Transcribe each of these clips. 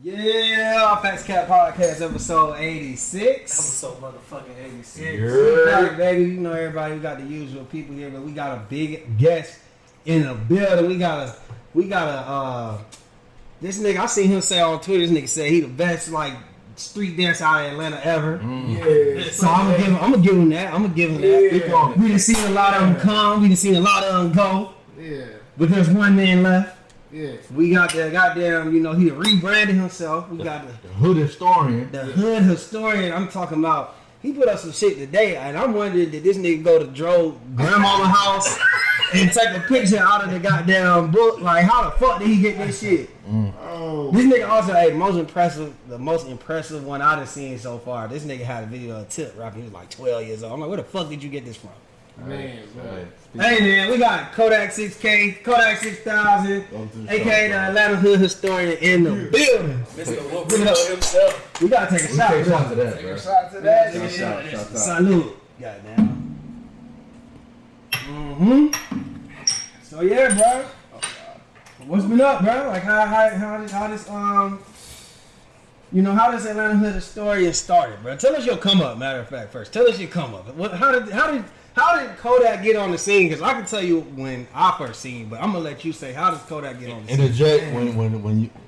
Yeah, Facts Cat Podcast, episode 86. Episode motherfucking 86. Hey, baby, you know everybody, we got the usual people here, but we got a big guest in the building. We got a, this nigga, I seen him say on Twitter, this nigga said he the best, like, street dancer out of Atlanta ever. Yeah. So I'm gonna give him that. Yeah. We done seen a lot of them come, we done seen a lot of them go. Yeah. But there's one man left. Yeah. We got the goddamn, he rebranded himself. We got the hood historian. The hood historian. I'm talking about. He put up some shit today, and I'm wondering, did this nigga go to Joe's grandmama's house and take a picture out of the goddamn book? Like, how the fuck did he get this shit? Oh. This nigga also, the most impressive one I done seen so far. This nigga had a video of Tip rapping. He was like 12 years old. I'm like, where the fuck did you get this from? Man, bro. Hey man, we got Kodakk 6K, Kodakk 6000, aka the Atlanta Hood Historian in the building. Mr. Whooper himself. We gotta take a shot. Take a shot to that, Take bro. a shot to that. Take a shot. Salute. Goddamn. So yeah, bro. What's been up, bro? Like how this how this Atlanta Hood Historian started, bro? Tell us your come up. Matter of fact, first, tell us your come up. How did Kodakk get on the scene? Because I can tell you when I first seen, but I'm gonna let you say, how does Kodakk get on the scene? Interject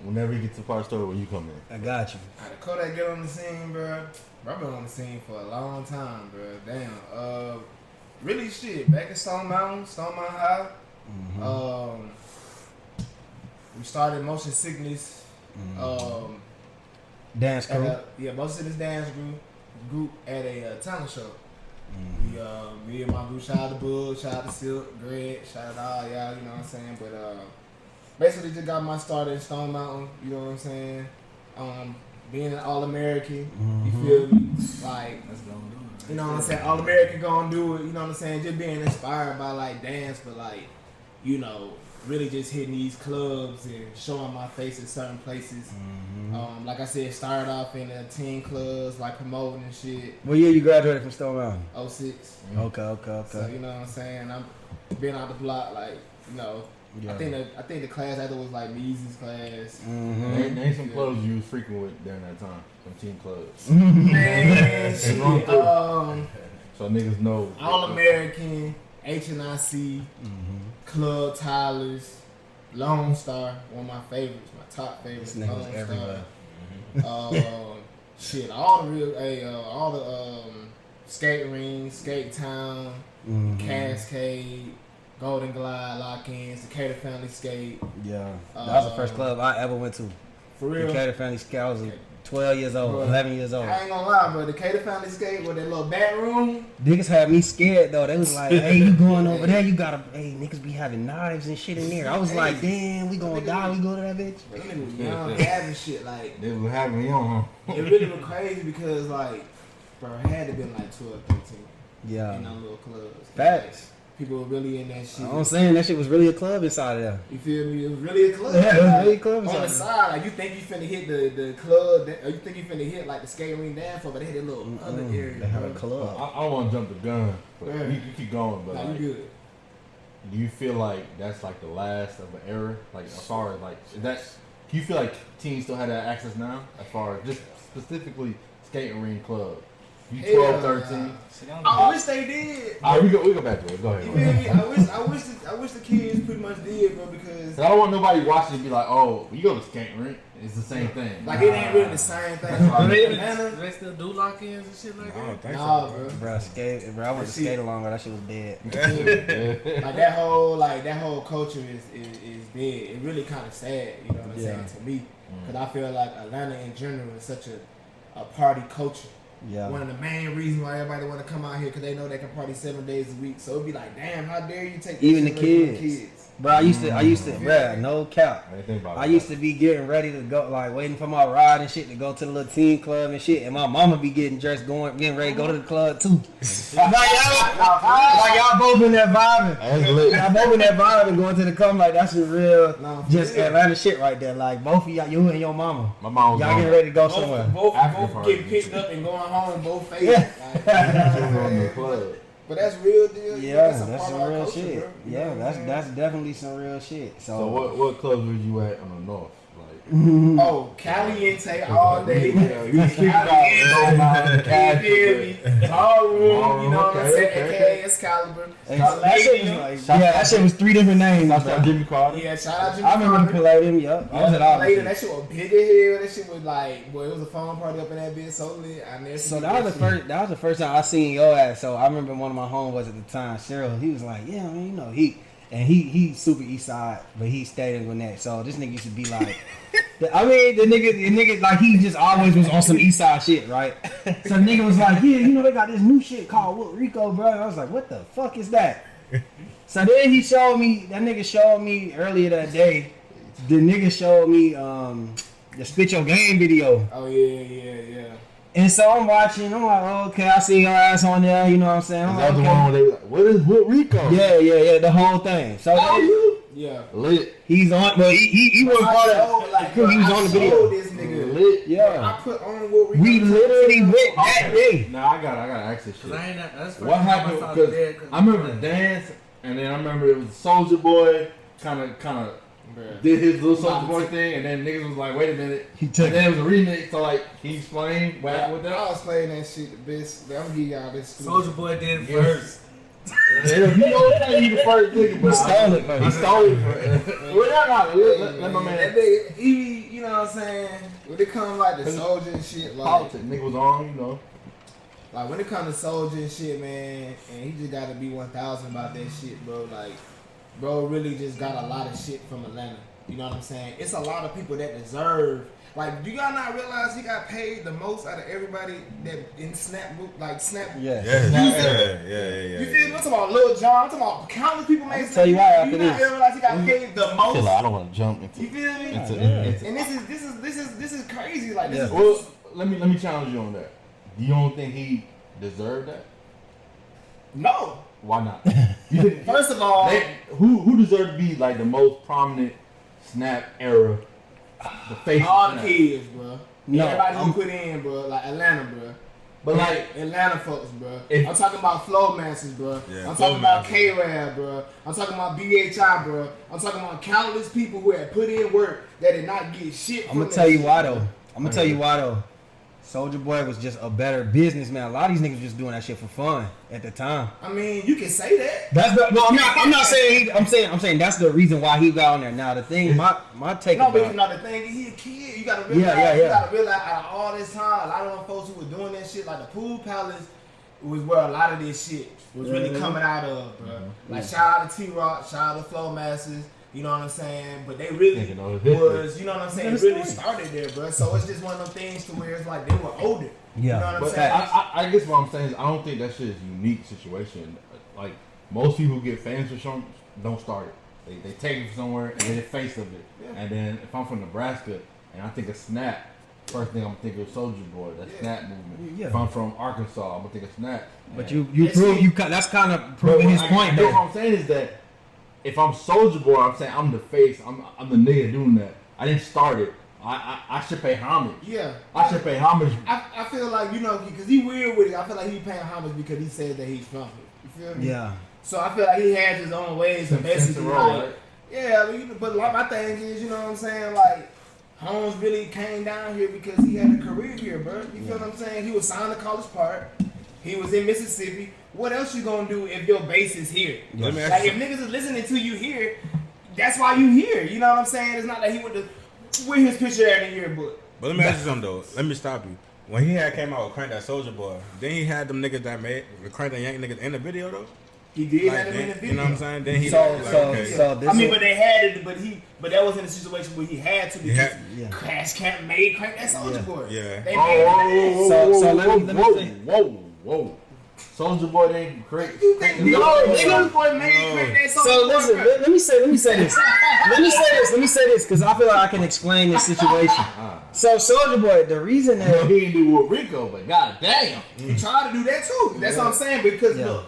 whenever you get to part of the story when you come in. I got you. How did Kodakk get on the scene, bro? I've been on the scene for a long time, bro. Damn. Really shit. Back in Stone Mountain High. We started Motion Sickness. Dance crew. Motion Sickness dance group at a talent show. Me and my group, shout out to Bull, shout out to Silk, Greg, shout out to all y'all, you know what I'm saying? But basically just got my start in Stone Mountain, you know what I'm saying? Being an All-American, you feel me? Like, that's gonna do it. You know what I'm saying? All-American gonna do it, you know what I'm saying? Just being inspired by like dance, but like, really just hitting these clubs and showing my face in certain places. Like I said, started off in the teen clubs, like promoting and shit. What year you graduated from Stone Mountain? 06. Okay. So you know what I'm saying? I'm been out the block, like, I think the class after was like Meezy's class. Name some clubs you was frequent with during that time. Some teen clubs. Man, shit. So niggas know. All-American, H&IC, Club Tyler's, Lone Star, one of my favorites, my top favorites. This nigga's everywhere. Shit, all the skate rings, Skate Town, Cascade, Golden Glide, Lock-ins, the Cater Family Skate. Yeah, that was the first club I ever went to. For real? The Cater Family Skate. I was 12 years old, bro. 11 years old. I ain't gonna lie, bro. The Cater Family Skate with that little back room. Niggas had me scared though. They was like, "Hey, you going over there? You gotta, niggas be having knives and shit in there." I was like, "Damn, we gonna die. We go to that bitch." Them niggas was young, having shit like. They was having me on, huh? It really was crazy because like, bro, it had to been like 12, 13. Yeah. In them little clubs. Facts. People were really in that shit. I'm saying that shit was really a club inside of there. You feel me? It was really a club. Yeah, it was really a club On the inside. side, like you think you finna hit the club, or you think you finna hit like the skate ring dance floor, but they had a little other area. They had a bro. club. I don't want to jump the gun, but Yeah. you keep going. But Nah, like, you good. do you feel like that's like the last of an era? Like as far as like, do you feel like teens still have that access now? As far as just specifically skating ring club. You 12, 13. I wish they did. All right, we go back to it. Go ahead. You feel me? I wish the kids pretty much did, bro, because I don't want nobody watching and be like, oh, you go to skate rink. It's the same thing. like it ain't really the same thing. Do they still do lock-ins and shit like that? Nah, bro. Bro, I went to skate along, but that shit was dead. Like that whole culture is dead. It really kind of sad, you know what I'm saying, to me, because I feel like Atlanta in general is such a party culture. Yeah. One of the main reasons why everybody want to come out here because they know they can party 7 days a week. So it'd be like, damn, how dare you take Even this the shit away from kids. Bro, I used to, bro, no cap. I used to to be getting ready to go, like waiting for my ride and shit to go to the little teen club and shit, and my mama be getting dressed, getting ready to go to the club too. like y'all both in that vibing. Y'all both in that vibe and going to the club, like that's some real, Atlanta shit right there. Like both of y'all, you and your mama. My mom was y'all getting ready to go somewhere. Both getting picked up and going home, both faces. Like, but that's real deal. Yeah, that's some real shit. Bro. Yeah, that's definitely some real shit. So what clubs were you at on the north? Like Oh, Caliente all day. You speak about Ballroom, you know what I'm saying? Okay. AKA Excalibur. That shit was like, that shit was 3 different names. Shout out Jimmy Carter. Yeah, shout out Jimmy I remember Carter. Palladium, yup. I was at all Later, of that shit was big as hell. That shit was like, boy, it was a phone party up in that bitch so lit. I never So forget that was the first time I seen your ass. So I remember one of my homeboys at the time, Cheryl. He was like, "Yeah, man, you know he super east side, but he stayed in Gwinnett. So this nigga used to be like, the nigga like he just always was on some east side shit, right? So the nigga was like, yeah, you know they got this new shit called What Rico, bro. I was like, what the fuck is that? So then that nigga showed me earlier that day. The nigga showed me the Spit Your Game video. Oh yeah. And so I'm watching, I'm like, oh, okay, I see your ass on there, you know what I'm saying? I'm Is that like, the okay. one where they like, what is What Rico? Yeah, the whole thing. So Yeah. Lit. he's on, well, he was part of like, he was on the video. This nigga. Lit. Yeah. I put on what We literally went that day. Nah, I gotta ask this shit. Cause I ain't that. That's the What first time happened? I saw Because Dead. I remember the dance, and then I remember it was Soulja Boy kind of did his little Soulja Boy thing, and then niggas was like, wait a minute. He took And then it was a remix, so like, can you explain what happened with I that? was playing that shit the best. I'm gonna give y'all this. Soulja Boy did it Yes. first. If you don't say he the first nigga, but He stole it first. He stole it first. Let my That man. nigga, he, you know what I'm saying? When it comes like the soldier and shit, like Politics, nigga was on, you know. Like when it comes to soldier and shit, man, and he just gotta be 1,000 about that shit, bro. Like, bro really just got a lot of shit from Atlanta. You know what I'm saying? It's a lot of people that deserve. Like, do y'all not realize he got paid the most out of everybody that in Snap, like Snap? Yeah. Yeah. You feel me? I'm talking about Lil Jon. I'm talking about countless people made. tell you why after You not this. realize he got paid the I most. feel like I don't want to jump into You feel me? into And this is crazy. Like, this is Well, let me challenge you on that. Do you don't think he deserved that? no. Why not? You think, First of all, who deserved to be like the most prominent Snap era? The face. all of the Snap? kids, bro. No, Everybody I'm- who put in, bro. Like Atlanta, bro. But like, Atlanta folks, bro. If- I'm talking about Flow Masters, bro. Yeah, I'm Flow talking about Masters. K-Rab, bro. I'm talking about BHI, bro. I'm talking about countless people who had put in work that did not get shit. I'm gonna tell you why though. Soulja Boy was just a better businessman. A lot of these niggas just doing that shit for fun at the time. I mean, you can say that. That's the no. I'm not saying. I'm saying that's the reason why he got on there. Now the thing, my take No, but about you know the thing, he a kid. You gotta realize. Yeah. You gotta realize out of all this time, a lot of them folks who were doing that shit, like the Pool Palace, was where a lot of this shit was really coming out of, bro. Like shout out to T-Rock, shout out to Flow Masters. You know what I'm saying? But they really Thinking of history. was, you know what I'm saying, really started there, bro. So it's just one of them things to where it's like they were older. Yeah. You know what I'm but saying? I guess what I'm saying is I don't think that shit is a unique situation. Like most people who get famous for something don't start it. They take it from somewhere and they're the face of it. Yeah. And then if I'm from Nebraska and I think of Snap, first thing I'm gonna think of Soulja Boy, that Snap movement. Yeah. If I'm from Arkansas, I'm gonna think of Snap. But And- you prove that's kind of proving his point What though. I'm saying is that if I'm Soulja Boy, I'm saying I'm the face. I'm the nigga doing that. I didn't start it. I should pay homage. Yeah. I should pay homage. I feel like, you know, because he weird with it. I feel like he paying homage because he said that he's from it. You feel me? Yeah. So I feel like he has his own ways to Sense basically of role, like, right? yeah, I mean, but like my thing is, you know what I'm saying, like, Holmes really came down here because he had a career here, bro. You feel what I'm saying? He was signed to College Park. He was in Mississippi. What else you gonna do if your base is here? Let me ask Like you if niggas is listening to you here, that's why you here. You know what I'm saying? It's not that he went to with his picture out in the yearbook. But let me ask you something though. Let me stop you. When he had came out with Crank That Soulja Boy, then he had them niggas that made the Crank That Yank niggas in the video though. He did Like, have him in the then, video. you know what I'm saying? Then he So like, so okay. so this I mean, is, but they had it, but that was in a situation where he had to because yeah. Crash Camp made Crank That Soulja Yeah. Boy. Yeah. They made it. So let me say- whoa. Soulja Boy didn't create. You think Niggas boy made Crank That Soulja So Boy? listen, let me say this. Let me say this because I feel like I can explain this situation. So Soulja Boy, the reason You know, that he didn't do with Rico, but goddamn. He tried to do that too. That's what I'm saying because Yeah. look,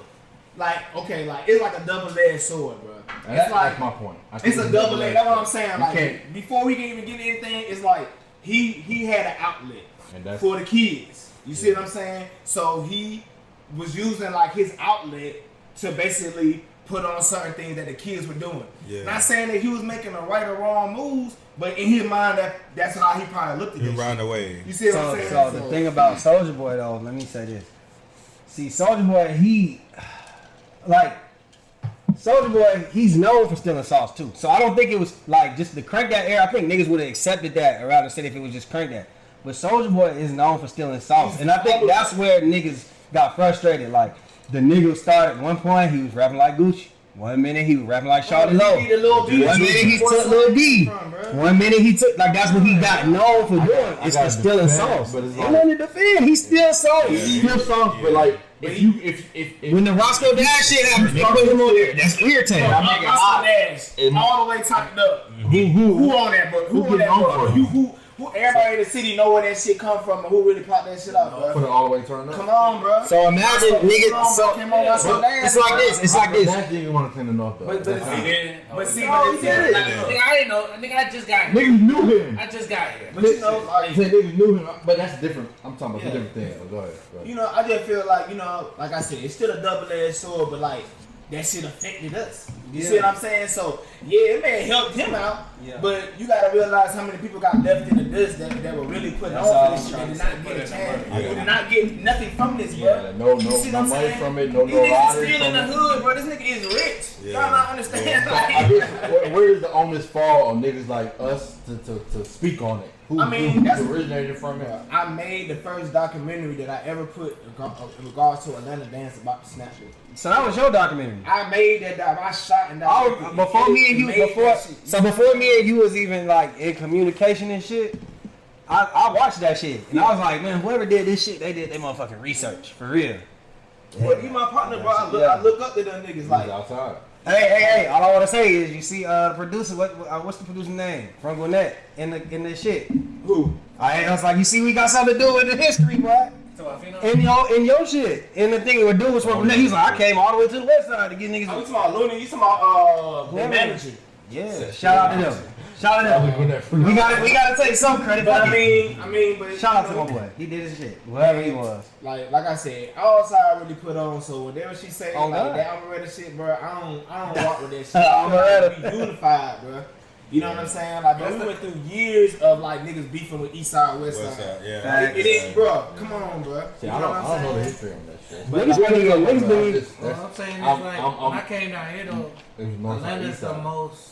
like okay, like it's like a double-edged sword, bro. That's It's like my point. I it's think a double-edged. That's what I'm saying. You Like can't- before we can even get anything, it's like he had an outlet And that's for the kids. You see what I'm saying? So he was using like his outlet to basically put on certain things that the kids were doing. Yeah. Not saying that he was making the right or wrong moves, but in his mind, that's how he probably looked at You it. run away. You see what I'm saying? So the thing about Soulja Boy though, let me say this. See, Soulja Boy, Soulja Boy, he's known for stealing sauce too. So I don't think it was like just the Crank That era. I think niggas would have accepted that or rather said if it was just Crank That. But Soulja Boy is known for stealing sauce, and I think that's where niggas got frustrated. Like the nigga started at one point, he was rapping like Gucci. 1 minute he was rapping like Shawty Low. 1 minute he took Lil B. 1 minute he took that's what he got known for doing. It's for stealing sauce. But it's He wanted to defend. He still sauce. He still sauce, but like if When the Roscoe Dash shit happened, they put him on there. That's irritating. All the way tightened up. Who on that, bro? Who on that, bro? Who everybody in the city know where that shit come from and who really popped that shit up, bro? put it all the way turned up. Come on, bro. So imagine niggas. It's like this. It's like this. That nigga want to clean it off though. But see, I ain't know. Nigga, I just got here. Niggas knew him. I just got here. but you know, like, Niggas knew him, but that's different. I'm talking about a different thing. Go ahead. you know, I just feel like, you know, like I said, it's still a double-edged sword, but like that shit affected us. You see what I'm saying? So yeah, it may have helped him out, but you gotta realize how many people got left in the dust that were really putting on for this shit. They did not get a chance. They did not get nothing from this, bro. Yeah, no you see what I'm money saying? from it, no These niggas riders still in the hood, bro. This nigga is rich. Y'all not understand? I guess, where is the onus fall on niggas like us to speak on it? Who originated from it? I made the first documentary that I ever put in regards to Atlanta dance about the Snapchat. So that was your documentary. I made that. I shot and that. Before me and you was even like in communication and shit. I watched that shit and I was like, man, whoever did this shit, they did their motherfucking research for real. Well, you my partner, bro. I look up to them niggas like. Outside. Hey! All I want to say is, you see, the producer. What's the producer's name? From Gwinnett in the shit. Who? I was like, you see, we got something to do with the history, boy. In your shit, and the thing with dude was from Gwinnett. He's like, I came all the way to the west side to get niggas. You talking about Looney? You talking about the manager? Yeah. Shout out to them. Shout out to them. We gotta take some credit. But I mean, but shout out to my boy. He did his shit. Whatever he was. Like I said, all side really put on. So whatever she say, Oh, like God. that Amaretta shit, bro. I don't walk with that shit. I gotta be unified, bro. You know what I'm saying? Like, bro, we went through years of like niggas beefing with East Side, West Side. Yeah. It is, bro. Come on, bro. See, I don't know the history on that shit. But niggas believe. All I'm saying is like when I came down here though, Atlanta's the most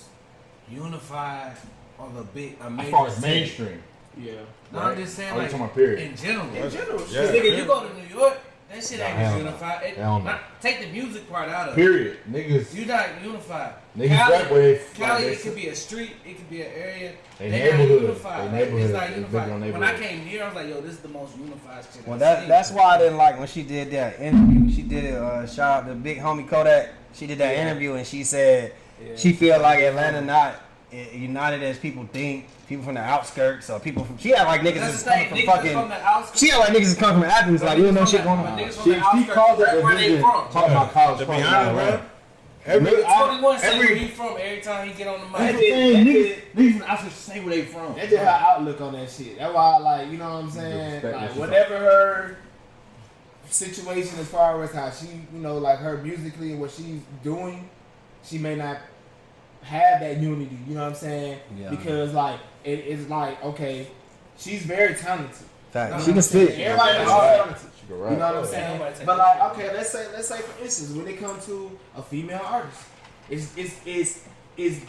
unified of a big, amazing. As far as mainstream. Yeah. No, I'm just saying like in general. In general, Yeah. Nigga, you go to New York, that shit ain't Hell as no. unified. Hell no. Take the music part out of it. Period. Niggas. You not unified. Niggas that way. Cali, like it could be a street, it could be an area. They They not neighborhood. unified. They Like, it's neighborhood. not They big unified. on When I neighborhood. came here, I was like, yo, this is the most unified shit. Well, I've seen. that's why I didn't like when she did that interview. She did it. Shout out to big homie Kodakk. She did that interview and she said she feel like Atlanta not united as people think. People from the outskirts or people from. She had like niggas That's is the coming thing. from Niggas from fucking. the outskirts. She had like niggas is coming from Athens. Like you don't know shit going on. Niggas from She the outskirts, called it that's where they division. from. Talking about college. To be honest, bro. Nigga 21 say where he from every time he get on the That's mic. the thing. Niggas from the outskirts say where they from. That's just her outlook on that shit. That's why, like, you know what I'm saying? Respect Like, that whatever her situation as far as how she, you know, like her musically and what she's doing, she may not have that unity. You know what I'm saying? Yeah. Because like it's like okay, she's very talented. Fact. She can spit. Everybody knows she's talented. She can You rap. know what I'm saying? nobody take But that like, okay, let's say for instance, when it comes to a female artist, it's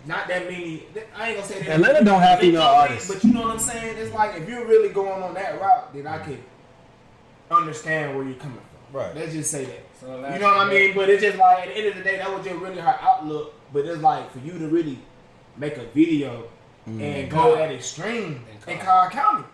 not that many. I ain't gonna say that. Atlanta don't have female many, artists. but you know what I'm saying? It's like if you're really going on that route, then I could understand where you're coming from. Right. Let's just say that. So You know what I mean? But it's just like at the end of the day, that was just really her outlook. But it's like for you to really make a video and go at extreme in Cobb County.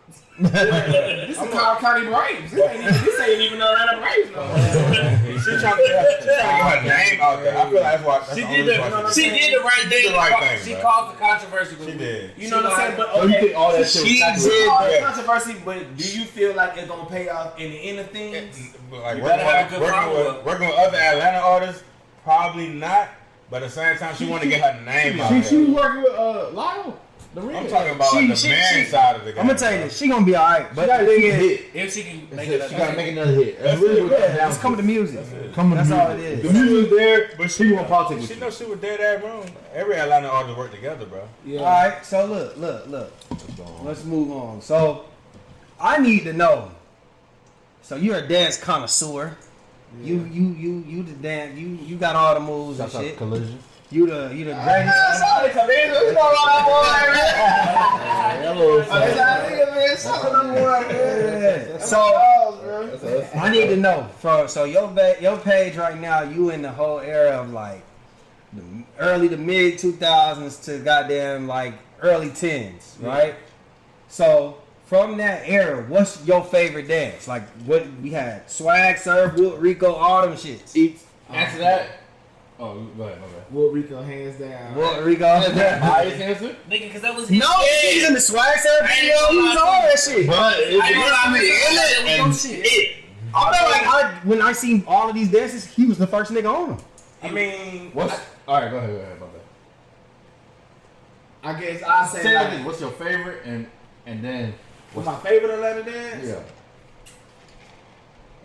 This is Cobb County Braves. This ain't even no Atlanta Braves no more. She trying to get her name out there. I feel like that's She the did only the reason why she did the right thing. the right thing, She bro. caused the controversy. She did. You know what I'm saying? But So you okay, think all that shit She was did. all the Yeah. controversy, but do you feel like it's gonna pay off in the end of things? Like You better have a good follow-up. working with other Atlanta artists, probably not. But at the same time, she want to get her name out She there. was working with Lyle. The real. I'm talking about like the man side of the game. I'm gonna tell you this. She gonna be alright, but the thing is, If she can make She it, gotta make another hit. That's really what it it's coming to music. That's all it is. The music's there, But she won't politics She with know you. she was dead ass wrong. Every Atlanta artist work together, bro. Yeah. All right, so look. Let's move on. So I need to know. So you're a dance connoisseur. Yeah. You the dance. You got all the moves Shouts out and to shit. Collision. You the greatest. So I need to know. So your page right now, you in the whole era of like the early to mid 2000s to goddamn like early 10s, right? So from that era, what's your favorite dance? Like what we had? Swag, Surf, Wood, Rico, all them shits. After that, oh, go ahead, my bad. Wood Rico, hands down. Wood, Rico. Highest answer? nigga, because that was No, he's in the Swag Surf video. He was all that shit. But I feel like when I seen all of these dances, he was the first nigga on them. I mean, what's all right? Go ahead, my bad. I guess I say Say like, like, what's your favorite, and then what's my favorite Atlanta dance? yeah,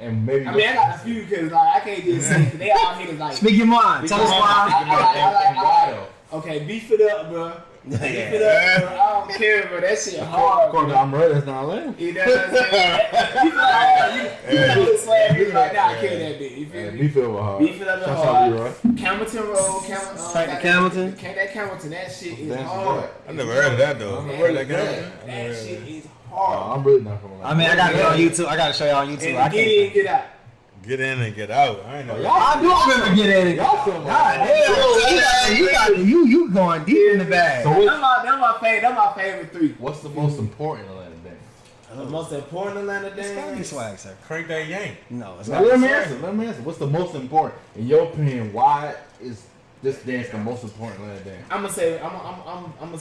and maybe. I mean, I got a few because like I can't just say 'cause they all hit it like. Speak your mind. Tell us why. I like. Okay, beef it up, bro. Beef it up, bro. I don't care, bro. That shit hard. Of course, I'm right. That's not lame. You know what I'm saying? You know the swag bitch right now. I kill that bitch. You feel me? Beef it over hard. Beef it up Shouts out hard. Leroy. Campbellton Road. Straight to Campbellton? That Campbellton. That shit is Dance is hard. hard. I never heard of that though. Man, Heard that guy? that shit is Oh, hard. I'm really not from Atlanta. I mean, I gotta go on YouTube. I gotta show y'all on YouTube. I And get in, get out. Get in and get out. I ain't know. I do remember get in it. Y'all from God damn, you going deep in the bag. So That's my favorite three. what's the most important Atlanta dance? The most important Atlanta It's gotta be dance. Swag, sir. Crank that yank. No, it's Now, not. let me answer. What's the most important in your opinion? Why is this dance the most important Atlanta dance? I'm gonna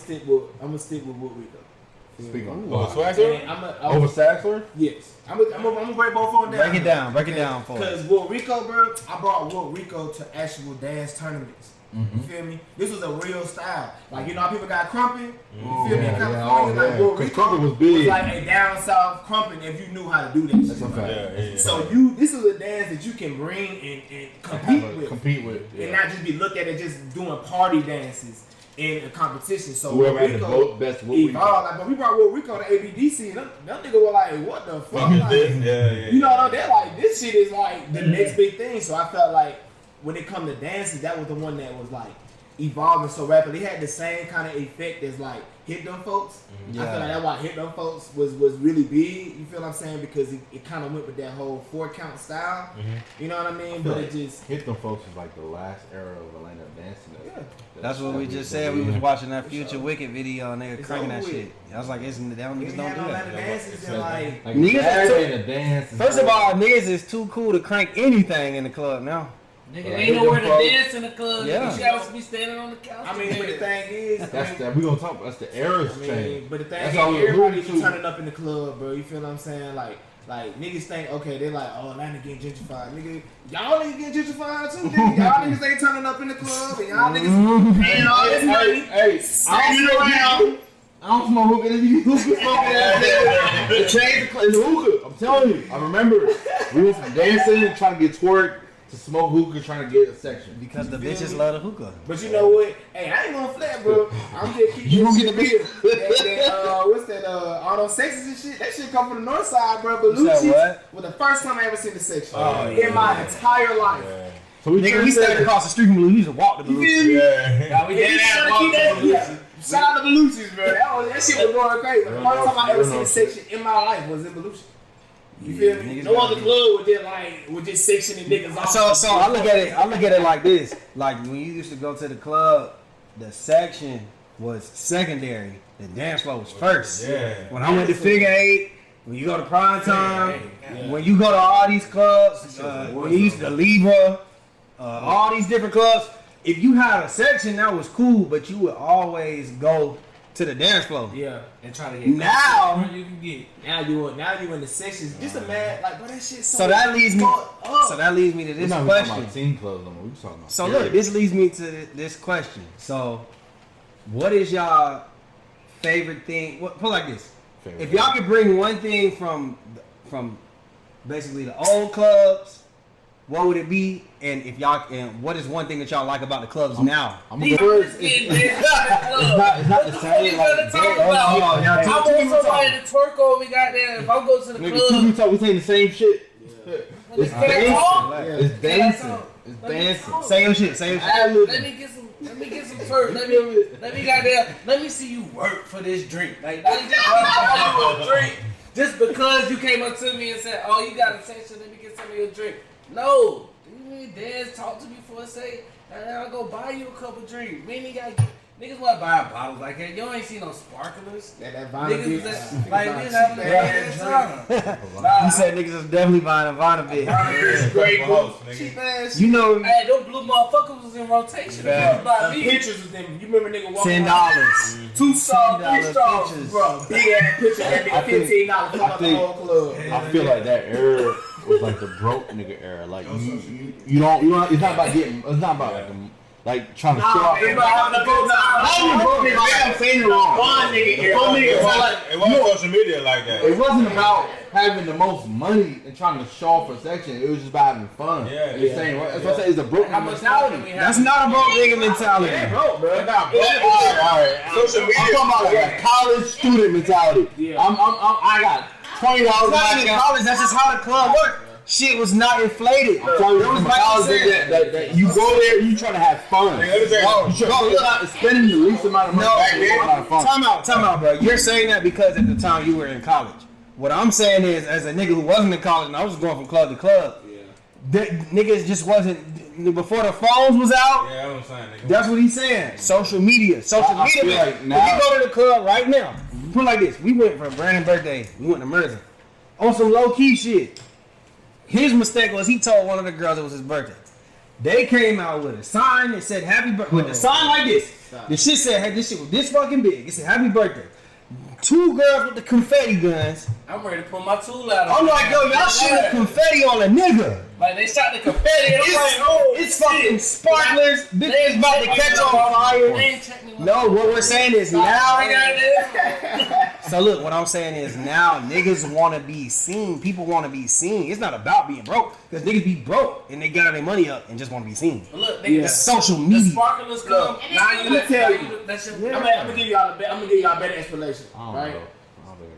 stick with Wood Rico. Speak on. Oh, Swag And Surf? Over Saxler? Yes. I'm gonna break both of them down. Break it down for us. Because Wood Rico, bro, I brought Wood Rico to actual dance tournaments. You feel me? This was a real style. Like, you know how people got crumping? You feel me? In California, like Wood Because Rico Crumpet was big. like a down south crumping if you knew how to do that That's shit. a fact. Yeah. So this is a dance that you can bring and compete with. Yeah. And not just be looked at it just doing party dances in a competition. So Whoever had the Rico best Wood Rico. evolved. Like, but we brought Wood Rico to ABDC, and them niggas were like, "What the fuck?" Fuck is Like, this? Yeah. you know, they're like, "This shit is like the next big thing." So I felt like when it come to dances, that was the one that was like evolving so rapidly. It had the same kind of effect as like Hit Them Folks. I feel like that's why Hit Them Folks was really big. You feel what I'm saying? Because it kind of went with that whole 4-count style. You know what I mean? But it just Hit Them Folks is like the last era of Atlanta dancing. That's what we just said. We was watching that Future Wicked video and they were cranking that shit. I was like, niggas don't do that. dances and like Like Niggas niggas are in a dance. and First of stuff. all, niggas is too cool to crank anything in the club now. nigga, ain't nowhere to dance in the club. Yeah. You gotta be standing on the couch. I mean, but the thing is, That's that we gonna talk. That's the era's change. but the thing That's is, all we everybody alluded be to. turning up in the club, bro. You feel what I'm saying? Like niggas think, okay, they're like, oh, Atlanta getting gentrified, nigga. Y'all niggas getting gentrified too, nigga. Y'all niggas ain't turning up in the club, and y'all niggas paying all this money. Hey, I don't smoke hookah. Hookah smoking ass. It changed the hookah. I'm telling you. I remember we went from dancing, trying to get twerk, to smoke hookah, trying to get a section. Because the bitches love the hookah. But you know what? Hey, I ain't gonna flat, bro. I'm just keep You gonna this get shit the real. What's that? All those sections and shit. That shit come from the north side, bro. But You said Lucci's what? was the first time I ever seen the section yeah. in my entire life. So we Nigga, we stayed across the street from Blue. We used to walk to You Blue. feel me? Yeah. we And did you that. tryna keep that- yeah. Shout out to Belushi's, bro. That shit was going crazy. The first time I ever seen a section in my life was in Belushi. You feel me? niggas No gotta other club was just sectioning niggas off. So I look at it like this. Like when you used to go to the club, the section was secondary. The dance floor was first. Yeah. When I went to Figure 8, when you go to Prime Time, when you go to all these clubs, when you used to Libra, all these different clubs, if you had a section that was cool, but you would always go to the dance floor. Yeah. And try to get Now- you can get. Now you in the sections. Just a man like, but that shit. So that leads me. fucked up. So that leads me to We're this not talking question. about team clubs no more. We're talking about. So look, this leads me to this question. So, what is y'all favorite thing? Put it like this: if y'all could bring one thing from basically the old clubs, what would it be? And if y'all, and what is one thing that y'all like about the clubs now? I'm gonna go first. It's not the same. Like, I want somebody to twerk over me, goddamn. If I go to the club, we saying the same shit. It's dancing. It's dancing. It's dancing. Say your shit. Let me get some twerk. Let me see you work for this drink. Like, not just work for a drink. Just because you came up to me and said, "Oh, you got a section, let me get some of your drink." No, you dance, talk to me for a second, and then I'll go buy you a couple drinks. Man, niggas want to buy bottles like that. You ain't see no sparklers. That niggas niggas having a bad time. You said niggas is definitely buying a Vina bit. Great cheap ass. You know, hey, them blue motherfuckers was in rotation. Pictures of them. You remember nigga walking $10. 2 straws, 3 straws, pictures. bro. Big ass picture that nigga $15 for the whole club. I feel like that era was like the broke nigga era. Like you don't. It's not about getting. It's not about like trying to show off. It's about having a good time. I'm saying it wrong. It wasn't social media like that. It wasn't about having the most money and trying to show off a section. It was just about having fun. Yeah. Saying, that's what I say. It's a broke mentality. That's not a broke nigga mentality. Yeah, bro. It's not broke. All right. Social media. I'm talking about like a college student mentality. Yeah. I got $20. It's not even college. That's just how the club works. Shit was not inflated. I'm telling you, from college that you go there, you trying to have fun. You're not spending the least amount of money. Time out, bro. You're saying that because at the time you were in college. What I'm saying is, as a nigga who wasn't in college and I was going from club to club, that niggas just wasn't, before the phones was out. Yeah, that's what I'm saying, nigga. That's what he's saying. Social media. I feel like now, if you go to the club right now, put it like this. We went for Brandon's birthday. We went to Mercer. On some low-key shit. His mistake was he told one of the girls it was his birthday. They came out with a sign that said happy birthday. With a sign like this. The shit said, hey, this shit was this fucking big. It said happy birthday. 2 girls with the confetti guns. I'm ready to pull my tool out. I'm like, yo, y'all shooting confetti on a nigga. Like, they shot the confetti and I'm like, oh, it's fucking sparklers. Bitches about to catch on fire. No, what we're saying is now. So look, what I'm saying is now niggas want to be seen. People want to be seen. It's not about being broke because niggas be broke and they got their money up and just want to be seen. But look, niggas, social media. The sparklers come. Now I'm gonna tell you. I'm gonna give y'all a better explanation. Right?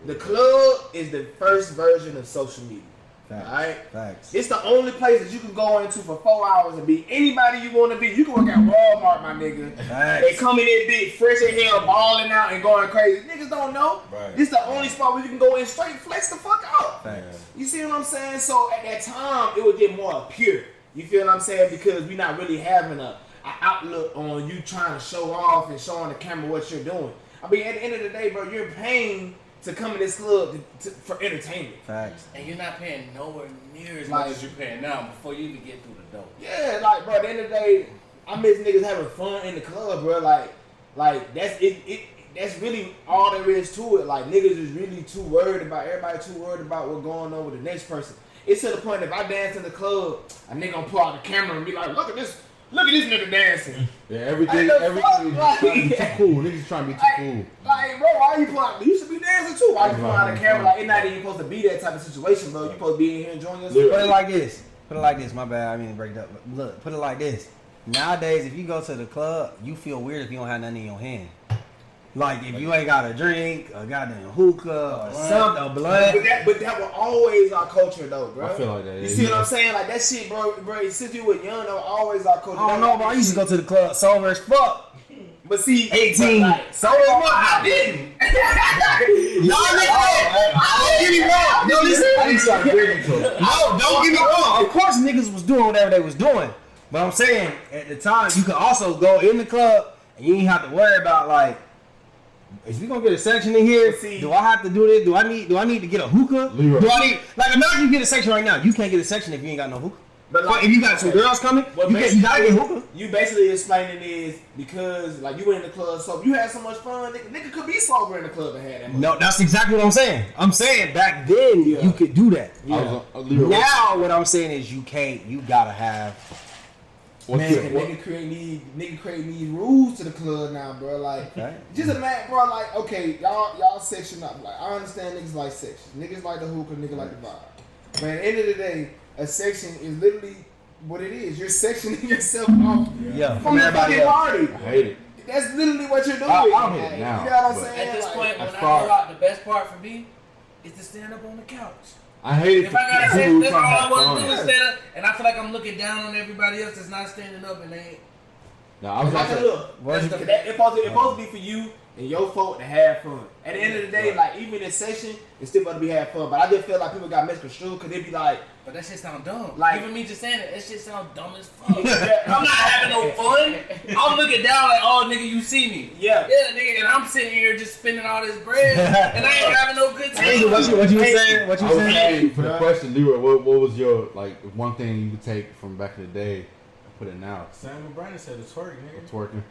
The club is the first version of social media. Facts. Alright? Facts. It's the only place that you can go into for 4 hours and be anybody you want to be. You can work at Walmart, my nigga. Facts. They come in there big, fresh as hell, balling out and going crazy. Niggas don't know. Right. This the only spot where you can go in straight, flex the fuck out. Facts. You see what I'm saying? So at that time, it would get more pure. You feel what I'm saying? Because we not really having a outlook on you trying to show off and show on the camera what you're doing. I mean, at the end of the day, bro, you're paying to come in this club for entertainment. Facts. And you're not paying nowhere near as much as you're paying now before you even get through the door. Yeah, like, bro, at the end of the day, I miss niggas having fun in the club, bro. Like that's it. That's really all there is to it. Like, niggas is really too worried about, everybody too worried about what's going on with the next person. It's to the point if I dance in the club, a nigga gonna pull out the camera and be like, look at this nigga dancing. Yeah, everything is trying to be too cool. Niggas trying to be too cool. Like, bro, why you pull out? You should be dancing too. Why you pull out the camera? Like, it's not even supposed to be that type of situation, bro. You supposed to be in here enjoying yourself. Put it like this. My bad. I mean to break it up. But look, put it like this. Nowadays, if you go to the club, you feel weird if you don't have nothing in your hand. Like, if you ain't got a drink, a goddamn hookah, or something, or blood. But that was always our culture, though, bro. I feel like that. You see what I'm saying? Like, that shit, bro, since you were young, that was always our culture. I don't know, bro. I used to go to the club sober as fuck. But see, 18. Sober as fuck. I didn't. Y'all niggas, don't get me wrong. No, listen. No, don't get me wrong. Of course, niggas was doing whatever they was doing. But I'm saying, at the time, you could also go in the club and you ain't have to worry about, like, is we gonna get a section in here? Do I have to do this? Do I need to get a hookah? Leroy. Do I need, like, imagine you get a section right now. You can't get a section if you ain't got no hookah. But like, if you got some girls coming, you gotta get hookah. You basically explaining is because, like, you went in the club sober, you had so much fun. Nigga could be sober in the club and had that much. No, that's exactly what I'm saying. I'm saying back then you could do that. Yeah. Now what I'm saying is you can't. You gotta have Nigga create these rules to the club now, bro. Like, Right. just imagine, bro. Like, okay, y'all section up. Like, I understand niggas like sections. Niggas like the hookah, nigga like the vibe. But at the end of the day, a section is literally what it is. You're sectioning yourself off Yeah. from the fucking party. I hate it. That's literally what you're doing. I hate it now, You know what I'm but- saying? At this Like, point, when as I far- go out, the best part for me is to stand up on the couch. I hate it. If I gotta people say who that's all try to I have want to do fun. is stand up, and I feel like I'm looking down on everybody else that's not standing up, and they ain't. No, I was like, like, look, What's it's the- supposed to be for you and your folk to have fun. At the end of the day, like, even in session, it's still about to be have fun. But I just feel like people got misconstrued because they be like, But that shit sound dumb. Like- Even me just saying it, that shit sound dumb as fuck. I'm not having no fun. I'm looking down like, oh, nigga, you see me. yeah. Yeah, nigga, and I'm sitting here just spending all this bread, and I ain't having no good time. What you was saying? What you I was saying? saying for the question, Leroy, what was your like one thing you could take from back in the day and put it now? Samuel Brandon said it's twerking, It's nigga. working.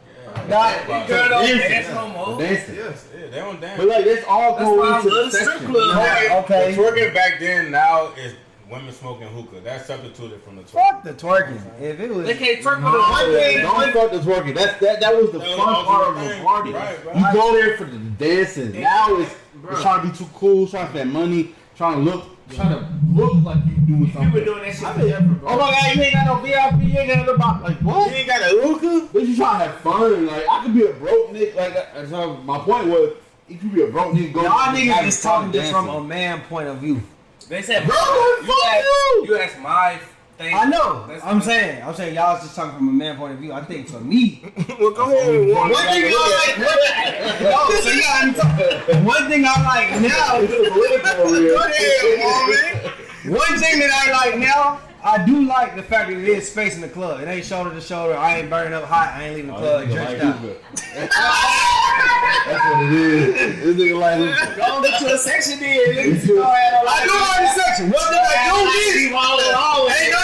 Nah, Girl don't Dancing. dance no more. Dancing. Yes, yeah, they don't dance. But like that's all That's why I going into love the the strip section. club. Okay. The twerking back then now is women smoking hookah. That's substituted from the twerking. Fuck the twerking. If it was, They can't twerk with a one thing. Don't fuck the twerking. That was the That was fun the part of ultimate the thing. party. Right, right. You go there for the dancing. Now it's trying to be too cool, trying to spend money, trying to look like you doing something. You been doing that shit forever, bro. Oh my god, you ain't got no VIP, you ain't got no box. Like what? You ain't got a hookah? But you trying to have fun. Like I could be a broke nigga. Like so my point was, you could be a broke nigga. Go y'all niggas have is fun talking this from dancing. a man point of view. They said, Bro, you fuck asked, you. you asked my thing. I know. That's- I'm saying y'all just talking from a man point of view. I think for me, Well, go ahead. one thing I like. No, so you gotta talk. One thing I like now. Go ahead, woman. One thing that I like now, I do like the fact that it is space in the club. It ain't shoulder to shoulder. I ain't burning up hot. I ain't leaving the club drenched out. That's what it is. This nigga like Go on to a section then. Niggas do. go ahead and I do like the section. One thing I do is. Hey, no,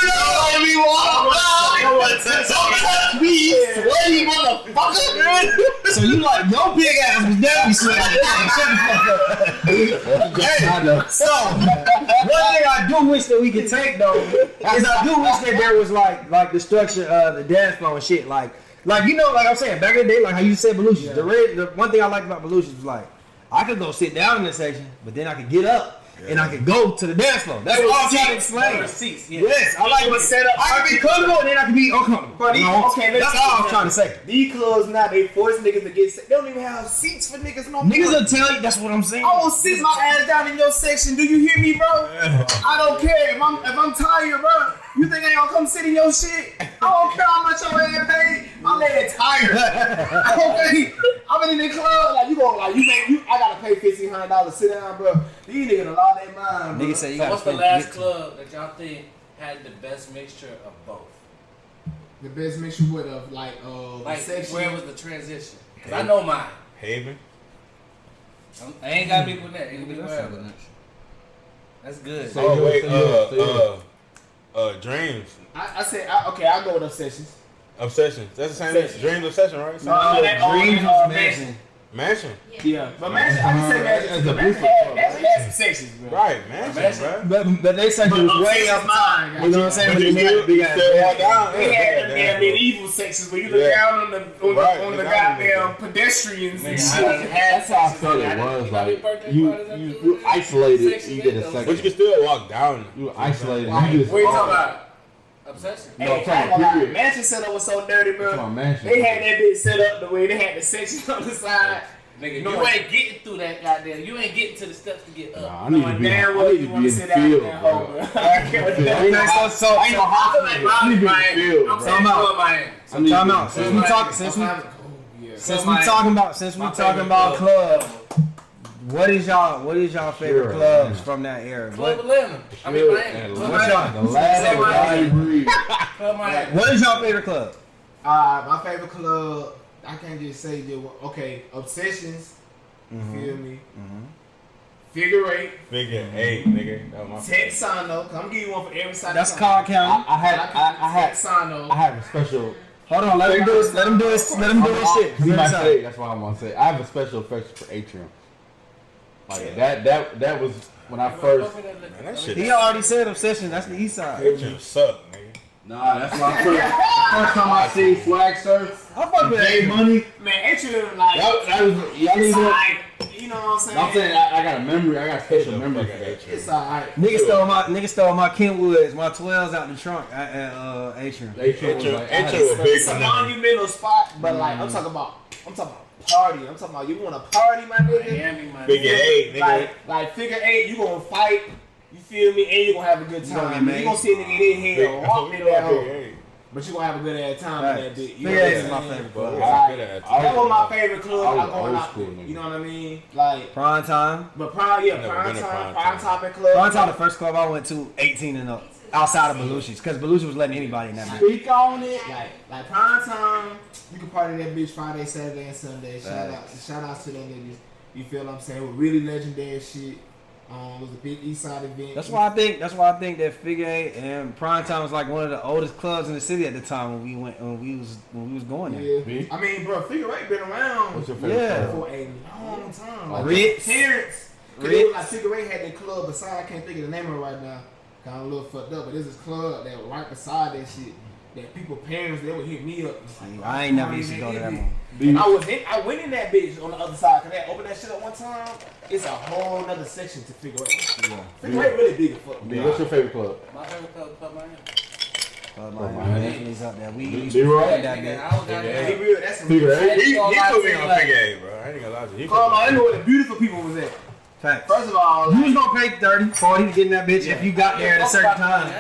let me walk. Don't touch me, sweaty motherfucker. So you like your big ass was definitely sweaty. Shut the fuck up. Hey, so one thing I do wish that we could take though is I do wish that there was like the structure of the dance floor and shit. Like you know, like I'm saying, back in the day, like how you said Belushi. The one thing I liked about Belushi was like I could go sit down in the section, but then I could get up and I could go to the dance floor. That's all I'm trying to explain. Seats, yeah. Yes, I like it set up. I can be comfortable and then I can be uncomfortable. But You know? okay, let's That's all I'm trying to say. These clubs now, they force niggas to get sick. They don't even have seats for niggas no more. Niggas will tell you that's what I'm saying. I will sit my ass down in your section. Do you hear me, bro? I don't care if I'm tired, bro. You think I ain't gonna come sit in your shit? I don't care how much your ass paid. I'm ass tired. Okay, I'm in the club like you go like I gotta pay $1,500 to sit down, bro. These niggas a lot of their mind, bro. Niggas say you So gotta what's the spend last $50. club that y'all think had the best mixture of both? The best mixture with of like Like, section. where was the transition? Cause I know mine. Haven. I ain't gotta be with that. It can be wherever. That's good. So- Oh wait, so Dreams. I said okay, I'll go with Obsessions. Obsessions. That's the same. Obsession. Dreams Obsession, right? Dreams was mansion. Mansion. Yeah, but Mansion, I can say Mansion. As a Mansion booster had some sections, bro. Right, Mansion, bro. But they section was way up top. mine. You know what I'm saying? But But you they had the big ass still walk bed. down. They had them Yeah, damn medieval sections where you look Yeah. down on the Right, on the look down on goddamn pedestrians and Nigga, I shit. done had That's how I sections felt that it I was. didn't- how many Like birthday you parties I do? you isolated. Section You get a windows. But you second. can still walk down. You isolated. Like, You just. what you talking about? Obsession. No, Hey, I'm I ain't talking gonna lie, period. Mansion setup was so dirty, That's my bro. mansion. They had that bitch set up the way they had the sections on the side. Nigga, No, you ain't getting through that goddamn. You ain't getting to the steps to get up. Nah, I need to Knowing be. I damn well need you to wanna be in sit the down in field, that hole, bro. bro. I don't care what I that ain't is. no I hospital. I ain't no hospital. I need to be in the field, I'm bro. saying Time out. club Miami. I need to Time be- out. Since we talking, since we Yeah. talking about clubs, what is y'all favorite Sure. clubs from that era? Club What Atlanta. I mean Sure. Miami. And Club what's Miami. y'all- The last Club of Miami. I breathe. Club Miami. what is y'all favorite club? My favorite club, I can't just say just one. Okay, Obsessions. Feel me? Figure Eight. Figure 8, nigga. That was my Texano. I'm gonna give you one for every side. That's Cobb County. I had Texano. a special. Hold on, let him do his, let him do his shit. He might Let him say that's what I want to say. I have a special affection for Atrium. Like that was when I first. Man, that shit. He already said obsession. That's the east side. Atrium suck, nigga. Nah, that's why I put it. First time I seen Swag Surf, I fuck with J Money. Man, Atrium like That was y'all it's need to. alright. You know what I'm saying? I'm saying I got a memory. I got a special memory for that. It's alright. Nigga stole my Kenwoods, my 12s out the trunk at Atrium. Atrium was like, Atrium was big It's for a them. monumental spot, but like I'm talking about party. I'm talking about you want to party, my nigga. Miami, my Figure nigga. 8, nigga. Like figure 8, you gonna fight. You feel me? And you gonna have a good You gonna time. get You gonna see a nigga in here and walk in that hole. Hey, But you gonna have a good ass time in that bitch. You know Figure what Eight I'm is my saying? favorite bro, club. yeah, Like, good at it. that was my favorite club. I was I'm going old out school, there. nigga. You know what I mean? Like, Prime time. but Never been to prime Prime time and club. Prime time, the first club I went to, 18 and up. Outside of Belushi's, because Belushi was letting anybody in that bitch. speak on it. Like prime time, you can party that bitch Friday, Saturday, and Sunday. Shout out to them niggas. You feel what I'm saying? With really legendary shit. It was a big East Side event. That's why I think that Figure Eight and Prime Time was like one of the oldest clubs in the city at the time when we was going there. Yeah. I mean, bro, Figure Eight been around What's your favorite Yeah. club? for a long time. Like Ritz. Terrence. Ritz. It was like Figure Eight had that club beside. I can't think of the name of it right now. Kind of a little fucked up, but there's this club that right beside that shit. That people parents they would hit me up. Like, I ain't never used to go to that one. And I went in that bitch on the other side. Cause they opened that shit up one time. It's a whole nother section to Figure Eight. Figure Eight really big as fuck. B, what's your favorite club? My favorite club Miami. Miami definitely up there. We used Leroy? to play that Nigga, bitch. I was down Yeah. there. Hey, real, that's some Figure real Eight? shit. He put me on Like- Figure 8, bro. I ain't gonna lie to you. He put Come me on, I know where the beautiful people was at. Facts. First of all, You was gonna pay 30, 40 to get in that bitch if you got there at a certain time.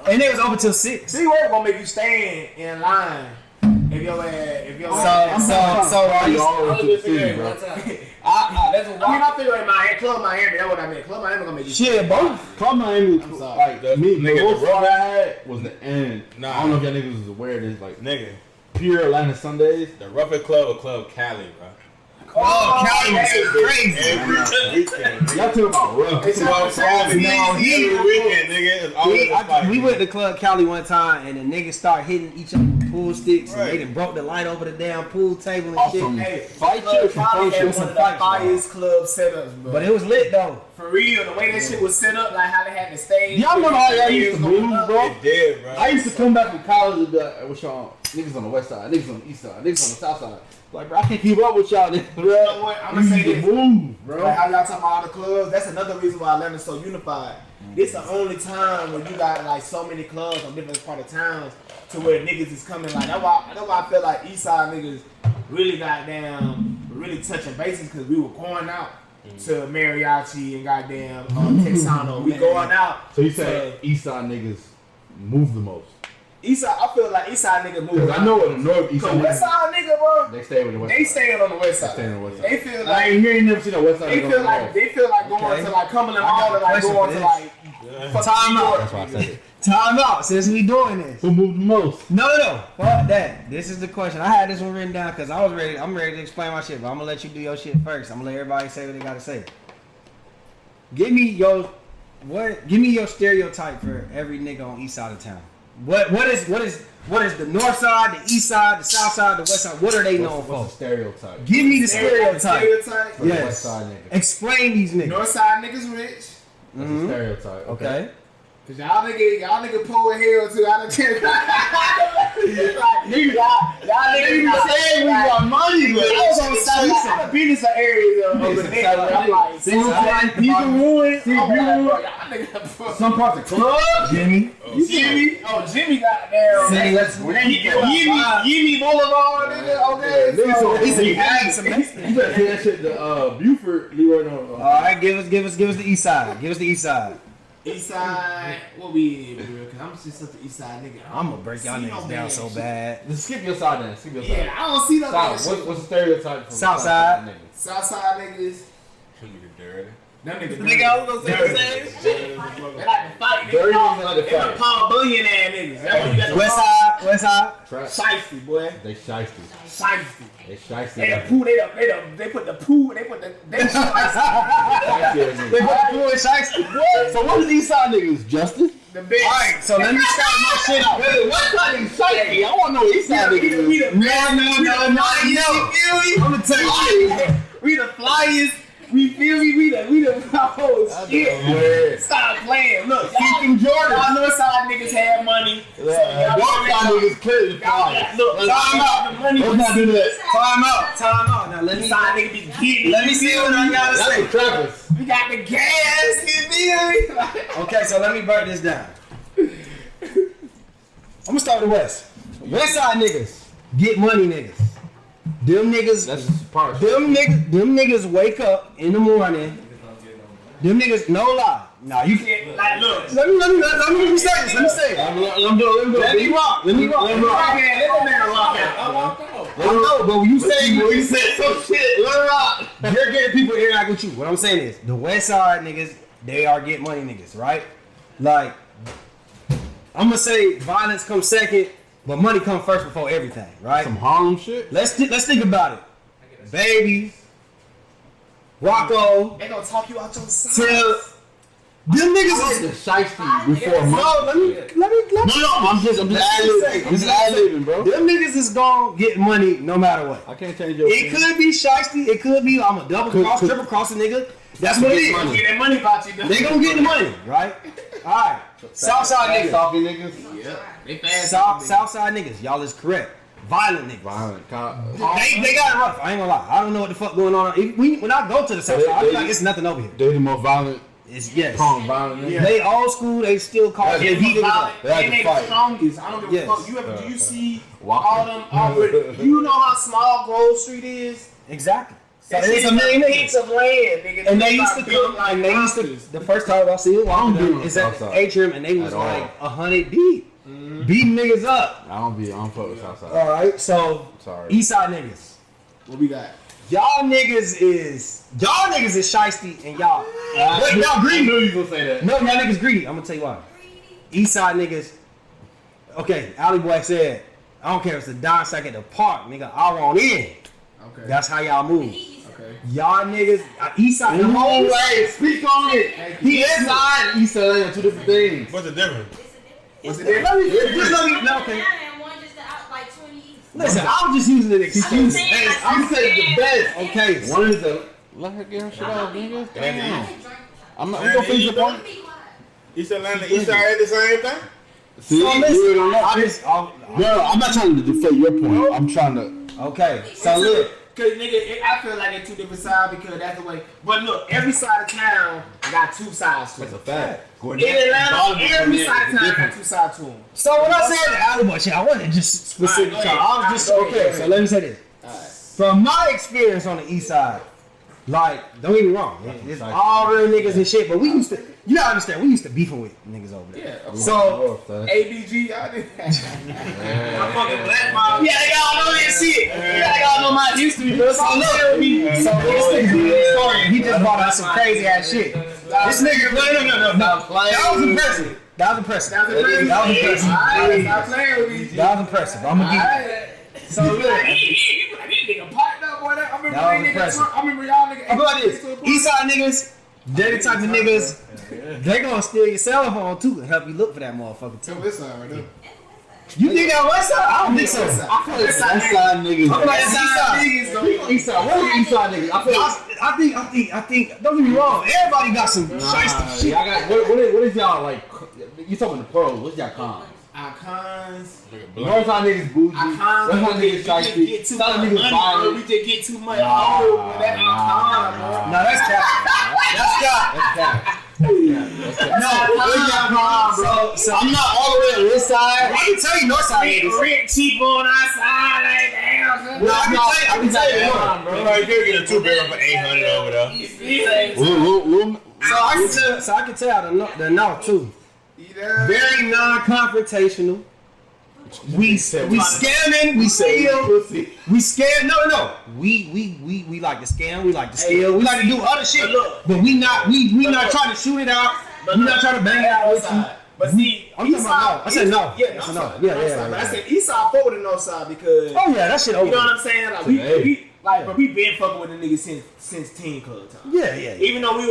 And it was open till 6. Figure Eight gonna make you stand in line. If your So are you? all over to the city, bro. I figure in Miami, Club Miami. That's what I meant. Club Miami gonna make you. Shit, both. Club Miami, I'm sorry. like The me, nigga, the most the fun I had was the end. Nah. I don't know if y'all niggas was aware of this, like Nigga, pure Atlanta Sundays. the roughest club was Club Cali, bro. Oh, Cali was crazy. Every weekend. Y'all talking about rough. It's about Every weekend, nigga. It's always a fight. We went to Club Cali one time and the niggas started hitting each other with pool sticks and they done broke the light over the damn pool table and Awesome. shit. Hey, Fight Club shit, some Cali fun had shit, one some of the fights, finest club setups, bro. But it was lit though. For real, the way that shit was set up, like how they had the stage. Y'all remember how y'all used to move, bro? It did, bro. I used to come back from college and be like, hey, what's y'all? Niggas on the west side, niggas on the east side, niggas on the south side. Like, bro, I can't keep up with y'all niggas, bro. You know what? I'm gonna say You this. move, bro. Like how y'all talking about all the clubs, that's another reason why Atlanta's so unified. This the only time when you got like so many clubs on different part of towns to where niggas is coming. Like that's why I feel like Eastside niggas really got down, really touching bases because we were going out to mariachi and goddamn Texano. We going out. So you say east side niggas move the most? Eastside, I feel like Eastside niggas move. Because I know in the north, east Cause side West niggas, Side nigga, bro, they stay with the west they side. staying on the West They Side. stay on the west side. They feel Like, like you ain't never seen the west side. they nigga feel on the like north. they feel like going Okay. to like Cumberland I got Mall a and like question going for to this. like fucking Time New out. York. That's why I said it. Time out since we doing this. Who moved the most? No. Fuck that. This is the question. I had this one written down because I'm ready to explain my shit, but I'm gonna let you do your shit first. I'm gonna let everybody say what they gotta say. Give me your stereotype for every nigga on east side of town. What is the north side, the east side, the south side, the west side? What are they known What's for? the stereotype? Give me the stereotype. Stereotype. For the Yes. west side niggas. Explain these niggas. North side niggas rich. That's a stereotype. Okay. Cause y'all nigga poor as hell too. I don't care. Like, y'all niggas saying we got money, but I was on the south side. I've been in some areas of the nigga. Where I'm like, Single I'm flight, like, people ruin. bro, y'all niggas. Some parts of club. Jimmy. Jimmy, Jimmy got down. See, that's Yemi Boulevard, nigga. Okay, He's a handsome. You better say that shit to Buford, Leroy. No. All right, give us the east side. Give us the east side. East side, what we in, bro? Cause I'm just such an East Side nigga. I'm gonna break y'all See niggas no down bad so shit. bad. Just skip your side then. Skip your side. Yeah, I don't see no bad South. shit. What's the stereotype from South the side. niggas? Southside niggas. Nigga dirty. Them niggas. Nigga, I was gonna say the same shit. They like to fight. Dirty niggas like to They fight. Paul Billion ass niggas. That's what you got to West side. Trap. Shiesty, boy. They shiesty. Shiesty. They shiesty. They the poo. They put the poo. They shiesty. Shiesty. They put the pool in Shiesty. So what are these side niggas, Justin? The big. Alright, so let me start my shit off. Wait, what side is shiesty? I want to know these side niggas. We the No. I'm gonna tell you. We the flyers. We feel me. We the oh shit. Yeah. Stop y'all playing. Look, y'all, From Jordan. y'all Northside niggas had money. So y'all niggas clearly flying. look, Time out. the money. Let's not do that. Time out. Now let me Nigga be getting. let me see what I gotta That's say. the trappers. We got the gas. You feel me? Okay, so let me break this down. I'm gonna start with the West. West Side niggas get money niggas. Them niggas. That's just part. Them niggas wake up in the morning. Them niggas, no lie. Nah, you can't. Like, look. Let me say this. Let me say it. Let me rock. Let me rock. Let the man rock out. I walked out. I know, but when you say some shit. Let it rock. you're getting people interact with you. What I'm saying is, the West Side niggas, they are get money niggas, right? Like, I'm gonna say violence comes second, but money comes first before everything, right? Some Harlem shit. Let's think about it. Baby, Rocco, They gonna talk you out your side. Till, them niggas The is. shiesty before money. No, let me. No, I'm just ad-libbing, bro. Them niggas is gonna get money no matter what. I can't change your It could be shiesty. It could be I'm a double cross, triple cross a nigga. That's what it is. Get that money about you. They gonna get the money, right? All right. Southside niggas. Talking niggas. Yeah. They fast. Southside niggas. Y'all is correct. Violent niggas. Violent. They got it rough. I ain't gonna lie. I don't know what the fuck going on. When I go to the Southside, I feel like it's nothing over here. They the most violent. It's yes. Violent niggas. They old school. They still call it. They beat niggas up. They had And to they fight. the strongest. I don't give a Yes. fuck. Do you see Walker. all them already? You know how small Grove Street is? Exactly. So That it's shit a million is niggas. piece of land, nigga. And they used to come, like, they used to, the first time I see it, walking do them, it is at the Southside. atrium, and they was At all. like 100 deep. Beating niggas up. I don't fuck with Southside. Alright, so, Sorry. Eastside niggas. What we got? Y'all niggas is shiesty, and y'all greedy. knew you gonna say that. No, y'all niggas greedy. I'm gonna tell you why. Eastside niggas, okay, Alley Boy said, I don't care if it's a dime sack at the park, nigga, I want in. Okay. That's how y'all move. Okay. Y'all niggas, Eastside, the whole way. Speak on it. He inside and East LA are two different things. What's the difference? What's it? Let me, no, okay. Listen, I'm just using an excuse. I'm saying the best. Okay, One is the let her get her shit out, nigga. Damn. I'm not. We gonna finish the point. East Atlanta, East Side ain't the same thing? See, so you listen, don't know. I'm not trying to deflate your point. I'm trying to. okay, so look. Cause nigga, I feel like they're two different sides because that's the way. But look, every side of town got two sides to it. fact. In Atlanta, every side of town got two sides to them. So when I said the Alley Boy shit, I wasn't just specific. Alright, go ahead. I was just Alright, go okay. ahead. So let me say this. Alright. From my experience on the East Side, like, don't get me wrong, it's all real niggas and shit. But we used to, you gotta understand, we used to beefing with niggas over there. Yeah. So ABG, y'all did that. my fucking black mom. Yeah, y'all know that shit. Yeah, y'all know my history, bro. So look, this nigga story, he just brought out some crazy ass shit. This nigga, no. That was impressive. That was impressive. Alright, stop playing with me. That was impressive. I'm gonna get. Alright. So look, These nigga piped up, boy. I remember That was they impressive. niggas. I remember y'all niggas. I'm about this. Eastside niggas, they the type of niggas, they gonna steal your cell phone too and help you look for that motherfucker Tell too. this side right there. You think that West Side? I don't think so. I feel like West Side niggas. I'm like East Side niggas though. East Side. What is East Side niggas? I think. Don't get me wrong. Everybody got some shiesty shit. Y'all got what is y'all like? You talking the pros? What's y'all cons? Icons. North Side niggas bougie. Icons. West Side niggas shiesty. Get too South much niggas money, bro. violent. We just get too much. Oh, that icon, bro. No, that's cap. That's cap. That's cap. No, where's your mom, so I'm not all the way on this side. I can tell you North Side niggas. Rent cheap on our side, like damn. No, I can tell you look. Bro, you could get a 2-barrel for 800 over there. So I can tell the North too. Very non-confrontational. We scamming. We steal. We scam. No. We like to scam. We like to steal. We like to do other shit. But we not trying to shoot it out. We not trying to bang it out with you. But see, I'm talking about no. I said no. Yeah, That's a no. no. Yeah. But I said East Side fuck with the North Side because Oh yeah, that shit over. you know what I'm saying? Like but we been fucking with the niggas since teen club time. Yeah. Even though we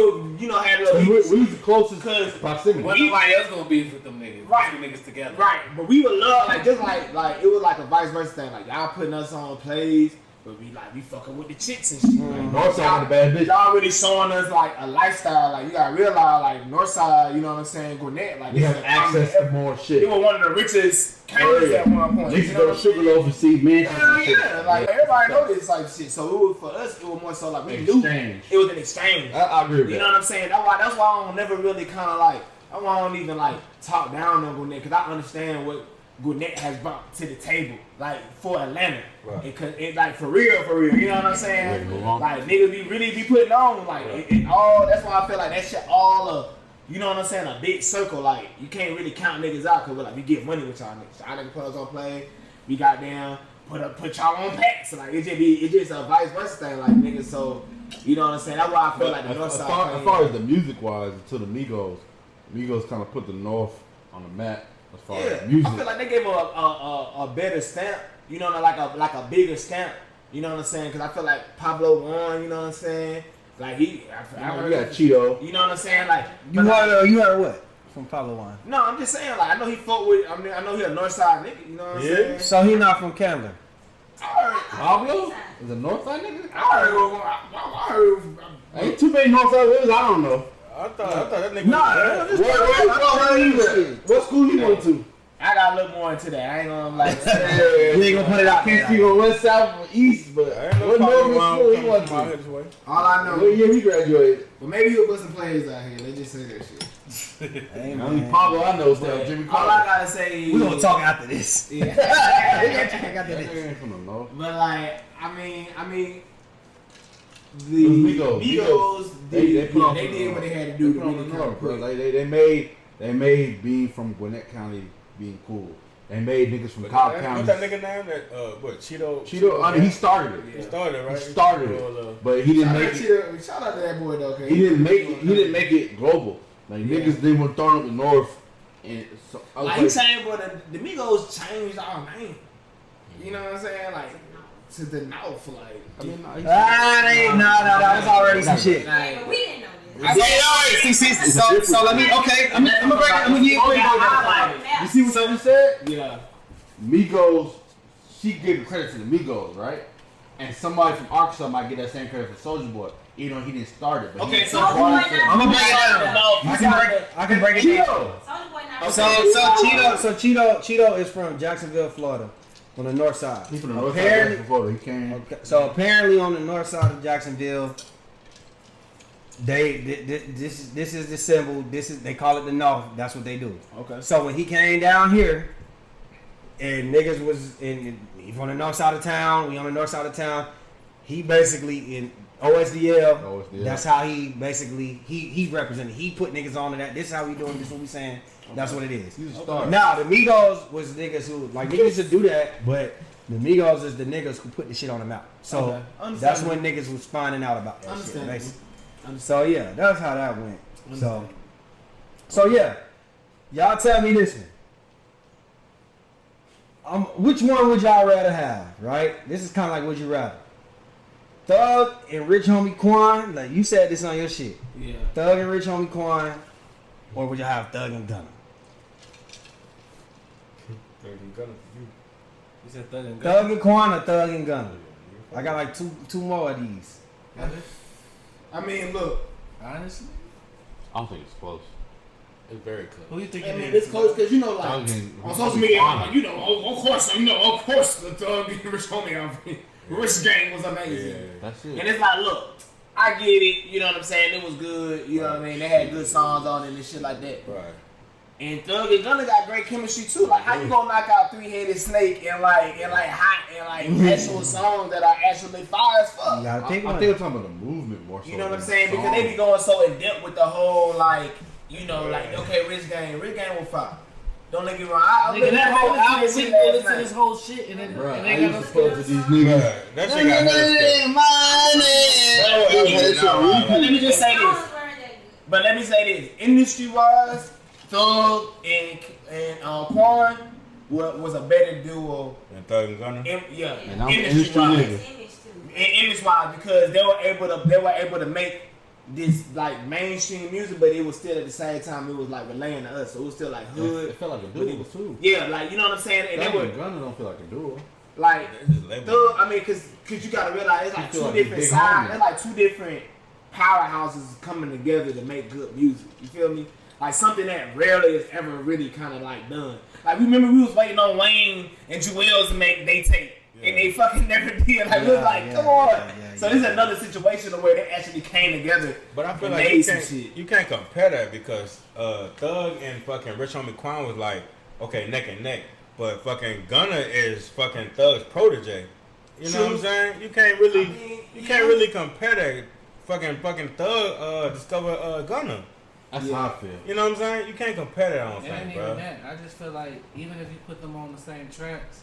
were, had a little We was the closest because proximity. When nobody else gonna beef with them niggas. Right. Two niggas together. right, but we would love like just like it was like a vice versa thing. Like y'all putting us on plays, but we fucking with the chicks and shit. Northside the bad bitch. Y'all really showing us like a lifestyle. Like you gotta realize, like Northside, you know what I'm saying? Gwinnett, like We have access to more shit. It was one of the richest counties at one point. Niggas go to Sugarloaf and see mansions Hell and shit. yeah, like everybody know this type of shit. So it was, for us, it was more so like we knew Exchange. it was an exchange. I agree with You that. know what I'm saying? That's why I don't never really kind of like. That's why I don't even like talk down on Gwinnett, because I understand what Gwinnett has brought to the table, like for Atlanta. Right. It like for real, you know what I'm saying? Ready to move on. Like niggas really be putting on, like it all. That's why I feel like that shit all you know what I'm saying? A big circle, like you can't really count niggas out, because like we get money with y'all niggas. Y'all niggas put us on play, we got down, put y'all on packs. Like it's just a vice versa thing, like niggas. So you know what I'm saying? That's why I feel like the North As Side. far as the music wise, to the Migos kind of put the North on the map as far as music. I feel like they gave a better stamp, you know, like a bigger stamp, you know what I'm saying? Because I feel like Pablo won, you know what I'm saying? Like you got Cheeto. you know what I'm saying? Like You heard what from Pablo One? no, I'm just saying, like I know he fought with. I mean, I know he a Northside nigga, you know what I'm saying? So he not from Camden. I heard, Pablo is a Northside nigga. I heard. Ain't too many Northside niggas. I don't know. I thought that nigga. What school you went to? I got a little more into that. I ain't gonna like. You ain't gonna put it out Can't there. see on west, south, or east, but I ain't no what Northern school he went my to? head way. All I know, What year he graduated? but maybe he'll put some plays out here. They just say that shit. Hey, The only man. Pablo I know is that Jimmy All I Carter. gotta say is We gonna talk after this. Yeah. That nigga ain't from the North. But like, I mean, Those the Migos. Migos, They put on they for did the what they had to They do put to on really the come North, bro. quick. Like they made being from Gwinnett County being cool. They made niggas from Cobb County. What's that nigga name? That what? Cheeto, I mean, he started it. He started it, right? He started it, but he didn't make it. Shout out to that boy though. He didn't make it global. Like niggas didn't want to throw up the North, and so I was Like he changed, but the Migos changed our name. You know what I'm saying? Like to the North, like. I mean, No, that was already some shit. Hey, but we didn't know this. So let me. Okay, I'm gonna break it. I'm gonna give you a quick breakdown. You see what I said? Yeah. Migos, she gave the credit to the Migos, right? And somebody from Arkansas might get that same credit for Soulja Boy, even though he didn't start it. But Okay, he so Soulja Boy brought it to- not- I'm gonna break it down. I can break it down. Soulja Boy not- Cheeto is from Jacksonville, Florida, on the north side. He's from the north side Apparently- of Florida. He came. Okay, so apparently on the north side of Jacksonville, this is the symbol. They call it the North. That's what they do. Okay. So when he came down here, and niggas was in on the north side of town, we on the north side of town. He basically in OSDL. OSDL. That's how he basically he represented. He put niggas on to that. This is how we doing. This is what we saying. That's what it is. He's a star. Now the Migos was niggas who like niggas should do that, but the Migos is the niggas who put the shit on the map. So Okay. that's when niggas was finding out about that shit. Understandable. Basically. So yeah, that's how that went. So yeah, y'all tell me this one. Which one would y'all rather have? Right? This is kind of like would you rather? Thug and Rich Homie Quan. Like you said this on your shit. Yeah. Thug and Rich Homie Quan, or would you have Thug and Gunna? You said Thug and Thug and Quan or Thug and Gunna? I got like two more of these. I mean, look. Honestly, I don't think it's close. It's very close. who you think I it mean, is? it's close because you know, like Thug and- on social media, I'm like, you know, of course, the Thug and Rich Homie, Rich Gang was amazing. That's And it. it's like, look, I get it. You know what I'm saying? It was good. You know what I mean? They had good songs on it and shit like that. Right. And Thug and Gunna got great chemistry too. Like, how you gonna knock out Three-Headed Snake and hot and actual songs that are actually fire as You fuck? gotta I pick think one. we're talking about the movement more so. You know what I'm than saying? the Because they be song. going so in depth with the whole okay, Rich Gang will fire. Don't let me wrong. Nigga, that whole album, we last listened to night. this whole shit and then Bruh, and I they got no used to fuck with skills. these niggas. That shit got But let me just say I this. was learning that. But let me say this. Industry wise, Thug and Quan was a better duo. And Thug and Gunna. And I'm an industry wise. nigga. It's image too. Image wise, because they were able to make this like mainstream music, but it was still at the same time it was like relaying to us. So it was still like hood. It felt like a duo too. Yeah, like you know what I'm saying. And they Thug were and Gunna don't feel like a duo. like They just label Thug. it. I mean, cause you gotta realize it's like feel two like a different big sides. homie. It's like two different powerhouses coming together to make good music. You feel me? Like something that rarely is ever really kind of like done. Like remember we was waiting on Wayne and Jewels to make they tape. And they fucking never did. Like, we was like, come on. So this is another situation where they actually came together. But I feel and like made some shit. you can't compare that because Thug and fucking Rich Homie Quan was like, okay, neck and neck. But fucking Gunna is fucking Thug's protege. You know what I'm saying? You can't really compare that. Fucking Thug discover Gunna. That's how I feel. You know what I'm saying? You can't compare that on It ain't thing, even bro. that. I just feel like even if you put them on the same tracks,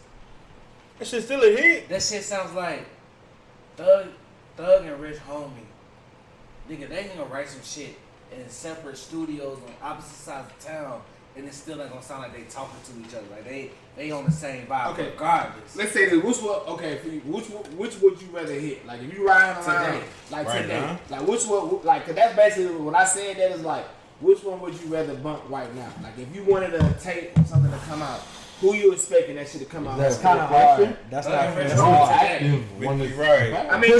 That shit's still a hit. that shit sounds like Thug and Rich Homie. Nigga, they can go write some shit in separate studios on opposite sides of town, and it's still not gonna sound like they talking to each other. Like they on the same vibe, Okay. regardless. Let's say this. Which would you rather hit? Like if you riding around Today. like Right today, now? like which one? Like, cause that's basically when I said that is like, which one would you rather bump right now? Like if you wanted to tape something to come out, who you expecting that shit to come out? That's Kind of hard. That's not Rich that's Homie hard. Active We- one we is right. I mean,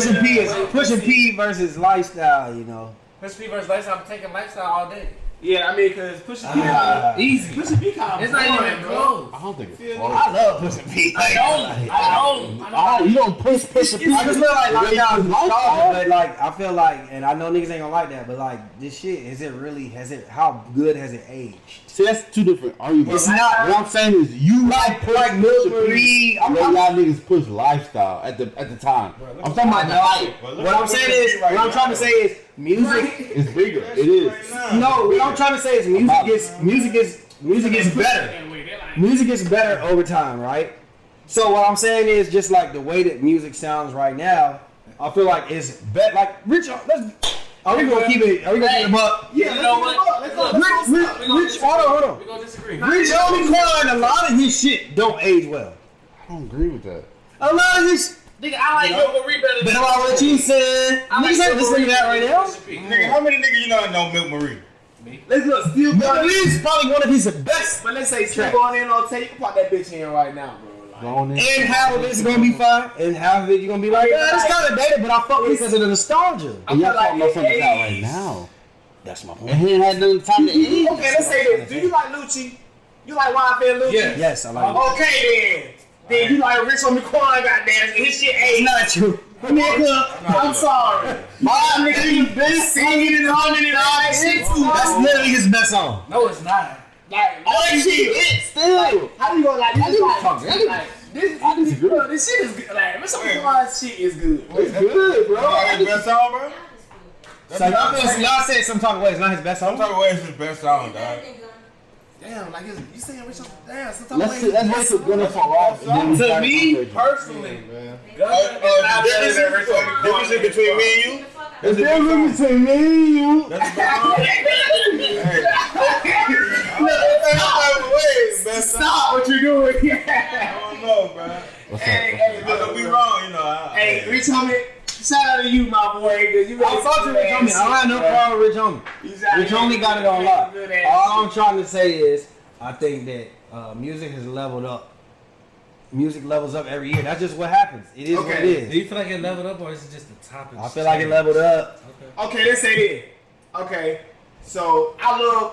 Pushing P versus lifestyle, you know. Chris P versus Lifestyle, I'm taking Lifestyle all day. Yeah, I mean, cause Pusha P, Easy. Pusha P kind of It's not even close. I don't think it's Feel me? close. I love pushing P. I know. Oh, you don't push I just feel like lifestyle is nostalgia, but like I feel like, and I know niggas ain't gonna like that, but like this shit, how good has it aged? See, that's two different arguments. It's not- What I'm saying is, you Like Milk Marie. I'm y'all niggas push lifestyle at the time. I'm talking about the hype. What I'm saying is, what I'm trying to say is, music. It's bigger. It is. No, what I'm trying to say is, music gets better. Music gets better over time, right? So what I'm saying is, just like the way that music sounds right now, I feel like it's better. Like Rich, are we gonna keep it? Are we gonna keep it up? Yeah, You know what? Rich, hold on. We're gonna disagree. Rich Homie Quan, a lot of his shit don't age well. I don't agree with that. A lot of his, Nigga, I like Milk Marie better but than about what you said, I like niggas ain't Milk listening to that right now. Nigga, how many niggas you know Milk Marie? let's look. Still Milk going Marie is probably one of his best. but let's say still Track. going in on tape. You can pop that bitch in right now, bro. Like, Going in. And half of it's gonna be fine, and half of it you're gonna be like, it's kind of dated, but I fuck with it because of the nostalgia. But y'all I feel like talking about something it out right aged. now. That's my And point. he ain't had nothing time to eat. Okay, let's say this. Do you like Lucci? You like YFN Lucci? Yeah. Yes, I like it. Okay then you like Rich Homie Quan, goddamn. His shit It's ain't. not true. Nigga, I'm sorry. My nigga, you been singing and humming and all that shit too. That's literally his best song. No, it's not. Like, all that shit hit still. How you gonna like this? Like, this shit is good. Like, Rich Homie Quan's shit is good. It's good, bro. That's his best song, bro? So y'all said some type of way it's not his best Some song. type of way it's his best song, dog. Damn, like, you saying Rich Homie? Damn, Let's wait till Gunna fall off. and then we To start me, conversation. personally, The Gunna is not better than Rich Homie Quan. difference between me and you? It's the difference between me and you. That's the best song. Hey. Best song. Stop what you doing. I don't know, bro. What's Hey, up? I could be wrong, you know. Hey, Rich Homie, shout out to you, my boy. Cause you I fuck with Rich Homie. I don't have no problem with Rich Homie. Rich Homie got it on lock. All I'm trying to say is, I think that music has leveled up. Music levels up every year. That's just what happens. It is what it Do is. you feel like it leveled up, or is it just the topic? I feel like it leveled up. Okay, let's say this. Okay, so I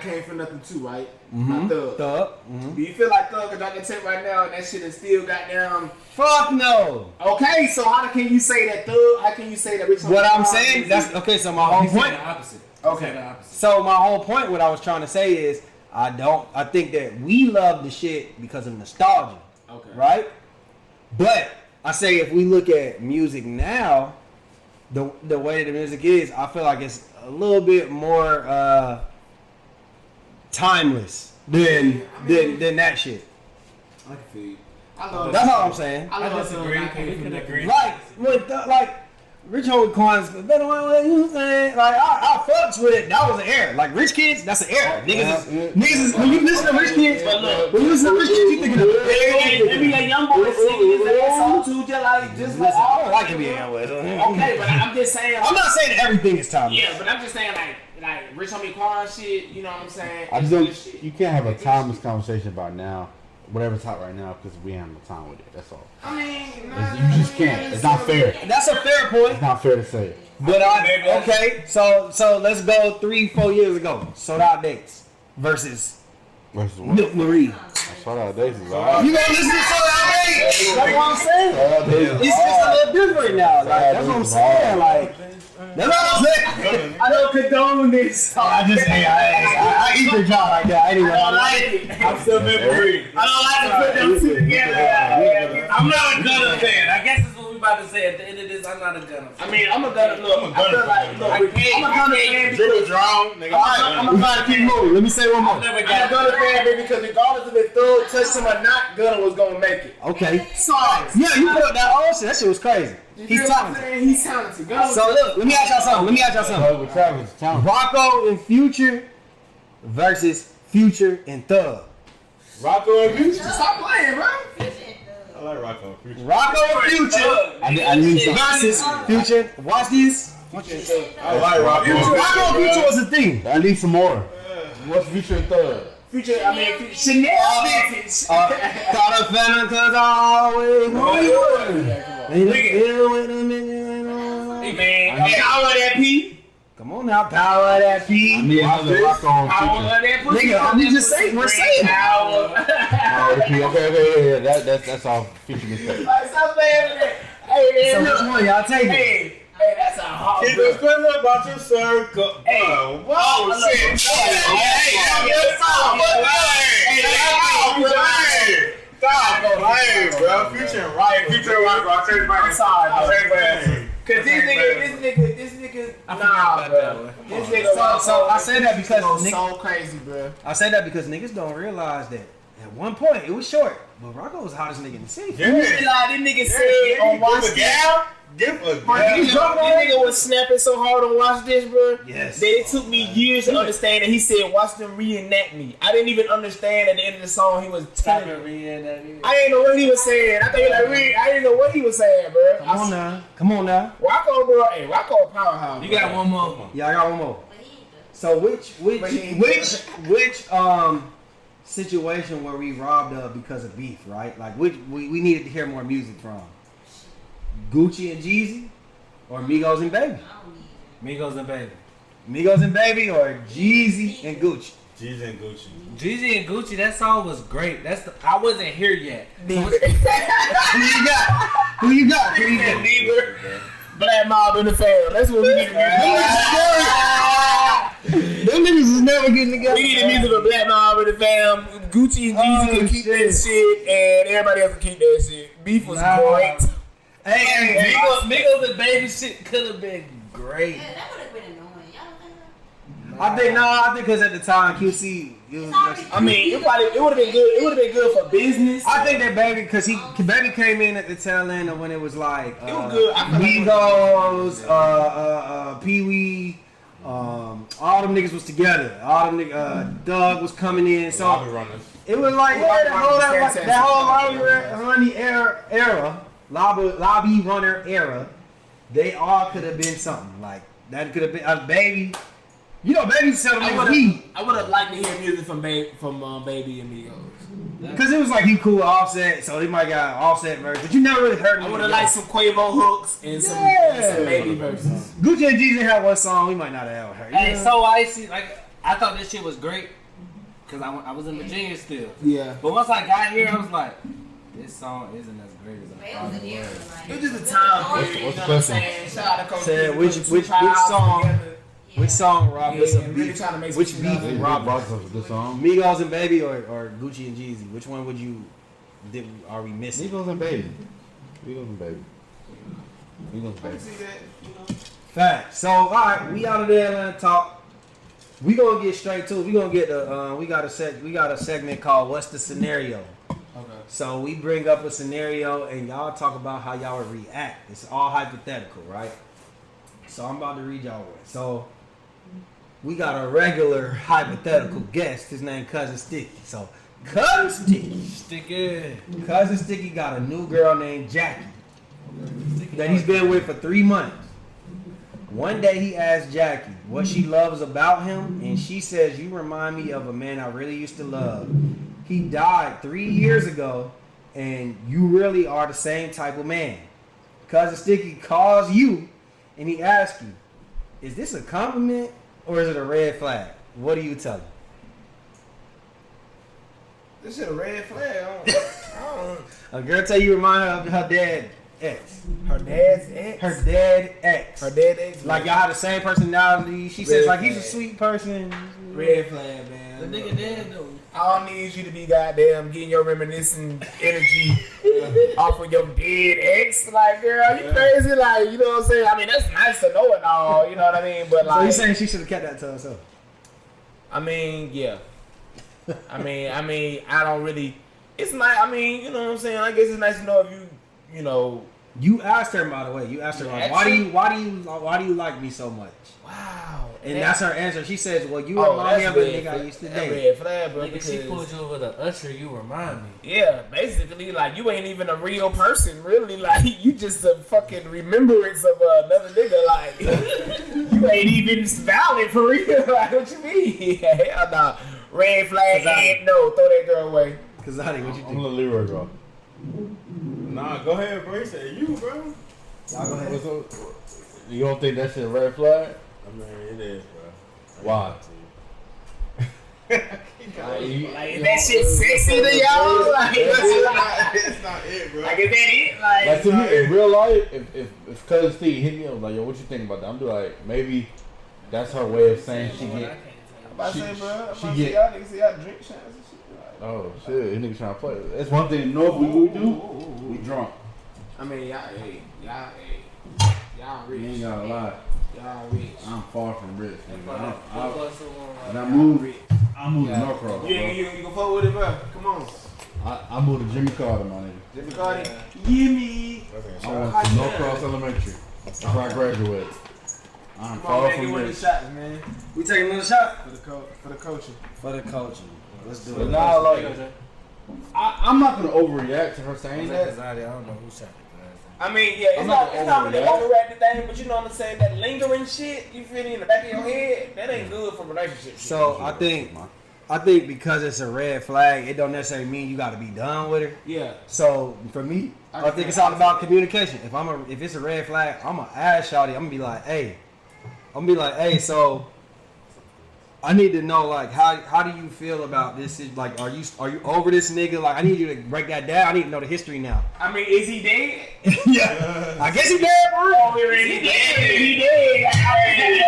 Came For Nothing too, right? My Thug. Thug. Do you feel like Thug could drop the tape right now and that shit is still goddamn? Fuck no. Okay, so how can you say that Thug? How can you say that Rich Homie What I'm Quan saying, is- that's okay. So my whole He said point. the opposite. Okay. He said the opposite. So my whole point, what I was trying to say is, I think that we love the shit because of nostalgia, Okay. right? But I say if we look at music now, the way that the music is, I feel like it's a little bit more timeless than that shit. I can feel you. I love That's all I'm saying. I I love disagree. Thug. We can agree. Like Rich Homie Quan's better one, you know what I'm saying? Like I fucks with it. That was an era. Like Rich Kids, that's an era. Niggas is when you listen to Rich Kids, when you listen to Rich Kids, you thinking of There be a young boy singing his ass off too, just like I don't like to be in with. Okay, but I'm just saying. I'm not saying that everything is timeless. Yeah, but I'm just saying like Rich Homie Quan shit. You know what I'm saying? I just don't. You can't have a timeless conversation about now whatever's hot right now because we ain't no time with it. That's all. I mean, You just can't. It's not fair. That's a fair point. It's not fair to say. But okay, so let's go 3-4 years ago. Sold Out Dates versus Versus what? Milk Marie. Shout out Daisy. Right? You gonna listen to Sold Out Dates? That's what I'm saying. Shout out Daisy. It's just a little different now. Like that's what I'm saying. Like that's what I'm saying. I don't condone this. I eat your job like that. Anyway, I like it. I'm still memory. I don't like to put them two together. I'm not a Gunna fan. I guess that's what we about to say. At the end of this, I'm not a Gunna fan. I mean, I'm a Gunna. Look, I feel like, look, I'm a Gunna fan Dribble because drawn, nigga. I'm about to keep moving. Let me say one more. I'm a Gunna fan because regardless if it Thug touched him or not, Gunna was gonna make it. Okay. Sorry. Yeah, you put up that old shit. That shit was crazy. He's talented. He's talented. Gunna So look, let me ask y'all something. With Travis, challenge. Rocco and Future versus Future and Thug. Rocco and Future. Stop playing, bro. I like Rocco and Future. Rocco and Future I need some. versus Future. Watch this. I like Rocco. Rocco and Future was a thing. I need some more. What's Future and Thug? Future, I mean, Chanel vintage. Caught a phantom cause I always know you. Ain't a feel with a minute. Hey, man, power that P. Come on now, power that I P. need another Rocco on Power Future. that pussy. Nigga, I'm just saying, we're saying. Power. Okay, yeah. That's all Future mistake. Stop playing with that. Hey, So man, which look. one y'all taking? Hey, that's a hot Keep bro. it clear about your circle. Hey. Whoa, shit. Stop playing, bro. Future and Rocco. Future and Rocco. I changed my I'm sorry, bro. answer. Cause this nigga, nah, bro. This nigga, So I said that because was niggas, so crazy, bro. I said that because niggas don't realize that at one point it was short, but Rocco was the hottest nigga in the city. Yeah. Like this nigga said on Watch Give a This. gal. Give a This gal. nigga was snapping so hard on Watch This, bro. Yes. That it took me years to understand that he said, watch them reenact me. I didn't even understand at the end of the song he was telling me. I didn't know what he was saying. I think like I didn't know what he was saying, bro. Come on now. Rocco, bro. Hey, Rocco a powerhouse. You got one more. Yeah, I got one more. So which situation were we robbed of because of beef, right? Like which we needed to hear more music from. Gucci and Jeezy or Migos and Baby? Migos and Baby. Migos and Baby or Jeezy and Gucci? Jeezy and Gucci. Jeezy and Gucci, that song was great. I wasn't here yet. Who you got? Who you got? Neither. Black Mob in the Fam. That's what we need to Them niggas is never getting together. We need the music of Black Mob in the Fam. Gucci and Jeezy can keep that shit, and everybody else can keep that shit. Beef was great. Hey, Migos and Baby shit could have been great. That would have been annoying. Y'all don't think I think because at the time QC, I mean, it would have been good. It would have been good for business. I think that Baby, because Baby came in at the tail end of when it was like It was good. I feel Migos, Pee Wee, all them niggas was together. All them niggas, Doug was coming in. So Lobby runners. it was like that whole lobby runner era. They all could have been something like that. Could have been Baby. You know, Baby settled niggas heat. I would have liked to hear music from Baby and Migos. Because it was like he cool with Offset, so they might got Offset verse, but you never really heard. I would have liked some Quavo hooks and some Baby verses. Gucci and Jeezy had one song we might not have ever heard. Hey, so icy. Like I thought this shit was great because I was in Virginia still. Yeah. But once I got here, I was like, this song isn't as great as I it thought was an it era. was. Like, It was just a time. What's the You know what I'm question? saying? Shout out to Coach Said P, which put two song? together. Which song robbed us Yeah, of really beef? trying to make Which some beef shit out of it. robbed Robbed us? us with this song. Migos and Baby or Gucci and Jeezy? Which one would you? Are we missing? Migos and Baby. Migos and Baby. Migos and I can Baby. see that, you know. Fact. So all right, we out of there, Atlanta talk. We gonna get straight to it. We gonna get the we got a segment called "What's the Scenario." Okay. So we bring up a scenario and y'all talk about how y'all would react. It's all hypothetical, right? So I'm about to read y'all one. So we got a regular hypothetical guest. His name Cousin Sticky. So Cousin Sticky got a new girl named Jackie that he's been with for 3 months. One day he asked Jackie what she loves about him, and she says, "You remind me of a man I really used to love. he died 3 years ago, and you really are the same type of man. Cousin Sticky calls you, and he asks you, is this a compliment or is it a red flag? What do you tell him? This shit a red flag. I don't. A girl tell you remind her of her dad ex. Her dad's ex. Her dad ex. Her dad ex. Like y'all have the same personality. She says like he's a sweet person. Red flag, man. The nigga dead though. I don't need you to be goddamn getting your reminiscing energy off of your dead ex. Like, girl, you crazy? Like, you know what I'm saying? I mean, that's nice to know it all. You know what I mean? But like, So you saying she should have kept that to herself? I mean, yeah. I mean, I don't really. It's nice. I mean, you know what I'm saying? I guess it's nice to know if you know. You asked her, by the way. You asked her, like, why do you like me so much? Wow. And that's her answer. She says, well, you Oh, remind me that's of a red nigga I flag. used to That's date. red flag, bro. Nigga, she because- pulled you over the usher. You remind me. Yeah, basically, like, you ain't even a real person, really. Like, you just a fucking remembrance of another nigga. Like, you ain't even valid for real. Like, what you mean? Hell nah. Red flag, and no, throw that girl away. Kazadi, what you I'm think? gonna let Leroy go. Nah, go ahead, bro. He said you, bro. Y'all go ahead. You don't think that shit a red flag? I mean, it is, bro. Why? Like, is that shit sexy to y'all? Like, It's not it, bro. like, is that it? Like, Like to me, in real life, if Cousin Steve hit me up like, yo, what you think about that? I'm be like, maybe that's her way of saying she get. I'm about to say, bro, I'm about she to get- see y'all niggas see y'all drink shots and shit. Like, Oh shit, this nigga trying to play. That's one thing. North we do. We drunk. I mean, y'all rich. You ain't gotta lie. Y'all rich. I'm far from rich. Nigga. When Y'all I move, rich. I moved to Norcross, bro. You can fuck with it, bro. Come on. I moved to Jimmy Carter, my nigga. Jimmy Carter. Gimme. I went to Norcross Elementary. That's where I graduated. I'm Come on, far man. Get from one of rich. these shots, man. We taking another shot? For the coaching. For the coaching. Let's do But it. now, like, I'm not gonna overreact to her saying that. I don't know who shot it. I mean, yeah, it's I'm not not really overreacting. overrated thing, but you know what I'm saying? That lingering shit, you feel me, in the back of your head, that ain't good for relationships. So I think because it's a red flag, it don't necessarily mean you got to be done with her. Yeah. So for me, I think it's all about communication. If it's a red flag, I'm gonna ask Shawty. I'm gonna be like, hey, so I need to know, like, how do you feel about this? Like, are you over this nigga? Like, I need you to break that down. I need to know the history now. I mean, is he dead? Yeah, I guess he dead, bro. He dead. He dead.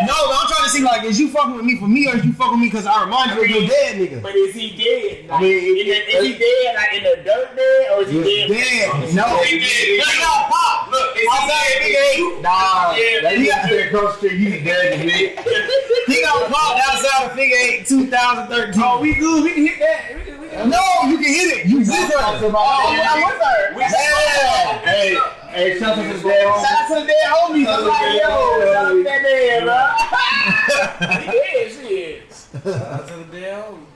No, but I'm trying to see, like, is you fucking with me for me, or is you fucking with me because I remind you of your dead nigga? But is he dead? Like, I mean, is he dead like in the dirt dead, or is he dead? Dead. No. He dead. Look, pop. Look, is he dead? Nah. Yeah, He out there across the street, he's dead to me. He got popped outside of Figure 8 2013. Oh, we good. We can hit that. We can. No, you can hit it. You with her. Oh, I'm with her. Hey, hey, shout out to the dead homie. Shout out to the dead homies. I'm like, yo, shout out to that man, bro. He dead, shit. Shout out to the damn.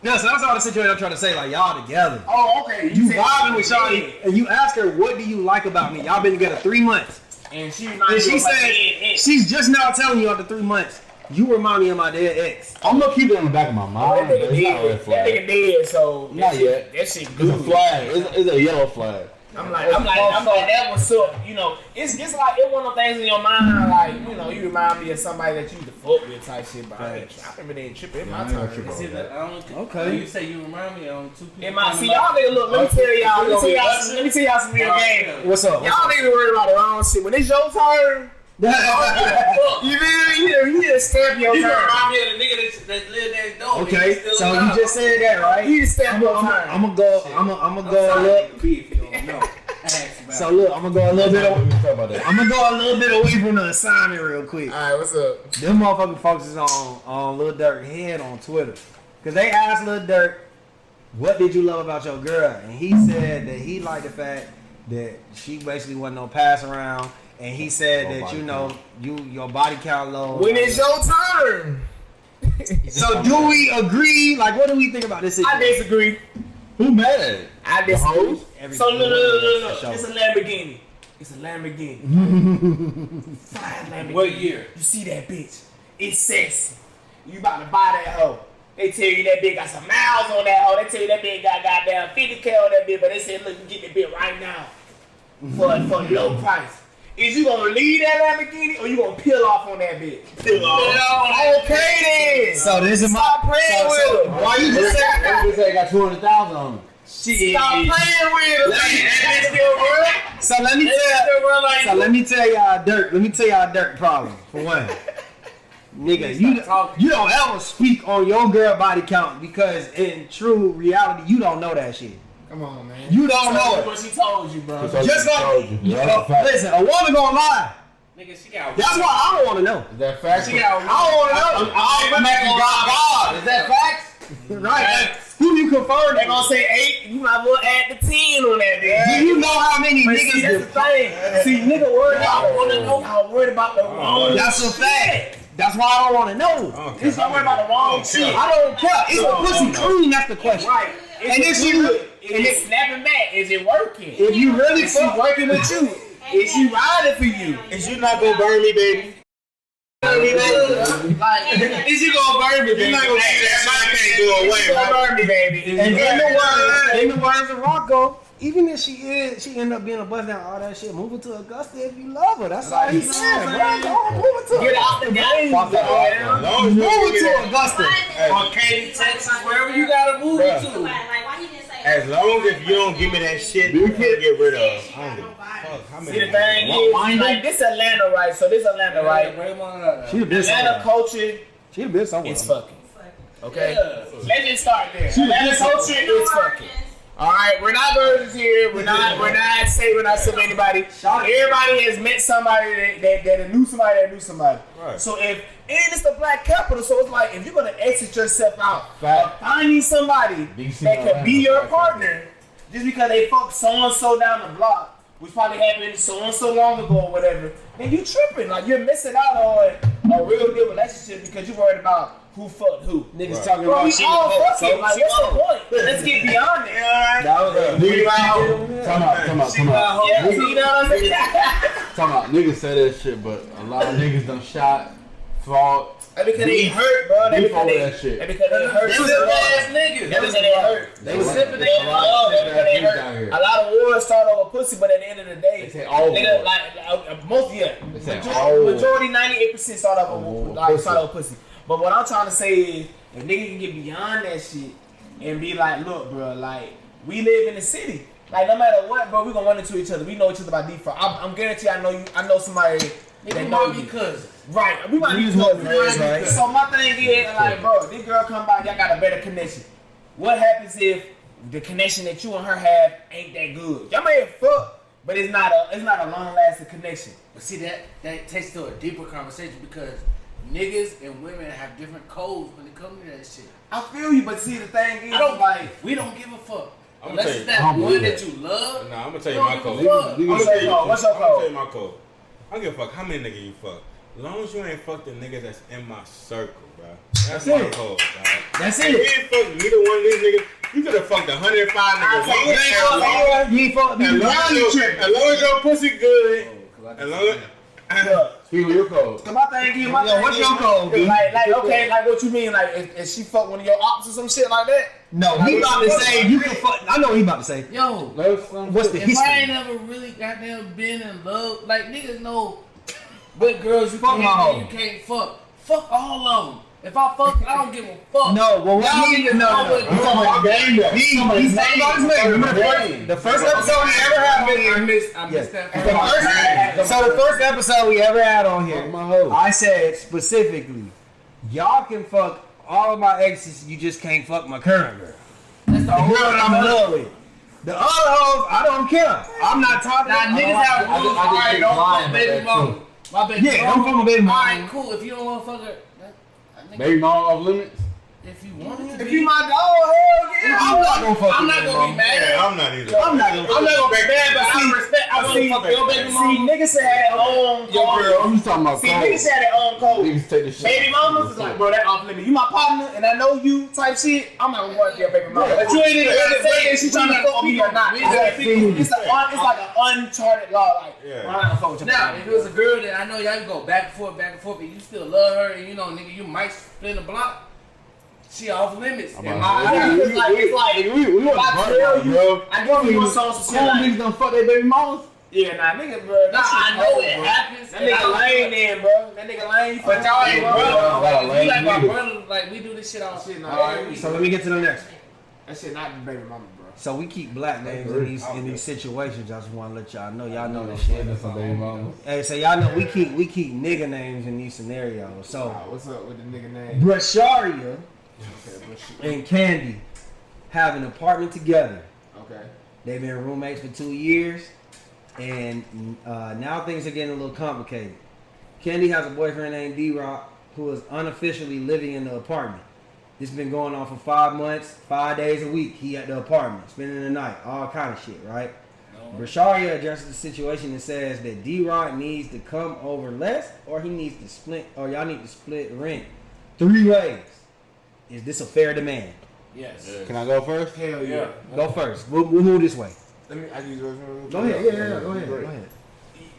No, so that's all the situation I'm trying to say. Like, y'all together. Oh, okay. You said vibing with he Shawty, dead. and you ask her, what do you like about me? Y'all been together 3 months. And she And reminds she me of my said, dead ex. she's just now telling you after 3 months, you remind me of my dead ex. I'm gonna keep it in the back of my Oh, mind. that but nigga it's not a red dead. That flag. nigga dead, so Not that yet. shit, that shit It's good. a flag. It's a yellow flag. I'm like, that was so, you know, it's like, it's one of those things in your mind, like, you know, you remind me of somebody that you used to fuck with type shit, but I remember they ain't tripping in my I ain't gonna time. trip It's on either, that. I don't, Okay. You say you remind me on two people. In my, see, y'all niggas, look, let me tell y'all some real game. What's up? Y'all niggas worried about the wrong shit. When it's your turn, you feel me? You just stamp your You turn. remind me of the nigga that lived next door. Okay, He's still so alive. you just said that, right? You just stamp your turn. I'm gonna go a little. So look, I'm gonna go a little bit. We can talk about that. I'm gonna go a little bit away from the assignment real quick. Alright, what's up? Them motherfucking folks is on Lil Durk head on Twitter, cause they asked Lil Durk, "What did you love about your girl?" And he said that he liked the fact that she basically wasn't no pass around, and he said that your body count low. When it's your turn. So do we agree? Like, what do we think about this I situation? disagree. Who mad? I disagree. Every- So look. For It's a sure. Lamborghini. It's a Lamborghini. Fly Lamborghini. What year? You see that bitch? It's sexy. You about to buy that hoe. They tell you that bitch got some miles on that hoe. They tell you that bitch got goddamn 50K on that bitch, but they say, look, you get that bitch right now for low price. Is you gonna leave that Lamborghini or you gonna peel off on that bitch? Peel off. Okay then. So this is Stop playing with them. Why you just say that? You say got 200,000 on him. Shit. Stop playing with them. That still run. So let me tell y'all Dirk. Let me tell y'all Dirk problem for one. Nigga, you don't ever speak on your girl body count because in true reality you don't know that shit. Come on, man. You don't know it. What she told you, bro. Just like listen, a woman gonna lie. Nigga, she got. That's why I don't want to know. Is that facts? I don't want to know. I'm asking God. Is that facts? Right? Who you confirm? They gonna say 8. You might as well add the 10 on that bitch. Do you know how many niggas? That's the thing. See, nigga worried about. Y'all worried about the wrong. That's a fact. That's why I don't want to know. It's not worried about the wrong shit. I don't care. Is the pussy clean? That's the question. Right. And if she is it snapping back? Is it working? if you really Is she fuck, working with you? Is she riding for you? Is you not gonna burn me, baby? Is you gonna burn me, baby? You're not gonna see that mine can't go away, You gonna bro. burn me, baby? and in the words of Rocco, even if she end up being a bust down, all that shit, move her to Augusta if you love her. That's all he said, bro. Go move her to Get out the game. As long as you Move don't her give me to that. Augusta. Or Katy, Texas, wherever you gotta move it to. Like, why you didn't say As long as you don't give me that shit, you can't get rid of. I don't give a fuck. How See, many? the thing is, like, this Atlanta, right? So this Atlanta, right? She a bitch Atlanta somewhere. culture She a bitch somewhere. is fucking. Okay? Yeah. Let's just start there. Atlanta culture is fucking. All right, we're not virgins here. We're not saying anybody. Everybody has met somebody that knew somebody. Right. So and it's the black capital, so it's like if you're gonna exit yourself out, finding somebody that could be your partner, just because they fucked so and so down the block, which probably happened so and so long ago or whatever, then you tripping. Like you're missing out on a real good relationship because you're worried about who fucked who. Niggas talking Bro, about we shit. all fucking. Like, what's the point? Let's get beyond it. That was a Come out. Yeah, you know what I'm saying? Talking about niggas say that shit, but a lot of niggas done shot, fought. That's because they hurt, bro. That's Beef because over they that shit. That's because they hurt. Them ass niggas. That's because they hurt. They was sipping They their love. That's because they Out hurt. here. A lot of wars start over pussy, but at the end of the day, They say all nigga, wars. like most, They say all majority 98% start off pussy. start off pussy. But what I'm trying to say is, if nigga can get beyond that shit and be like, look, bro, like we live in the city. Like no matter what, bro, we gonna run into each other. We know each other by default. I'm guaranteed I know somebody that know you. Cousins. Right, we might be cousins, right? So my thing is, like, bro, this girl come by, y'all got a better connection. What happens if the connection that you and her have ain't that good? Y'all may have fucked, but it's not a long lasting connection. But see that takes to a deeper conversation because niggas and women have different codes when it comes to that shit. I feel you, but see the thing is, We don't give a fuck. I'm gonna Unless tell it's you. that one that you love. Nah, I'm gonna tell you we my don't code. give a fuck. What's your code? What's your I'm gonna tell code? you my code. I don't give a fuck how many niggas you fuck. As long as you ain't fuck the niggas that's in my circle, bro. That's my it. code, dog. That's If you it. ain't fuck neither one of these niggas, you could have fucked 105 niggas. You ain't fuck me. As long as your pussy good, as long as Speak with your code. So my thing is, What's your code, B? Like, okay, like what you mean? Like, if she fuck one of your ops or some shit like that? No, he about to say you can fuck. I know what he about to say. Yo, What's the if I ain't history? ever really goddamn been in love, like niggas know what girls you Fuck can my and hoe. you can't fuck. Fuck all of them. If I fuck, I don't give a fuck. No, well, what Y'all he niggas know what He's talking about game. He's talking about his name. Remember the first episode we ever had on here. I missed that. So the first episode we ever had on here, My hoe. I said specifically, y'all can fuck all of my exes. You just can't fuck my current girl. That's the The girl that I'm in love with. The other hoes, I don't care. I'm not talking. Now niggas have rules. I just Alright, keep don't lying fuck baby about that, mama. My baby Yeah, mama. don't fuck my baby mama. Alright, cool. If you don't want to fuck her, nigga, Baby mom off limits? if you wanted to If be, you my dog, hell yeah. I'm not gonna fuck I'm your not baby gonna be mama. mad. yeah, I'm not either. I'm not gonna. I'm not gonna be mad, but I respect. I wanna see, fuck your baby see, mama. niggas that had their own Yo, girl, I'm just talking about See, code. niggas had their own code. Niggas take the shit. Baby mamas is like, bro, that off limit. You my partner, and I know you type shit. I'm not gonna work your baby mama. But you ain't even gonna say if she trying to fuck me or not. We It's not- like an uncharted law. Like, Yeah. I'm not gonna fuck with your now, baby if it was a girl that I know y'all can go back and forth, but you still love her, and you know, nigga, you might spin the block. she off limits. I'm And about my- to- It's like, we want I to tell you, bro. I give you one song some shit. Cool Like, niggas done fuck their baby mamas. yeah, nah, nigga, bro. Nah, That I shit know old, it bro. happens. That and nigga I- lame then, bro. That nigga lame. But y'all ain't bro. brothers. Y'all Like, if lame you like my niggas. brother, like we do this shit all Shit, nah, all yeah. week. So let me get to the next one. That shit not the baby mama, bro. So we keep black names in these situations. I just want to let y'all know. Y'all know this shit. That's some baby mamas. Hey, so y'all know we keep nigga names in these scenarios. So What's up with the nigga name? Brasharia Okay, but shit. and Candy have an apartment together. Okay. They've been roommates for 2 years, and now things are getting a little complicated. Candy has a boyfriend named D-Rock who is unofficially living in the apartment. This has been going on for 5 months, 5 days a week. He at the apartment, spending the night, all kind of shit, right? Brasharia addresses the situation and says that D-Rock needs to come over less, or he needs to split, or y'all need to split rent 3 ways. Is this a fair demand? Yes. Can I go first? Hell yeah. Go first. We'll move this way. Let me. I use yours. Go ahead. Yeah. Go ahead. Go ahead.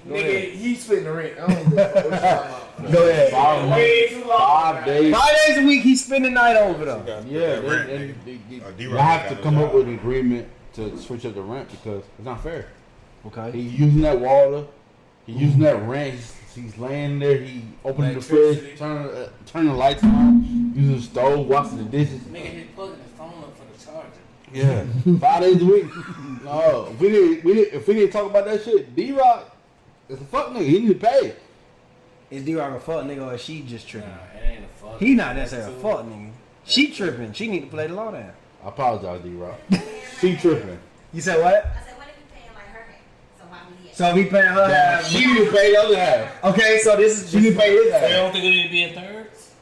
Nigga, he splitting the rent. I don't give a fuck what you talking about. Go ahead. 5 Way too long. 5 days. 5 days a week, he spend the night over though. Yeah, you have to come up with an agreement to switch up the rent because it's not fair. Okay. He using that water, he using that rent. He's laying there. He opening the fridge, turning the lights on, using the stove, washing the dishes. Nigga, he's plugging his phone up for the charger. Yeah, 5 days a week. No, if we didn't talk about that shit, D-Rock is a fuck nigga. He need to pay. Is D-Rock a fuck nigga or is she just tripping? Nah, it ain't a fuck. He not necessarily a fuck nigga. She tripping. She need to play the law down. I apologize, D-Rock. She tripping. You said what? I said, what if you paying like her half? So why we So he paying her half. She need to pay the other half. Okay, so this is She need to pay his So you half. don't think it need to be in thirds?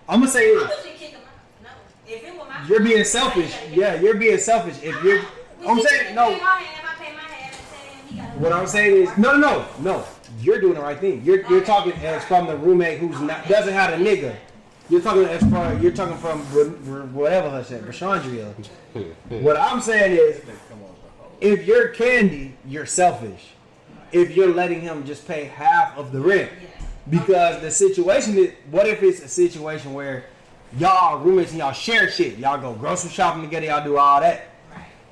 I'm gonna say I this. wish you kick him out. No. If it were my You're being selfish. Yeah, you're being selfish. If you're I'm saying no. Pay my half, I pay my half, and he gotta What I'm saying is no. You're doing the right thing. You're talking as from the roommate who's not doesn't have a nigga. You're talking as from whatever her said, Brashandria. What I'm saying is, if you're Candy, you're selfish. If you're letting him just pay half of the rent, because the situation is, what if it's a situation where y'all roommates and y'all share shit, y'all go grocery shopping together, y'all do all that,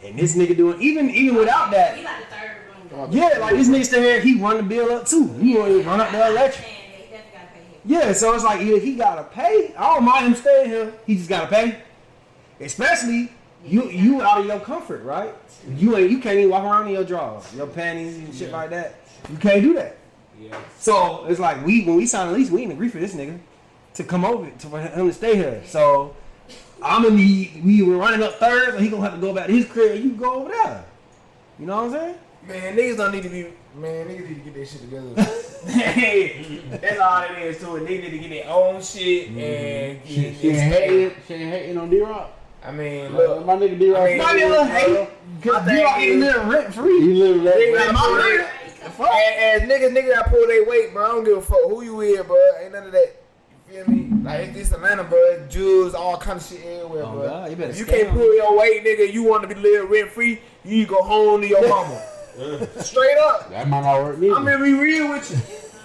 and this nigga doing even without that. He like the third room. Yeah, like this nigga still here, he run the bill up too. He want to run up the electric. They definitely gotta pay him. Yeah, so it's like either he gotta pay. I don't mind him staying here. He just gotta pay. Especially you out of your comfort, right? You can't even walk around in your drawers, your panties and shit like that. You can't do that. Yeah. So it's like when we signed the lease, we didn't agree for this nigga to come over for him to stay here. So we were running up third, so he gonna have to go back to his crib. You go over there. You know what I'm saying? Man, niggas don't need to be. Man, niggas need to get their shit together. That's all it is to it. Niggas need to get their own shit and She get ain't hating on D-Rock. I mean, look. My nigga D-Rock. I mean, My nigga hate because you out here living rent free. He live that Nigga, way. my nigga. As niggas that pull their weight, bro, I don't give a fuck who you is, bro. Ain't none of that. You feel me? Like, it's this Atlanta, bro. Jews, all kind of shit everywhere, Oh, bro. God, you better If you stay can't on. pull your weight, nigga, you want to be live rent free, you need to go home to your mama. Straight up. That might not work neither. I'm gonna be real with you.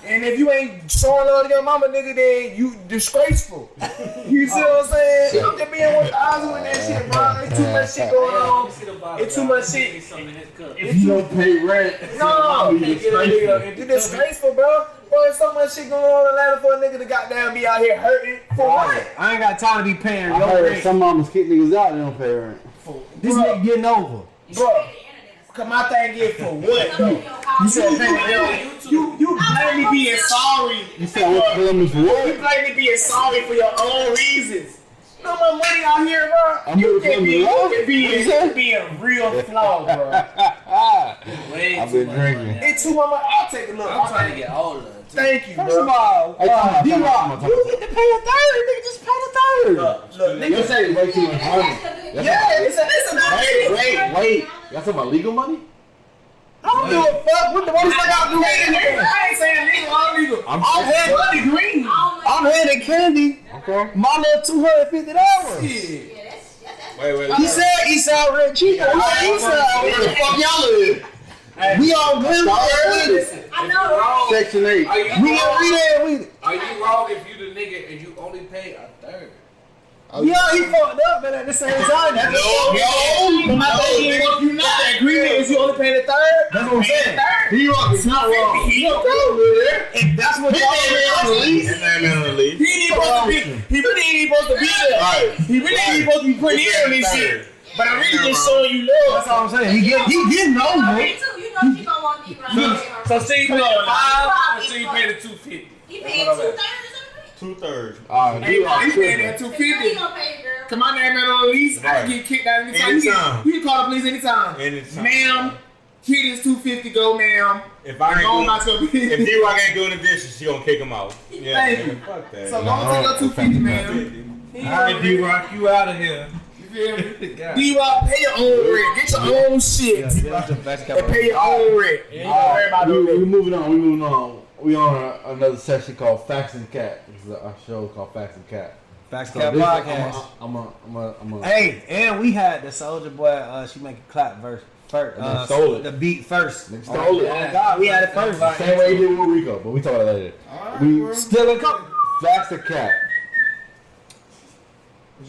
And if you ain't showing love to your mama, nigga, then you disgraceful. You see what I'm saying? I'm just being with eyes with that shit, bro. It's too much shit going on. It's too much shit. If you don't pay rent, No, you disgraceful. you disgraceful, bro. Boy, there's so much shit going on in Atlanta for a nigga to goddamn be out here hurting for what? I ain't got time to be paying I your heard rent. some mamas kick niggas out and they don't pay rent. This nigga getting over. Bro, cause my thing is for what, though? You said, man, you blame me being sorry. You said I want to pay me for You what? blame me being sorry for your own reasons. You know my money out here, bro. I'm You gonna can claim be, the law. you being real flawed, bro. I've been drinking. It's too much. I'll take a look. I'm trying to get older. Thank you, First of bro. all, D-Rock, you get to pay a third. Nigga, just pay the third. Look, You nigga. say way too much money. Yeah, it's a Wait. Y'all talking about legal money? I don't give a fuck. What the fuck I do? I ain't saying legal, I'm legal. I'm head money green. I'm heading candy. Okay. My little $250. Yeah. Yeah, that's Wait. He said Eastside Red Chico. Eastside. Where the fuck y'all live? We all good. I know, right? Section 8. Are you We there. Are you wrong if you the nigga and you only pay a third? Oh, Yeah, he fucked up, but at the same time, that's But my thing is, you not the agreement is you only paying the third. That's what I'm saying. He wrong. It's not wrong. He don't go there. If that's what y'all That man on the league. He ain't supposed to be. He really ain't supposed to be there. Right. He really ain't supposed to be putting in on this shit. But I'm really just showing you That's love. all I'm saying. He getting over Me it. too. You know she gonna want me right. So see, you pay the 5, or see, you pay the 250. He paying 2/3 of it. 2/3. Alright, Hey, D-Rock he paying tripping. that He 250. gonna pay, girl. Come on, that man on the lease. I Right. can get kicked out anytime. Anytime. You can call the police anytime. Anytime. Ma'am, kid is 250. Go, ma'am. If I Go ain't about your doing, if business. D-Rock ain't doing the dishes, she gonna kick him out. Yeah, Thank nigga, you. fuck that. So go and take your 250, ma'am. Alright, D-Rock, you out of here. You feel me? D-Rock, pay your own rent. Get your own shit. And pay your own rent. You ain't gonna worry about no We rent. moving on. We on another session called Facts and Cat. This is a show called Facts and Cat. Facts So Cat this- Podcast. I'm a. Hey, and we had the Soldier Boy. She make a clap verse first. And they stole it. The beat first. They stole it. Oh God, we had it first. Same way you did with Rico, but we talk about that later. We Still in company. Facts and Cat.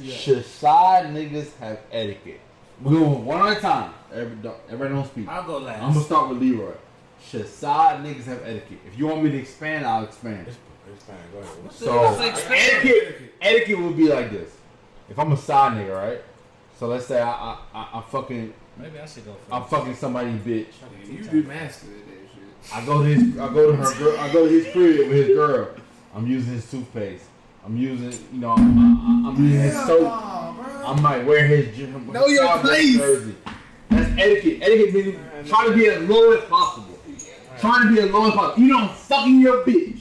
Should side niggas have etiquette? We're going one at a time. Everybody don't speak. I'll go last. I'm gonna start with Leroy. Should side niggas have etiquette? If you want me to expand, I'll expand. It's fine, go ahead. So etiquette would be like this. If I'm a side nigga, right? So let's say I'm fucking Maybe I should go first. I'm fucking somebody's bitch. You do master of that shit. I go to his crib with his girl. I'm using his toothpaste. I'm using, I'm using his soap. I might wear his gym. Know your place. Jersey. That's etiquette. Etiquette means trying to be as low as possible. Trying to be as low as possible. You don't fucking your bitch.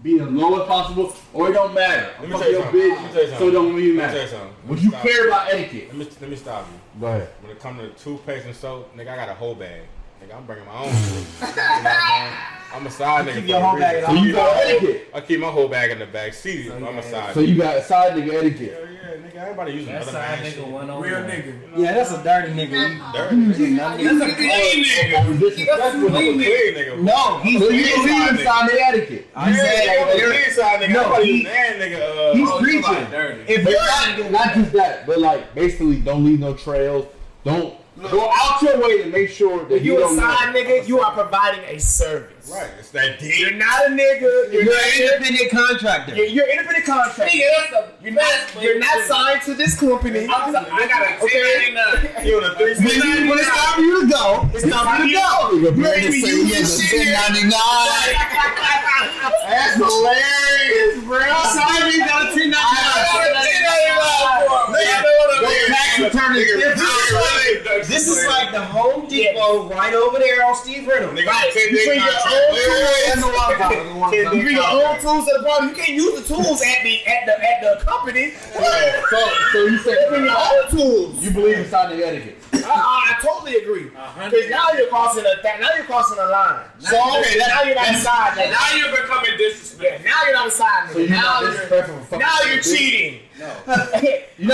Be as low as possible, or it don't matter. Let I'm me tell fucking you your something. Let me tell you bitch, something. so it don't really Let me matter. tell you something. Would you care about etiquette? Let me stop you. Go ahead. When it comes to toothpaste and soap, nigga, I got a whole bag. Nigga, I'm bringing my own shit. You know what I'm saying? I'm a side nigga. keep for your a whole bag reason. at So you got etiquette. I keep my whole bag in the back seat. I'm a side So nigga. you got side nigga etiquette. Hell yeah, nigga. Everybody using That other side man nigga shit. one on Real one. nigga. Yeah, that's a dirty nigga. Dirty. That's a clean nigga. Disrespectful. I'm a clean nigga. No, he's So you preaching. believe in side nigga etiquette? I'm Yeah, saying I'm a you're- clean side nigga. No, Nobody he- using that nigga. he's Oh, preaching. somebody dirty. If But you're not just that, but like basically don't leave no trails. Don't go out your way to make sure that When you a don't know. side nigga, you are providing a service. Right, it's that You're deep. not a nigga. you're an independent contractor. You're independent contractor. You're not signed to this company. I got a 1099. You on a 360. When it's time for you to go, it's time for you to go. You're ready to say use yes this to shit. 1099. That's hilarious, bro. Sorry, you got a 1099. Tax return is different. This is like the Home Depot right over there on Steve Riddle. Nigga, Right. 10 You day bring your contract. own tools. That's the one time. You bring your own tools to the party. You can't use the tools at the company. So you say Bring your own tools. you believe in side nigga etiquette? I totally agree. Because now you're crossing a line. So okay, now you're not a side nigga. Now you're becoming disrespectful. Now you're not a side So nigga. you're Now not you're disrespectful for fucking now you're bitch? cheating. No. You're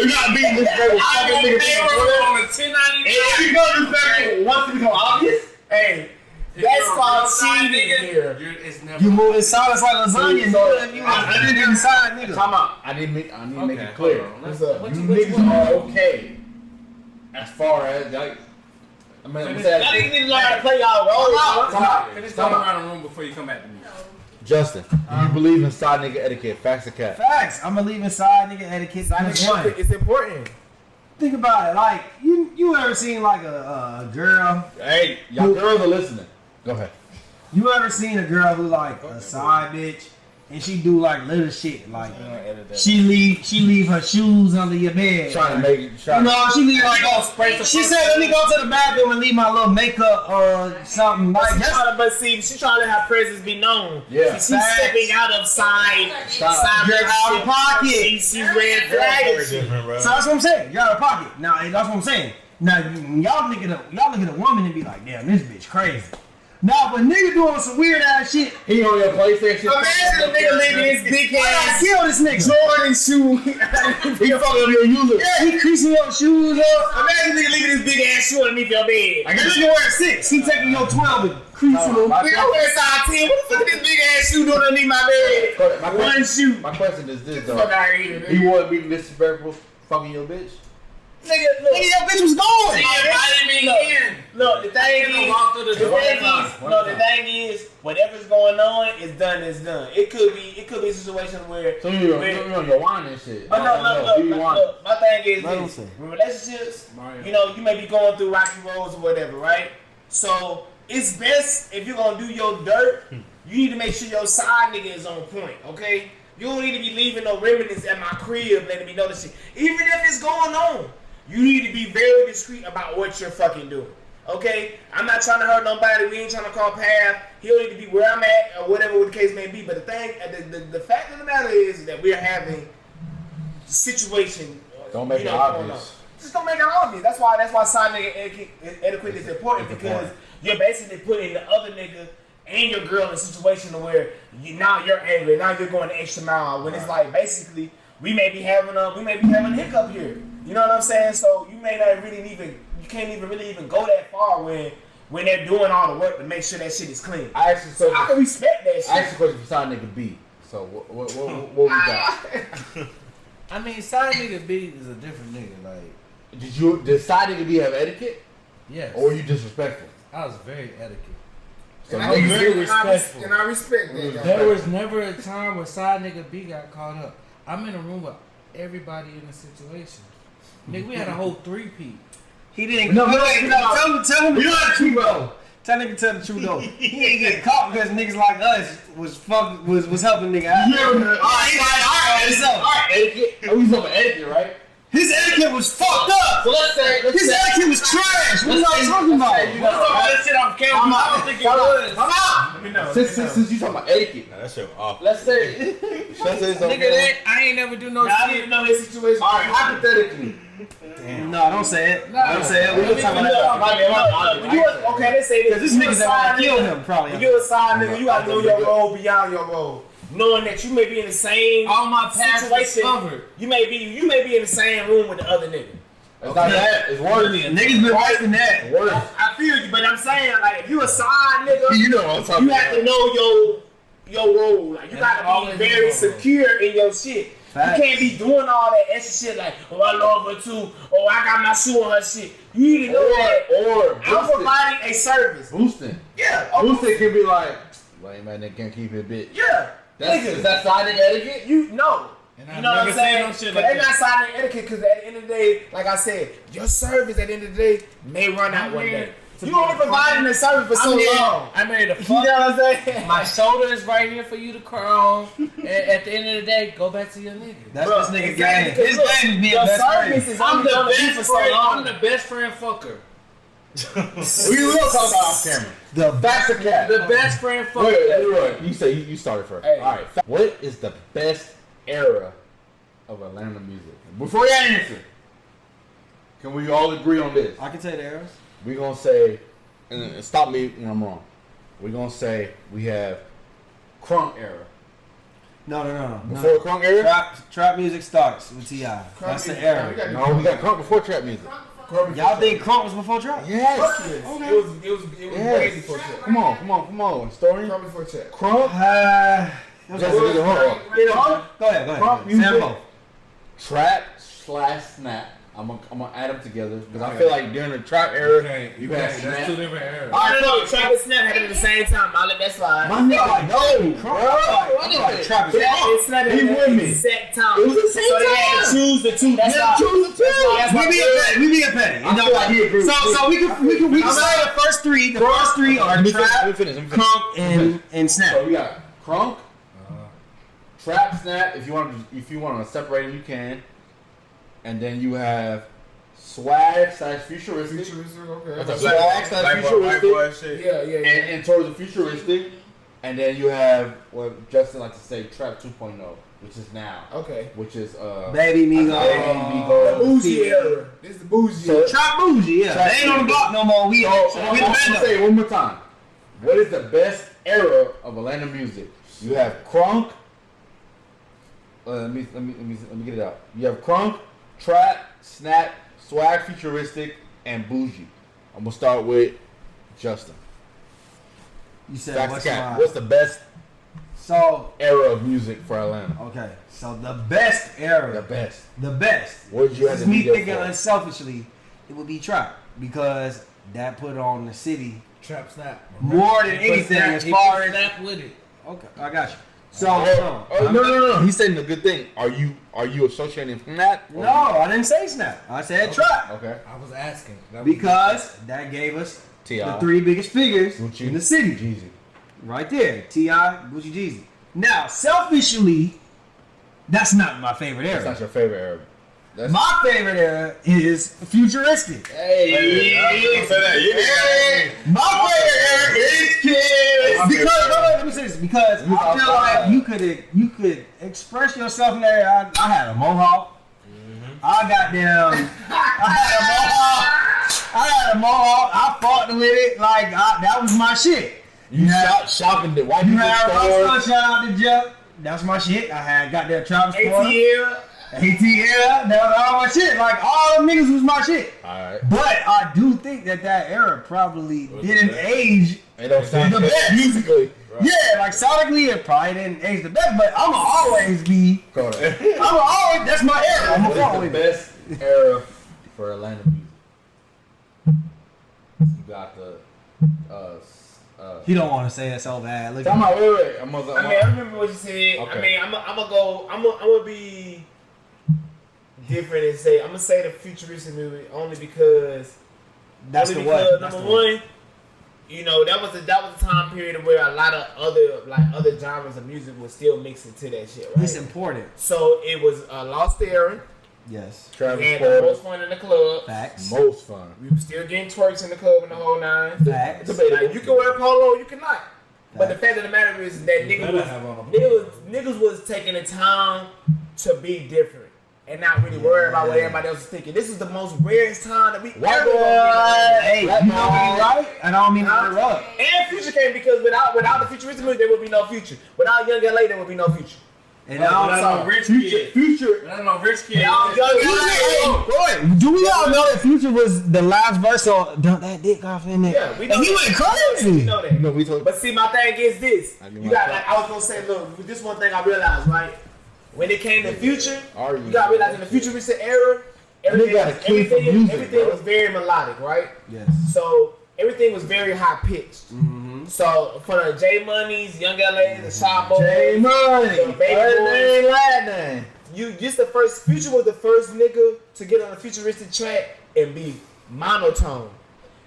not being disrespectful. I'm Fucking on nigga. payroll on a 1099. If you go disrespectful once it become obvious, Hey, that's called cheating here. It's never. You moving silence like lasagna. So- Nigga. I didn't inside nigga. time out. I need to make Okay, it clear. hold on. What's up? You niggas are okay as far as like. I mean, I'm saying, Y'all niggas need to learn how to play y'all roles. Time out. Finish going around the room before you come back to me. Justin, do you believe in side nigga etiquette? Facts or cat? Facts. I'm gonna leave inside nigga etiquette. Because one, It's important. think about it. Like you ever seen like a girl? Hey, y'all girls are listening. Go ahead. You ever seen a girl who like a side bitch and she do like little shit like she leave her shoes under your bed. Trying to make it. You know, she leave like spray she said, "Let me go to the bathroom and leave my little makeup or something." Like that's She's trying to have presence be known. Yeah. She's stepping out of side you're out of pocket. She's red Very flags. different, bro. So that's what I'm saying. You're out of pocket. Now that's what I'm saying. Now when y'all look at a woman and be like, "Damn, this bitch crazy." Nah, but nigga doing some weird ass shit. He on your PlayStation. Imagine a nigga leaving his big I ass gotta kill this nigga. Jordan shoe. He fucking up your user. Yeah, he creasing your shoes up. Imagine a nigga leaving his big ass shoe underneath your bed. That nigga wearing 6. He taking your 12 and creasing them. Nigga, I wear size 10. What the fuck is this big ass shoe doing underneath my bed? One shoe. My question is this Fuck though. out here. You want me to be disrespectful fucking your bitch? Nigga, look. Nigga, your bitch was going. Look, the thing is, whatever's going on is done. It could be a situation where. So you're on your wine and shit. But no, look. My thing is Let him this: say. in relationships, you know, you may be going through rocky roads or whatever, right? So it's best if you're gonna do your dirt, you need to make sure your side nigga is on point, okay? You don't need to be leaving no remnants at my crib letting me know this shit. Even if it's going on, you need to be very discreet about what you're fucking doing. Okay? I'm not trying to hurt nobody. We ain't trying to call path. He don't need to be where I'm at or whatever the case may be. But the thing, the fact of the matter is that we're having situation. Don't make it obvious. Just don't make it obvious. That's why side nigga etiquette is important because you're basically putting the other nigga and your girl in a situation where now you're angry. Now you're going the extra mile when it's like basically we may be having a hiccup here. You know what I'm saying? So you may not really you can't even really go that far when they're doing all the work to make sure that shit is clean. I can respect that shit. I asked a question for side nigga B. So what we got? I mean, side nigga B is a different nigga. Like, Did side nigga B have etiquette? yes. Or were you disrespectful? I was very etiquette. So And no, I you respect- respectful. and I respect that. There was never a time where side nigga B got caught up. I'm in a room with everybody in the situation. Nigga, we had a whole 3-peat. He didn't. No, tell him. You know the truth though. Tell nigga tell the truth though. He ain't get caught because niggas like us was helping nigga out. Yeah, man. All right, etiquette. Oh, we talking etiquette, right? His etiquette was fucked up. So let's say His etiquette was trash. What are y'all talking about? That shit off camera. I don't think it was. Come on. Let me know. Since you talking about etiquette, Nah, that shit off. let's say it's Nigga, that I ain't never do no I shit. didn't know his situation. all right, hypothetically. No, don't say it. Don't say it. We gonna talk about that. Okay, let's say this. Because this nigga's about to kill him probably. When you're a side nigga, you gotta know your role beyond your role. Knowing that you may be in the same All my past is situation. covered. You may be in the same room with the other nigga. It's not that. It's worse. Niggas been worse than that. Worse. I feel you, but I'm saying like if you a side nigga, You know what I'm talking you have to know your role. Like you gotta always be very know your role. secure in your shit. Facts. You can't be doing all that extra shit like, oh I love her too, oh I got my shoe on her shit. You need to know that. Or I'm providing a service. boosting. Yeah. Boosting can be like, lame man, they can't keep it, bitch. Yeah. Is that side nigga etiquette? You know. And You I know what never I'm said saying? no shit But like they're not signing etiquette because at the end of the day, like I said, your service at the end of the day may run out one day. You only providing the service for so long. I'm ready to You fuck. know what I'm saying? My shoulder is right here for you to cry on. And at the end of the day, go back to your nigga. That's Bro, this nigga exactly, game. His look, game is being your best service friend. is I'm only the gonna be best for so friend. long. I'm the best friend fucker. We will talk about off camera. That's a cat. The best friend fucker. Wait, Leroy, you say you started first. Hey. All right. What is the best era of Atlanta music? Before you answer, can we all agree on this? I can tell you the arrows. We're gonna say, and stop me when I'm wrong. We're gonna say we have crunk era. No. Before crunk era? Trap music starts with T.I. That's the era. No, we got crunk before trap music. Y'all think crunk was before trap? Yes. It was Yes. way before check. Come on. Story. Crumb before check. Crunk. Just hold on. Go ahead. Crunk music. Sample. Trap / snap. I'm gonna add them together because I feel like during the trap era, you had That's snap. two different eras. I don't know. Trap and Snap happened at the same time. I'll let that slide. My nigga, no, bro. Trap is Trap and Snap He happened at with the me. exact time. It was the same So they had to time. choose the two. That's why. Choose the two. We being petty. I feel like he agreed. So we can say the first three. The first three are Let me trap, finish. crunk, and So snap. we got crunk, trap, snap. If you want to separate them, you can. And then you have swag / futuristic. Okay. That's a swag / futuristic. Yeah. And towards the futuristic. And then you have what Justin likes to say, trap 2.0, which is now. Okay. Which is Baby Baby Migo. Migo. The bougie era. This is the bougie So- era. Trap bougie, yeah. Trap They ain't on the block no more. We I'm the gonna band say it one more time. What is the best era of Atlanta music? You have crunk. Let me get it out. You have crunk, trap, snap, swag, futuristic, and bougie. I'm gonna start with Justin. You said Facts what's to cap. my... What's the best So, era of music for Atlanta? okay. So the best era. The best. The best. What did you have This to is me be there thinking for? unselfishly, it would be trap because that put on the city Trap snap. more than anything as far as. snap with it. Okay, I got you. So, No. He's saying a good thing. Are you associating from that? no, I didn't say snap. I said trap Okay. I was asking. because that gave us T.I. the three biggest figures Gucci, in the city. Jeezy. Right there, T.I., Gucci, Jeezy. Now, selfishly, that's not my favorite That's era. not your favorite era. That's My favorite era is futuristic. hey. Don't say that. You didn't My favorite era is kids. Because let me say this. Because I feel like you could express yourself in there. I had a mohawk. I had a mohawk. I fought with it like that was my shit. You shopping the white You people had store. Rockstar, shout out to Jeff. That's my shit. I had got that Travis Porter. ATL. ATL. That was all my shit. Like all them niggas was my shit. Alright. But I do think that era probably didn't age. It don't sound The good best. musically. Yeah, like sonically it probably didn't age the best. But I'ma always be. Kodak. I'ma always. That's my era. I'ma What fuck is the with it. best era for Atlanta music? You got the He don't want to say it so bad. Look Tell at me, wait. I'm gonna, I remember what you said. Okay. I mean, I'm gonna be different and say I'm gonna say the futuristic movie only because That's only the what? because That's number the what? one, you know that was a time period where a lot of other genres of music was still mixing to that shit, right? It's important. So it was a lost era. Yes. We Travis had the Porter. most fun in the club. Facts. Most fun. We were still getting twerks in the club and the whole nine. Facts. Like, you can wear a polo, you cannot. But the fact of the matter is that niggas was taking the time to be different and not really worry about what everybody else is thinking. This is the most rarest time that we ever gonna be. Hey, you know what you right? And I don't mean to interrupt. And Future came because without the futuristic music, there would be no future. Without Young LA, there would be no future. And I don't rich kid. Future. I don't know rich kid. Without Young LA, do we all know that Future was the last verse on Dump That Dick Off in there? yeah, we know And he that. went crazy. We know that. No, we told. But see, my thing is this. I give You my got, thought. like, I was gonna say, look, this one thing I realized, right? When it came to Future, Are you? you gotta realize in the futuristic era, everything, got a key for music, everything bro. was very melodic, right? Yes. So everything was very high pitched. So for the J Money's, Young LA, the Shy Boys, J Money. the Baby Boys, last name. you just the first. Future was the first nigga to get on a futuristic track and be monotone.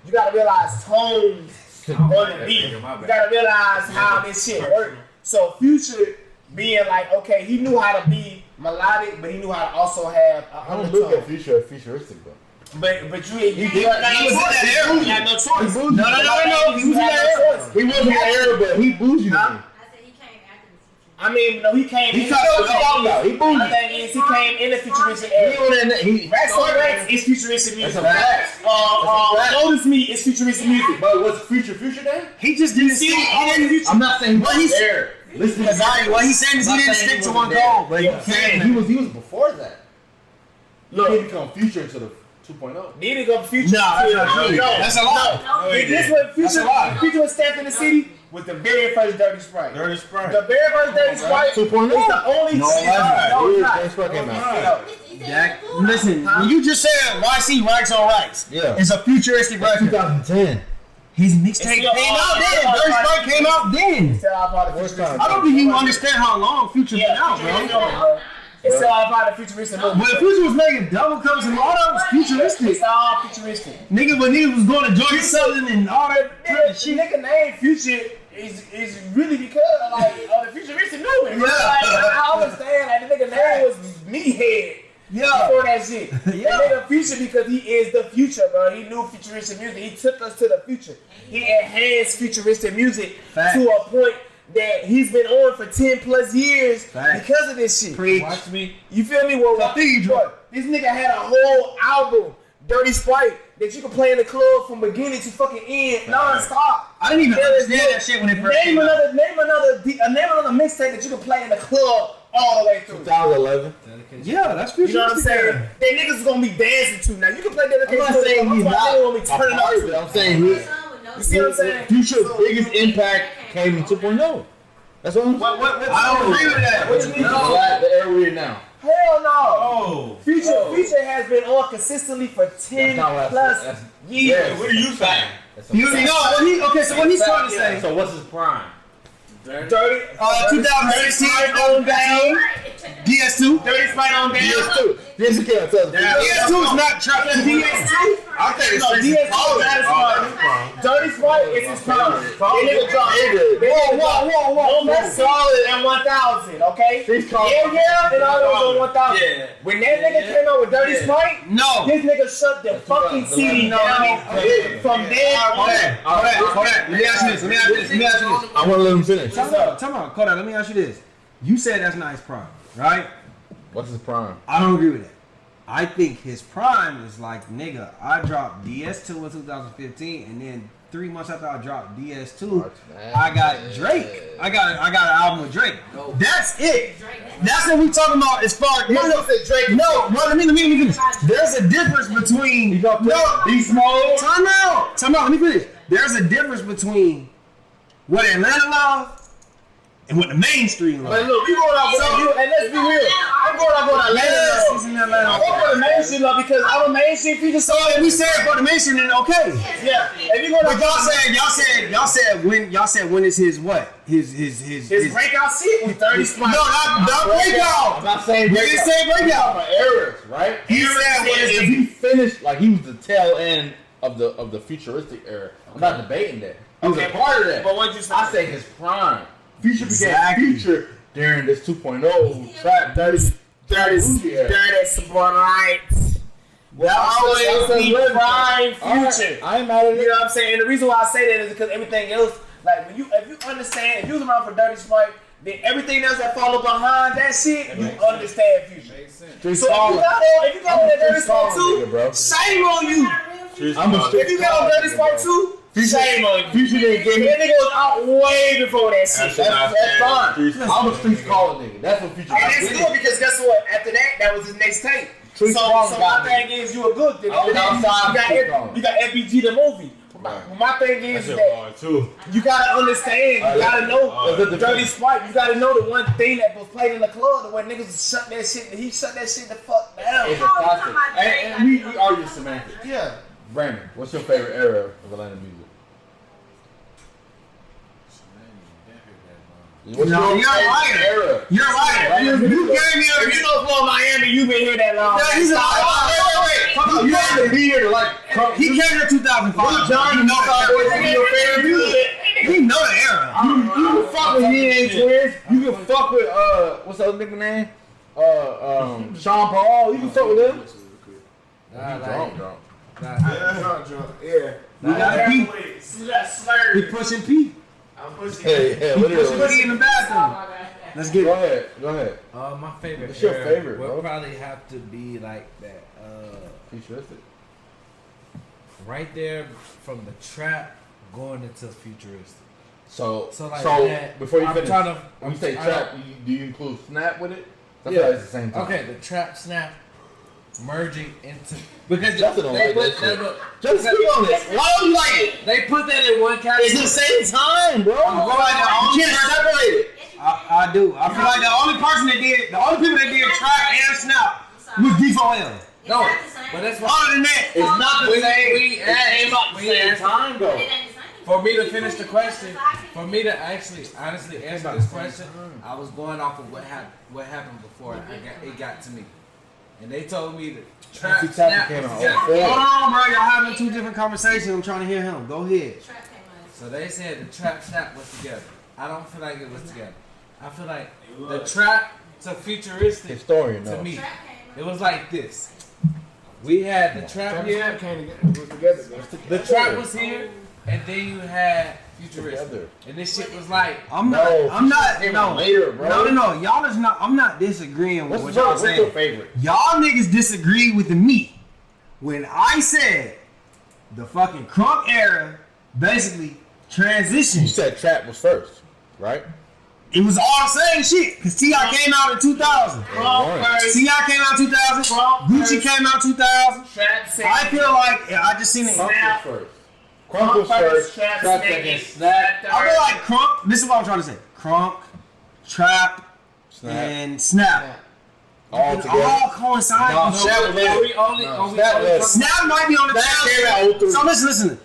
You gotta realize tones on the beat. You gotta realize how this shit works. So Future being like, okay, he knew how to be melodic, but he knew how to also have an I don't look at undertone. Future as futuristic though. But you was in that era. You had no choice. No. He was in that era. He wasn't in the era, but he bougie. Huh? I said he came after the future. I mean, no, he came. He in cut the us off now. He My bougie. thing is, he came in the futuristic He era. on that. He. Racks on Racks is futuristic That's music. a fact. Notice Me is futuristic music. But was Future then? He just didn't See, stick. he didn't. I'm not saying he What was he- there. Listen, What he's saying is he didn't stick to one goal, but he He came. was before that. He Look, become Future into the 2.0. need to go future. Nah, that's not true. No, That's a lie. No, he This did. was Future. a lie. Future was stamped in the city with the very first Dirty Sprite. Dirty Sprite. The very first Dirty Sprite 2.0. is the only. No, it wasn't. No, it's not. Dirty Sprite came out. No. Jack, listen, when you just said YC Racks on Racks, Yeah. it's a futuristic record. 2010. His mixtape It's came still out on. then. Dirty Sprite came out then. Still all part of Worst futuristic. time. I don't think you understand how long Future been Yeah, out, futuristic bro. movement, bro. It's still all part of futuristic movement. When Future was making double cups and all that was futuristic. It's all futuristic. Nigga, when niggas was going to Georgia Southern and all that kind Nigga, of shit. nigga name Future is really because of the futuristic movement. Yeah. Like, I understand like the nigga name was meathead Yeah. before that shit. Yeah. The nigga Future because he is the future, bro. He knew futuristic music. He took us to the future. He enhanced futuristic music Fact. to a point that he's been on for 10 plus years Fact. because of this shit. Preach. Watch me. You feel me? Well, Cathedral. this nigga had a whole album Dirty Sprite that you can play in the club from beginning to fucking end, non-stop. I didn't even understand that shit when it first came out. Name another mixtape that you can play in the club all the way through. 2011. Yeah, that's You know what I'm saying? futuristic. That niggas is gonna be dancing to. Now you can play Dedication. I'm not saying he's not gonna be turning up to. I'm saying he. You see what I'm saying? Future's biggest impact came in 2.0. That's what I'm saying. I don't agree with that. What you mean? The era we're in now. Hell no. Oh. Future has been on consistently for 10 plus years. What are you saying? So what he's trying to say. So what's his prime? Dirty. 2016 on down. DS2. Dirty Sprite on down. DS2. DS2 is not trap. DS2. I think No, DS2 is Dirty Sprite is his prime. That nigga dropped. Whoa. That's solid and 1,000, okay? Yeah, and all those on 1,000. Yeah. When that nigga came out with Dirty Sprite, No. this nigga shut the fucking CD down from there. Hold on. Let me ask you this. I want to let him finish. Time out. Kodakk, let me ask you this. You said that's not his prime, right? What's his prime? I don't agree with that. I think his prime is like, nigga, I dropped DS2 in 2015, and then 3 months after I dropped DS2, I got Drake. I got an album with Drake. That's it. That's what we talking about as far as... No, let me finish. There's a difference between... Beast Mode. Time out, let me finish. There's a difference between what Atlanta love and what the mainstream love. But look, we going out with and let's be real. I'm going out with Atlanta. I'm going for the mainstream love because I'm a mainstream feature. So if we say it for the mainstream, then okay. Yeah. If you going But y'all said when is his what? His breakout shit with 30 spots. No, not breakout. I'm not saying We didn't say breakout. Eras, right? He said when is If he finished, like he was the tail end of the futuristic era. I'm not debating that. He was a part of that. But what you say? I say his prime. Future became Exactly. Future during this 2.0 trap 30 Dirty Sprites. Will always be prime future. I ain't mad at You it. know what I'm saying? And the reason why I say that is because everything else, like if you understand, if you was around for Dirty Sprite, then everything else that follow behind that shit, you understand future. So if you got on that Dirty Sprite too, shame on you. If you got on Dirty Sprite too, shame on you. Future didn't give me. That nigga was out way before that shit. That's fine. I'm a street caller nigga. That's what Future And got. it's good because guess what? After that was his next tape. So my thing is, you a good thing. You got FBG the movie. My thing is that you gotta understand, you gotta know the Dirty Sprite. You gotta know the one thing that was played in the club, the way niggas shut that shit. He shut that shit the fuck down. It's a classic. And we argue semantics. Yeah. Brandon, what's your favorite era of Atlanta music? What's No, your you're a favorite liar. era? You're lying. You gave me If you know Flow Miami, you been here that long. He's a liar. Wait. Come on, You have to be here to like. He came here 2005. John, You know Starboy, that. your favorite music. We know the era. You can fuck with He Ain't Twins. You can fuck with what's the other nigga name? Sean Paul. You can fuck with them. Drunk. Yeah. We pushing P. I'm pushing. Hey, what is Pushing P in the bathroom. Let's get it. Go ahead. My favorite. What's your era favorite, would bro? probably have to be like that. Futuristic. Right there from the trap going into futuristic. So like that, before you I'm finish, trying to- when you say I trap, do you include snap with it? That's Yeah. why it's the same time. Okay, the trap snap merging into Because Justin don't they like put that shit. that. Just speak on this. Why don't you like it? They put that in one category. It's the same time, bro. You can't separate it. I do. I feel like the only people that did trap and snap was D4L. No, but that's what. Other than that, It's not the same. We asked time, though. for me to finish the question. For me to actually honestly answer this question, I was going off of what happened before it got to me, and they told me that trap MC Tapper snap came was out together. on four. hold on, bro. Y'all having two different conversations. I'm trying to hear him. Go ahead. So they said the trap snap was together. I don't feel like it was together. I feel like the trap to futuristic Historian, to no. me, it was like this. We had the trap here, the trap was here, and then you had futuristic, Together. and this shit was like. I'm No, not. came No, out later, bro. no. Y'all is not. I'm not disagreeing with what y'all What's your saying. favorite? Y'all niggas disagree with me. when I said the fucking crunk era basically transitioned. You said trap was first, right? It was all same shit. Cause T.I. came out in 2000. T.I. came out in 2000. Gucci came out in 2000. I feel like I just seen it. Crunk was first. Crunk was first. Trap second. Snap. I feel like crunk. This is what I'm trying to say. Crunk, trap, and snap. All together. All coincide. Snap Snap might be on the tail end. So listen.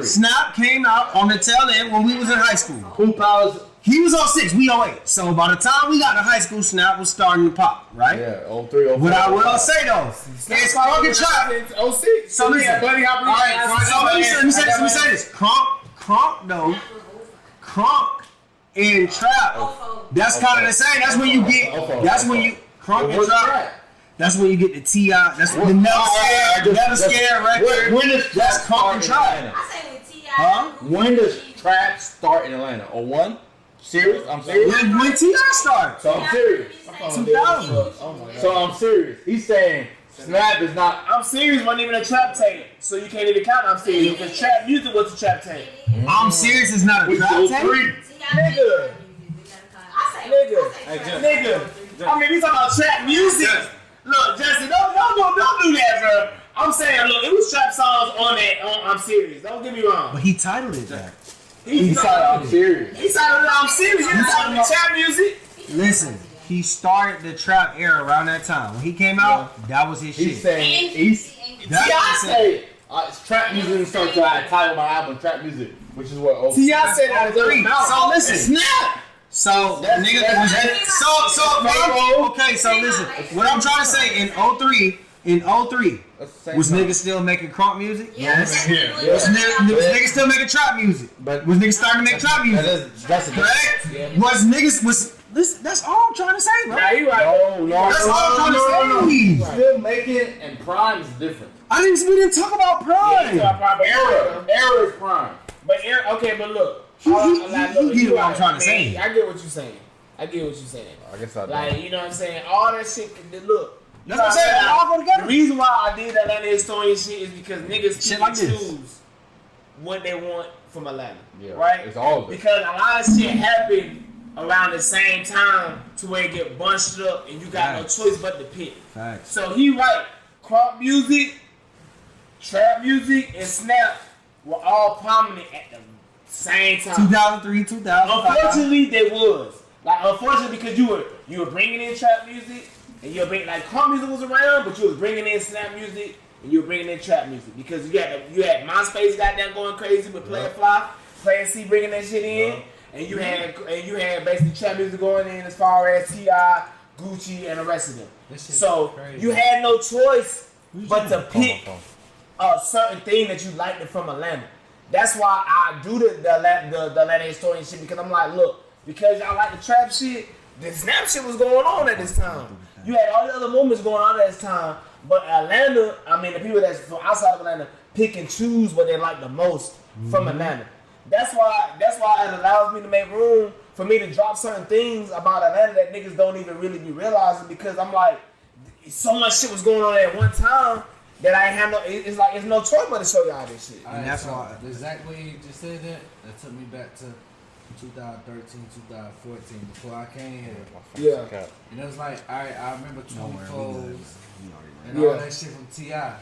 Snap came out on the tail end when we was in high school. Who powers? He was 06, we 08. So by the time we got to high school, Snap was starting to pop, right? Yeah, 03, 04. What I will say though, it's fucking trap. 06. So listen, Buddy Hop. alright, so let me say this. Crunk though, crunk and trap, that's kind of the same. That's when you get, crunk and trap. That's when you get the T.I. That's the Never Scared record. When does that's crunk and trap? I say with T.I. Huh? When does trap start in Atlanta? 01? Serious? I'm serious. When T.I. started. So I'm serious. 2000. So I'm serious. He's saying Snap is not. I'm serious wasn't even a trap tape, so you can't even count I'm serious because trap music was a trap tape. I'm serious is not a trap tape. Nigga. I mean, we talking about trap music. Look, Jesse, don't do that, bro. I'm saying, look, it was trap songs on that. I'm serious. Don't get me wrong. But he titled it that. He titled I'm serious. He titled it I'm serious. He titled it trap music. Listen, he started the trap era around that time. When he came out, that was his shit. He's saying T.I. said it's trap music and start to title my album Trap Music, which is what T.I. said that was three. So listen, Snap. So nigga was okay. So listen, what I'm trying to say in 03, was niggas still making crunk music? Yes. Was niggas still making trap music? But was niggas starting to make trap music? That's correct. Was niggas that's all I'm trying to say, bro. Nah, you right. No, that's all I'm trying to say. Still making and Prime is different. We didn't talk about Prime. Era is Prime. But okay, but look. You get what I'm trying to say. I get what you're saying. I guess I do. Like, you know what I'm saying? All that shit, look. That's what I'm saying. All go together. The reason why I did Atlanta historian shit is because niggas shit can like choose what they want from Atlanta. Yeah, right? It's all of it. Because a lot of shit happened around the same time to where it get bunched up and you got no choice but to pick. Facts. So he right. Crunk music, trap music, and snap were all prominent at the same time. 2003, 2005. Unfortunately, they was. Unfortunately, because you were bringing in trap music, and you were bringing, crunk music was around, but you was bringing in snap music, and you were bringing in trap music. Because you had MySpace goddamn going crazy with Player Fly, Player C bringing that shit in, and you had basically trap music going in as far as T.I., Gucci, and the rest of them. So you had no choice but to pick a certain thing that you liked from Atlanta. That's why I do the Atlanta historian shit, because I'm like, look, because y'all like the trap shit, the snap shit was going on at this time. You had all the other movements going on at this time, but Atlanta, the people that's from outside of Atlanta pick and choose what they like the most from Atlanta. That's why it allows me to make room for me to drop certain things about Atlanta that niggas don't even really be realizing, because I'm like, so much shit was going on at one time that I ain't have no. It's like it's no choice but to show y'all this shit. And that's why the exact way you just said that took me back to 2013, 2014 before I came here. Yeah. And it was like, I remember 24 and all that shit from T.I.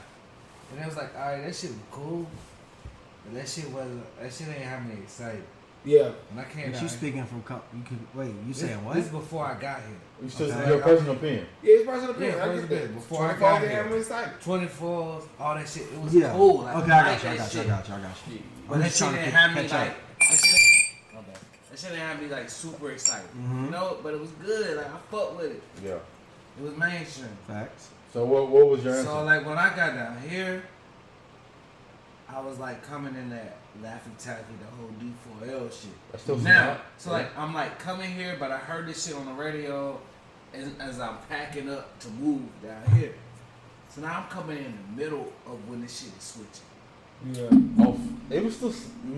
And it was like, alright, that shit was cool, but that shit ain't have me excited. Yeah. When I came But you speaking from you saying what? This is before I got here. You still your personal opinion. Yeah, it's personal opinion. Yeah, personal opinion. Before I got got here. here. 24s, all that shit. It was Yeah. cool. Like, Okay, I got you. But that shit didn't have me like. That shit didn't have me like super excited. You know, but it was good. Like I fucked with it. Yeah. It was mainstream. Facts. So what was your answer? So like when I got down here, I was like coming in that Laffy Taffy, the whole D4L shit. That's still now, so like I'm like coming here, but I heard this shit on the radio as I'm packing up to move down here. So now I'm coming in the middle of when this shit is switching. Yeah. Oh, it was still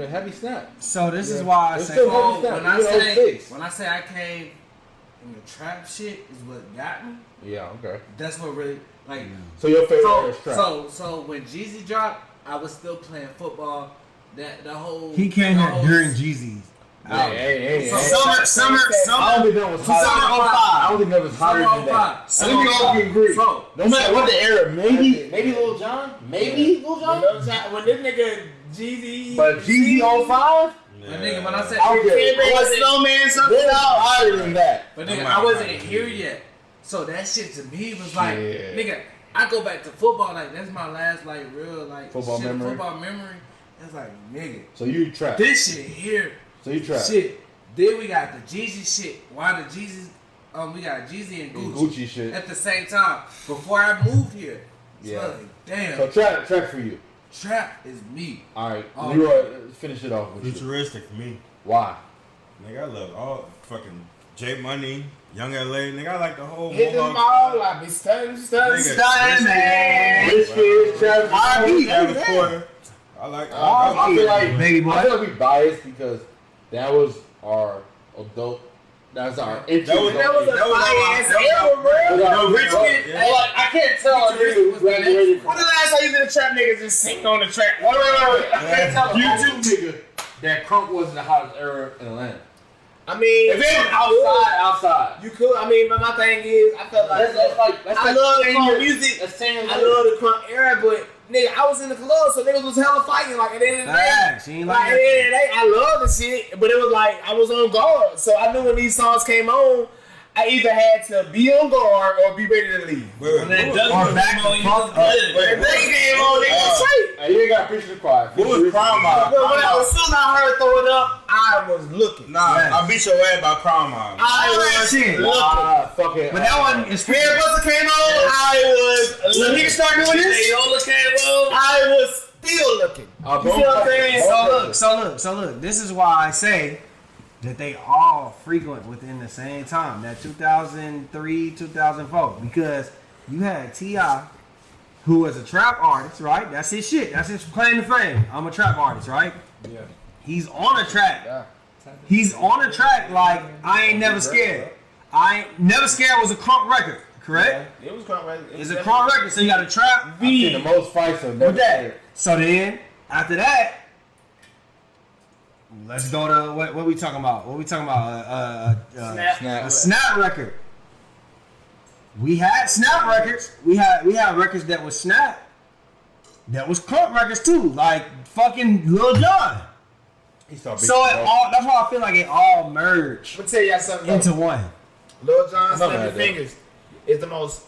heavy snap. So this is why I say when I say I came in the trap shit is what got me. Yeah. Okay. That's what really Like So your favorite era is trap. so when Jeezy dropped, I was still playing football. That the whole He came the out whole- during Jeezy's. Hey. Summer. I don't think that was hotter. I don't think that was hotter than that. I think we all can agree. So, No matter what the era, maybe Lil Jon, maybe Lil Jon. When this nigga Jeezy, But Jeezy 05? but nigga, when I said I don't care. Snowman something They're hotter than that. but nigga, I wasn't here yet. So that shit to me was like, Yeah. nigga, I go back to football, like that's my last like real like Football memory? Football memory. It's like, nigga, So you trap. this shit here. So you trap. Shit. Then we got the Jeezy shit. Why the Jeezys? We got Jeezy and Gucci, shit. at the same time. Before I moved here. So Yeah. I was like, damn. So trap for you. Trap is me. All right, Oh. Leroy, finish it off with you. Futuristic for me. Why? Nigga, I love all fucking J Money, Young LA. Nigga, I like the whole hit them Mohawk. all, I be stunning, Nigga, man. Rich Kid, Travis Travis Porter. I like. I feel like Baby boy. I feel like we biased because that was our adult. That's our entry. That was fire-ass era, bro. No, Rich Kid. Yeah. Like, I can't tell a nigga who graduated When from. the last time you seen the trap niggas just sitting on the track? Wait. I can't tell You a too. YouTube nigga that crunk wasn't the hottest era in Atlanta. I mean, If it was outside. you could. I mean, but my thing is, I felt like I love the crunk music. That's saying I love the crunk era, but nigga, I was in the club, so niggas was hella fighting. Like at the end of the day, Facts. She ain't like like at the end of the day, I love the shit, but it was like I was on guard, so I knew when these songs came on, I either had to be on guard or be ready to leave. When that does Or back come on, the you fuck look up. good. When they came on, they was straight. Hey, you ain't got to preach to the choir. Who was Crown Mob? But when as soon as I heard throw it up, I was looking. Nah, Yes. I beat your ass by Crown Mob. I was shit. looking. Fucking. But that one is Fear Buster came on, I was When niggas start doing this. Ayola came on. I was still looking. You see what I'm saying? So look. This is why I say that they all frequent within the same time. That 2003, 2004, because you had T.I., who was a trap artist, right? That's his shit. That's his claim to fame. I'm a trap artist, right? Yeah. He's on a track. He's on a track like I Ain't Never Scared. I Ain't Never Scared was a crunk record, correct? It was crunk record. It's a crunk record, so you got a trap I've seen the V most fights of with that. So then, after that, let's go to what we talking about? What we talking about? Snap. A Snap record. We had Snap records. We had records that was Snap. That was crunk records too, like fucking Lil Jon. So it all. That's why I feel like it all merged I'm gonna tell y'all something. into one. Lil Jon Something Snap Your like that. Fingers is the most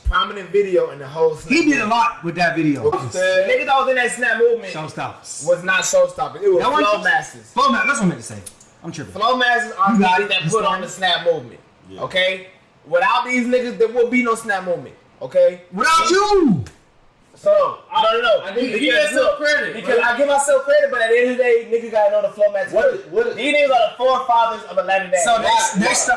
prominent video in the whole Snap He did a movement. lot with that video. The niggas that was in that Snap movement Showstoppers. was not Showstoppers. It was That one- Flow Masters. Flow Masters. That's what I meant to say. I'm tripping. Flow Masters are You got niggas it. that It's put fine. on the Snap movement. Yeah. Okay? Without these niggas, there would be no Snap movement. Okay? Without you. So, no. I need to give myself credit. Because I give myself credit, but at the end of the day, niggas gotta know the Flow Masters. What? These niggas are the forefathers of Atlanta dance. So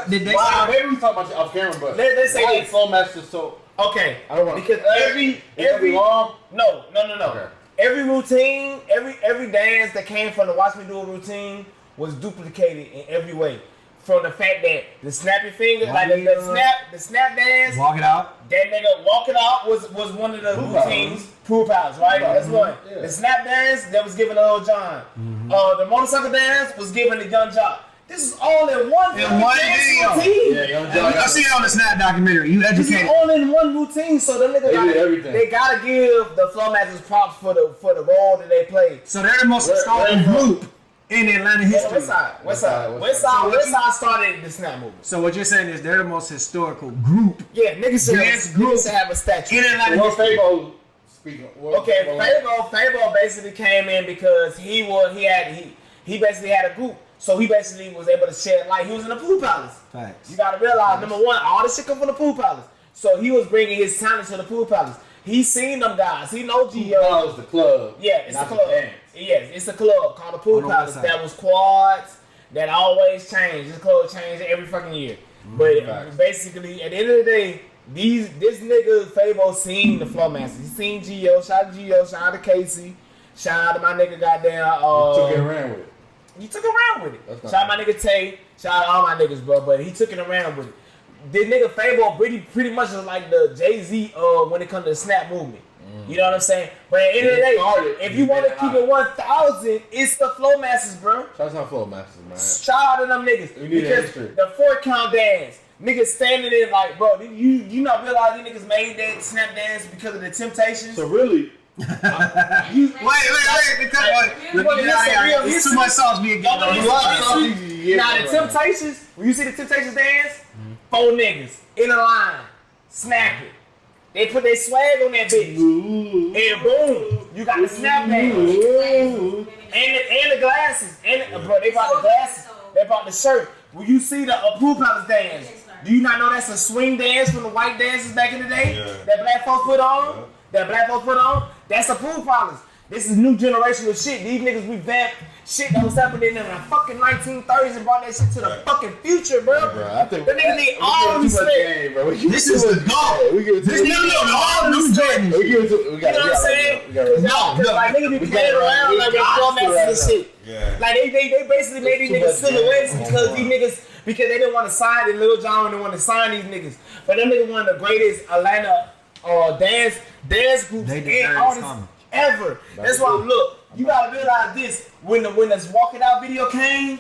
did they Wow, start? maybe we talk about it off camera, but They say why this. is Flow Master so? Okay. I don't want Because every long. No. Okay. Every routine, every dance that came from the Watch Me Do It routine was duplicated in every way. From the fact that the snap your fingers, like the snap dance, Walk it out. that nigga walk it out was one of the routines. Pool pals, right? That's one. Yeah. The snap dance that was given to Lil Jon. The motorcycle dance was given to Young Jock. This is all in one In one dance video. routine. Yeah, Young I Jock. see it on the Snap documentary. You This is educated. all in one routine, so them niggas They did gotta, everything. they gotta give the Flow Masters props for the role that they played. So they're the most Where historic from? group in Atlanta history. West Side started the snap movement. So what you're saying is they're the most historical group Yeah, niggas Dance group should have a statue. in Atlanta What history. Fabo speaking? Okay, Fabo basically came in because he basically had a group, so he basically was able to shed light. He was in the Pool Palace. Facts. You gotta realize, number one, all this shit come from the Pool Palace. So he was bringing his talent to the Pool Palace. He seen them guys. He know Gio. That was the club. Yeah, it's not a club. the dance. Yes, it's a club called the Pool On the Palace. west side. That was quads. That always changed. This club changed every fucking year. But Facts. basically, at the end of the day, this nigga Fabo seen the Flow Masters. He seen Gio. Shout out to Gio. Shout out to Casey. Shout out to my nigga goddamn. Took it and ran with it. He took around with it. That's not Shout out my nigga Tay. Shout out to all my niggas, bro. But he took it around with it. the nigga Fabo pretty much is like the Jay-Z when it comes to the snap movement. You know what I'm saying? But at the end of the day, if you want to keep it 1,000, it's the Flow Masters, bro. Shout out Flow Masters, man. Shout out to them niggas. We need because history. the 4-count dance, niggas standing there like, bro, you not realize these niggas made that snap dance because of the Temptations? So really, Wait. It's too much sauce being given. Now the Temptations, when you see the Temptations dance, 4 niggas in a line, snap it. They put their swag on that bitch, and boom, you got the snap dance, and the glasses, bro, they brought the glasses, they brought the shirt. When you see the Pool Palace dance, do you not know that's a swing dance from the white dances back in the day that black folks put on? That's a Pool Palace. This is new generation of shit. These niggas revamped shit that was happening in the fucking 1930s and brought that shit to the fucking future, bro. I think the niggas need all the respect. This is the goal. We give it to This nigga all new Jordans. We give it to. We You know got what I'm saying? We got it. Cause like niggas be playing around like with Flow Masters and shit. Yeah. Like they basically made these niggas silhouettes because they didn't want to sign it. Lil Jon didn't want to sign these niggas. But them niggas one of the greatest Atlanta dance groups and artists ever. That's why look, you gotta realize this. When this Walk It Out video came,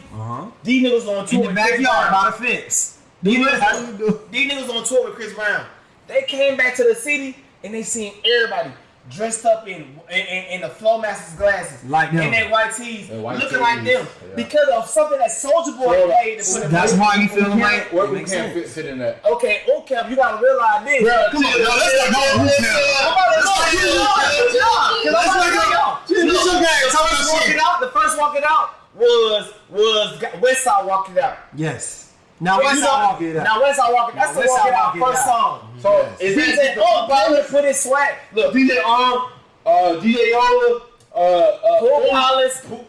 these niggas on tour In the backyard by the fence. These niggas on tour with Chris Brown. They came back to the city and they seen everybody dressed up in the Flow Masters glasses, like them, in their white tees, white looking tees, like them, because of something that Soulja Boy made. That's why you feeling like Where we can't fit in that. Okay, Ocamp, you gotta realize this. Bro, come on, yo, let's not go The first Walk It Out was Westside Walk It Out. Yes. Now Westside Walk It Out. Now Westside Walk It Out. That's the Walk It Out first song. so is DJ Probably put his swag. Look, DJ DJ Yola,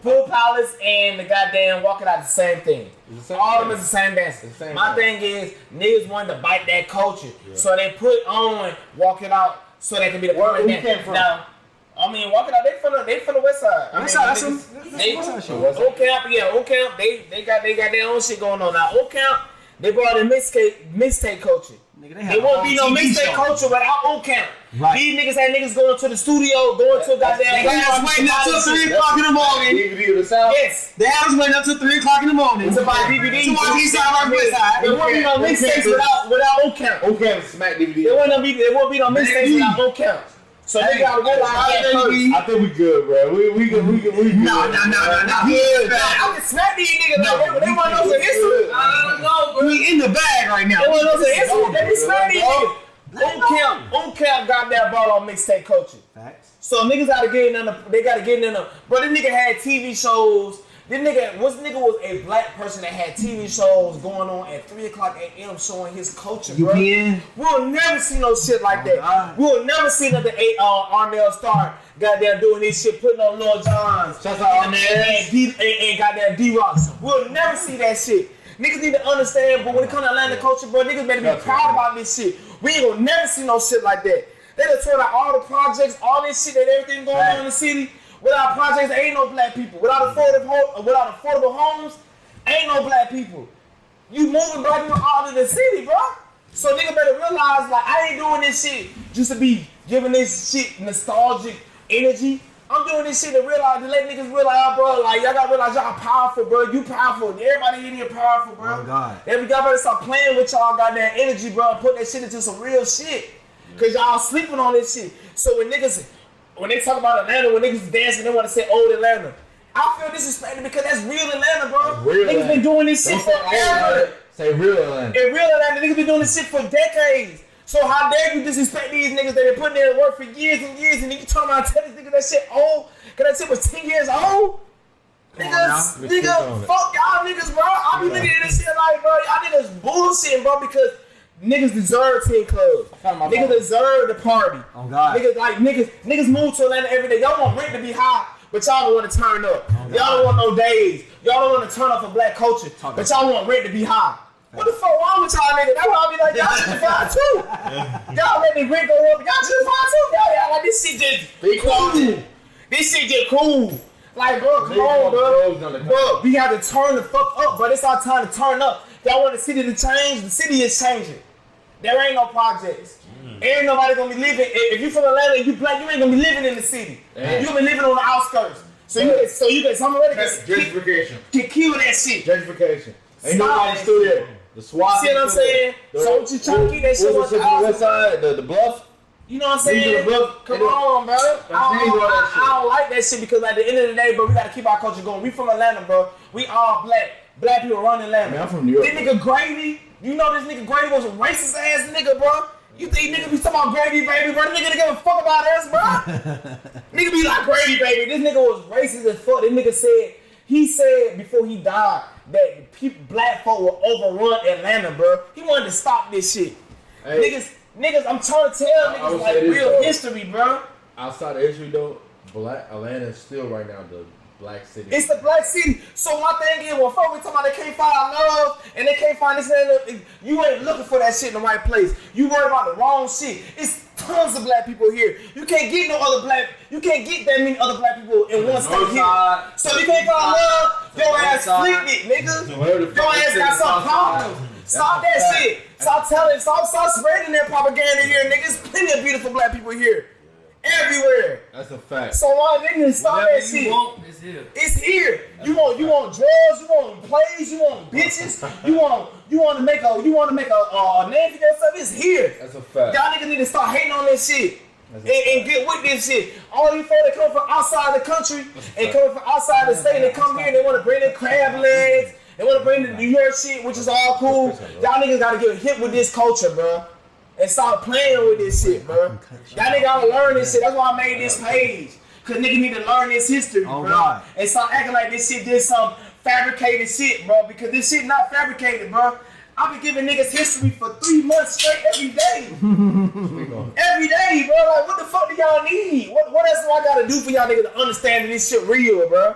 Pool Palace, and the goddamn Walk It Out the same thing. All of them is the same dance. My thing is, niggas wanted to bite that culture, so they put on Walk It Out so they can be the current dance. Now, I mean, Walk It Out, they from the West Side. Ocamp, they got their own shit going on. Now, Ocamp, they brought in mixtape culture. There won't be no mixtape culture without Ocamp. Right. These niggas had niggas going to the studio, going to goddamn. They was waiting up till 3 o'clock in the morning. DVD of the South. Yes. They was waiting up till 3 o'clock in the morning. It's about DVD. To watch East Side Rock West Side. There won't be no mixtapes without Ocamp. Okay, smack DVD. There won't be no mixtapes without Ocamp. So you gotta realize that first. I think we good, bro. We good. No. I can smack these niggas like they want to know some history. I don't know, bro. We in the bag right now. They want to know some history. They be smacking these niggas. Ocamp got that ball on mixtape culture. Facts. So niggas gotta get in them. They gotta get in them. Bro, this nigga had TV shows. This nigga was a black person that had TV shows going on at 3 o'clock a.m. showing his culture, bro. We'll never see no shit like that. God. We'll never see another Arnell Star goddamn doing this shit, putting on Lil Jon's. Shout out Arnell. And goddamn D-Rocks. We'll never see that shit. Niggas need to understand, but when it comes to Atlanta culture, bro, niggas better be proud about this shit. We ain't gonna never see no shit like that. They done turned out all the projects, all this shit, that everything going on in the city. Without projects, there ain't no black people. Without affordable homes, ain't no black people. You moving black people out of the city, bro. So nigga better realize, like, I ain't doing this shit just to be giving this shit nostalgic energy. I'm doing this shit to realize, to let niggas realize, bro, like, y'all gotta realize y'all powerful, bro. You powerful. Everybody in here powerful, bro. Oh, God. Y'all better stop playing with y'all goddamn energy, bro, and put that shit into some real shit. Cause y'all sleeping on this shit. So when they talk about Atlanta, when niggas dancing, they want to say old Atlanta. I feel disrespected because that's real Atlanta, bro. Real niggas Atlanta. been doing this shit forever. Say real Atlanta. In real Atlanta, niggas been doing this shit for decades. So how dare you disrespect these niggas that been putting in work for years and years, and then you talking about tell these niggas that shit old? Cause that shit was 10 years old? Nigga, fuck y'all niggas, bro. I be looking at this shit like, bro, y'all niggas bullshitting, bro, because niggas deserve 10 clubs. Niggas deserve the party. Oh, God. Niggas move to Atlanta every day. Y'all want rent to be high, but y'all don't want to turn up. Y'all don't want no days. Y'all don't want to turn up for black culture, but y'all want rent to be high. What the fuck wrong with y'all niggas? That's why I be like, y'all should fine too. Y'all let me rent go up. Y'all should fine too. Y'all like this shit just cool. This shit just cool. Like, bro, come on, bro. Bro, we have to turn the fuck up, bro. It's our time to turn up. Y'all want the city to change? The city is changing. There ain't no projects. Ain't nobody gonna be living. If you from Atlanta and you black, you ain't gonna be living in the city. You gonna be living on the outskirts. So you get some already Gentrification. get killed that shit. Gentrification. Ain't Stop nobody that still there. The SWAT. See what I'm saying? So what you trying to keep that shit on the west side, the bluff. You know what I'm saying? Come on, bro. I don't like that shit because at the end of the day, bro, we gotta keep our culture going. We from Atlanta, bro. We all black. Black people run Atlanta. Man, I'm from New York. This nigga Grady, you know this nigga Grady was a racist ass nigga, bro. You think nigga be talking about Grady baby, bro? This nigga didn't give a fuck about us, bro. Nigga be like Grady baby. This nigga was racist as fuck. This nigga said, he said before he died that black folk will overrun Atlanta, bro. He wanted to stop this shit. Hey. Niggas, I'm trying to tell niggas like real history, bro. Outside of history though, Black Atlanta is still right now the black city. It's the black city. So my thing is, when folks we talking about they can't find love and they can't find this and that, you ain't looking for that shit in the right place. You worry about the wrong shit. It's tons of black people here. You can't get you can't get that many other black people in one state here. So you can't find love, your ass flipped it, nigga. Your ass got some problems. Stop that shit. Stop spreading that propaganda here, nigga. There's plenty of beautiful black people here. Everywhere. That's a fact. So why niggas stop that shit? It's here. It's here. You want drugs, you want plays, you want bitches, you want to make a name for yourself. It's here. That's a fact. Y'all niggas need to start hating on this shit. And get with this shit. All these folks that come from outside the country and come from outside the state, they come here and they want to bring their crab legs. They want to bring the New York shit, which is all cool. Y'all niggas gotta get hit with this culture, bro. And start playing with this shit, bro. Y'all niggas gotta learn this shit. That's why I made this page. Cause niggas need to learn this history, bro. God. And start acting like this shit just some fabricated shit, bro. Because this shit not fabricated, bro. I been giving niggas history for 3 months straight every day. Every day, bro. Like, what the fuck do y'all need? What else do I gotta do for y'all niggas to understand that this shit real, bro?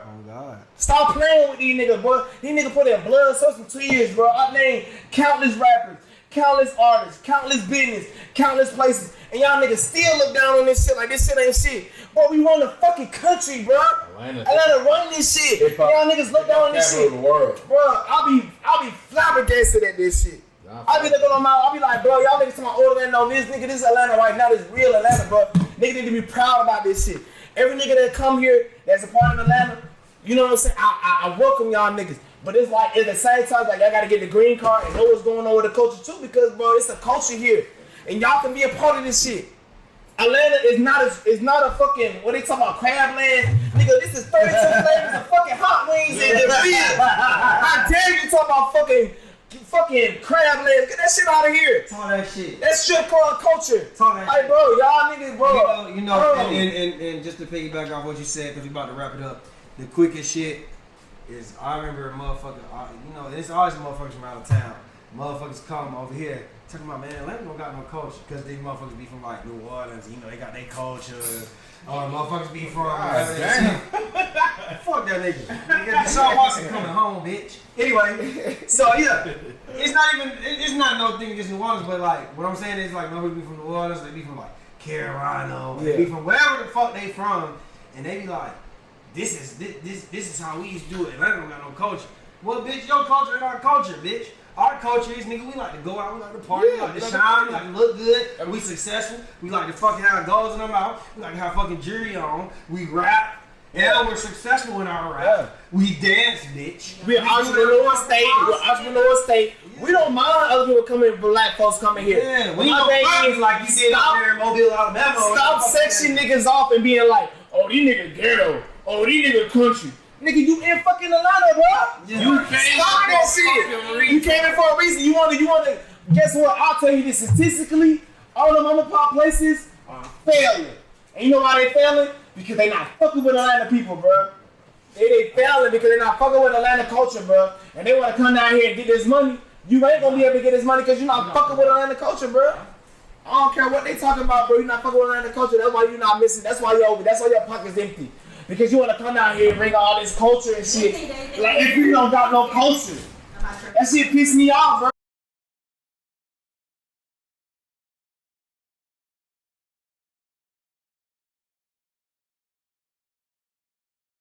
Stop playing with these niggas, boy. These niggas put their blood, sweat, and tears, bro. I named countless rappers, countless artists, countless business, countless places, and y'all niggas still look down on this shit like this shit ain't shit. But we run the fucking country, bro. Atlanta run this shit. Y'all niggas look down on this shit, bro. I'll be flabbergasted at this shit. I be looking on I'll be like, bro, y'all niggas talking about older than know this nigga. This is Atlanta right now. This is real Atlanta, bro. Niggas need to be proud about this shit. Every nigga that come here that's a part of Atlanta. You know what I'm saying? I welcome y'all niggas. But it's like, at the same time, like, y'all gotta get the green card and know what's going on with the culture too, because, bro, it's a culture here. And y'all can be a part of this shit. Atlanta is not a fucking, what they talking about, crab land? Nigga, this is 32 flavors of fucking hot wings in the field. How dare you talk about fucking crab legs? Get that shit out of here. Talk that shit. That shit called culture. Talk that shit. Bro, y'all niggas, bro. You know, and just to piggyback off what you said, because we about to wrap it up. The quickest shit is, I remember a motherfucker, you know, it's always motherfuckers from out of town. Motherfuckers come over here talking about, man, Atlanta don't got no culture. Because these motherfuckers be from like New Orleans, you know, they got their culture. Or motherfuckers be from fuck that nigga. Deshaun Watson coming home, bitch. Anyway, so yeah, it's not no thing against New Orleans, but like, what I'm saying is like, motherfuckers be from New Orleans, they be from like Carolina, they be from wherever the fuck they from, and they be like, this is how we used to do it. Atlanta don't got no culture. Well, bitch, your culture ain't our culture, bitch. Our culture is, nigga, we like to go out, we like to party, we like to shine, we like to look good, and we successful. We like to fucking have goals in our mouth. We like to have fucking jewelry on. We rap. And we're successful in our rap. Yeah. We dance, bitch. We're entrepreneur state. We don't mind other people coming, black folks coming here. Yeah, we don't mind like you did out there in Mobile, Alabama. Stop sexing niggas off and being like, oh, these niggas ghetto. Oh, these niggas country. Nigga, you in fucking Atlanta, bro. Yeah. You came stop that shit. You came in for a reason. You want to. Guess what? I'll tell you this. Statistically, all the mama pop places are failing. And you know why they failing? Because they not fucking with Atlanta people, bro. They failing because they not fucking with Atlanta culture, bro. And they want to come down here and get this money. You ain't gonna be able to get this money because you're not fucking with Atlanta culture, bro. I don't care what they talking about, bro. You're not fucking with Atlanta culture. That's why you're not missing. That's why your pocket's empty. Because you want to come down here and bring all this culture and shit. Like, if you don't got no culture. That shit piss me off, bro.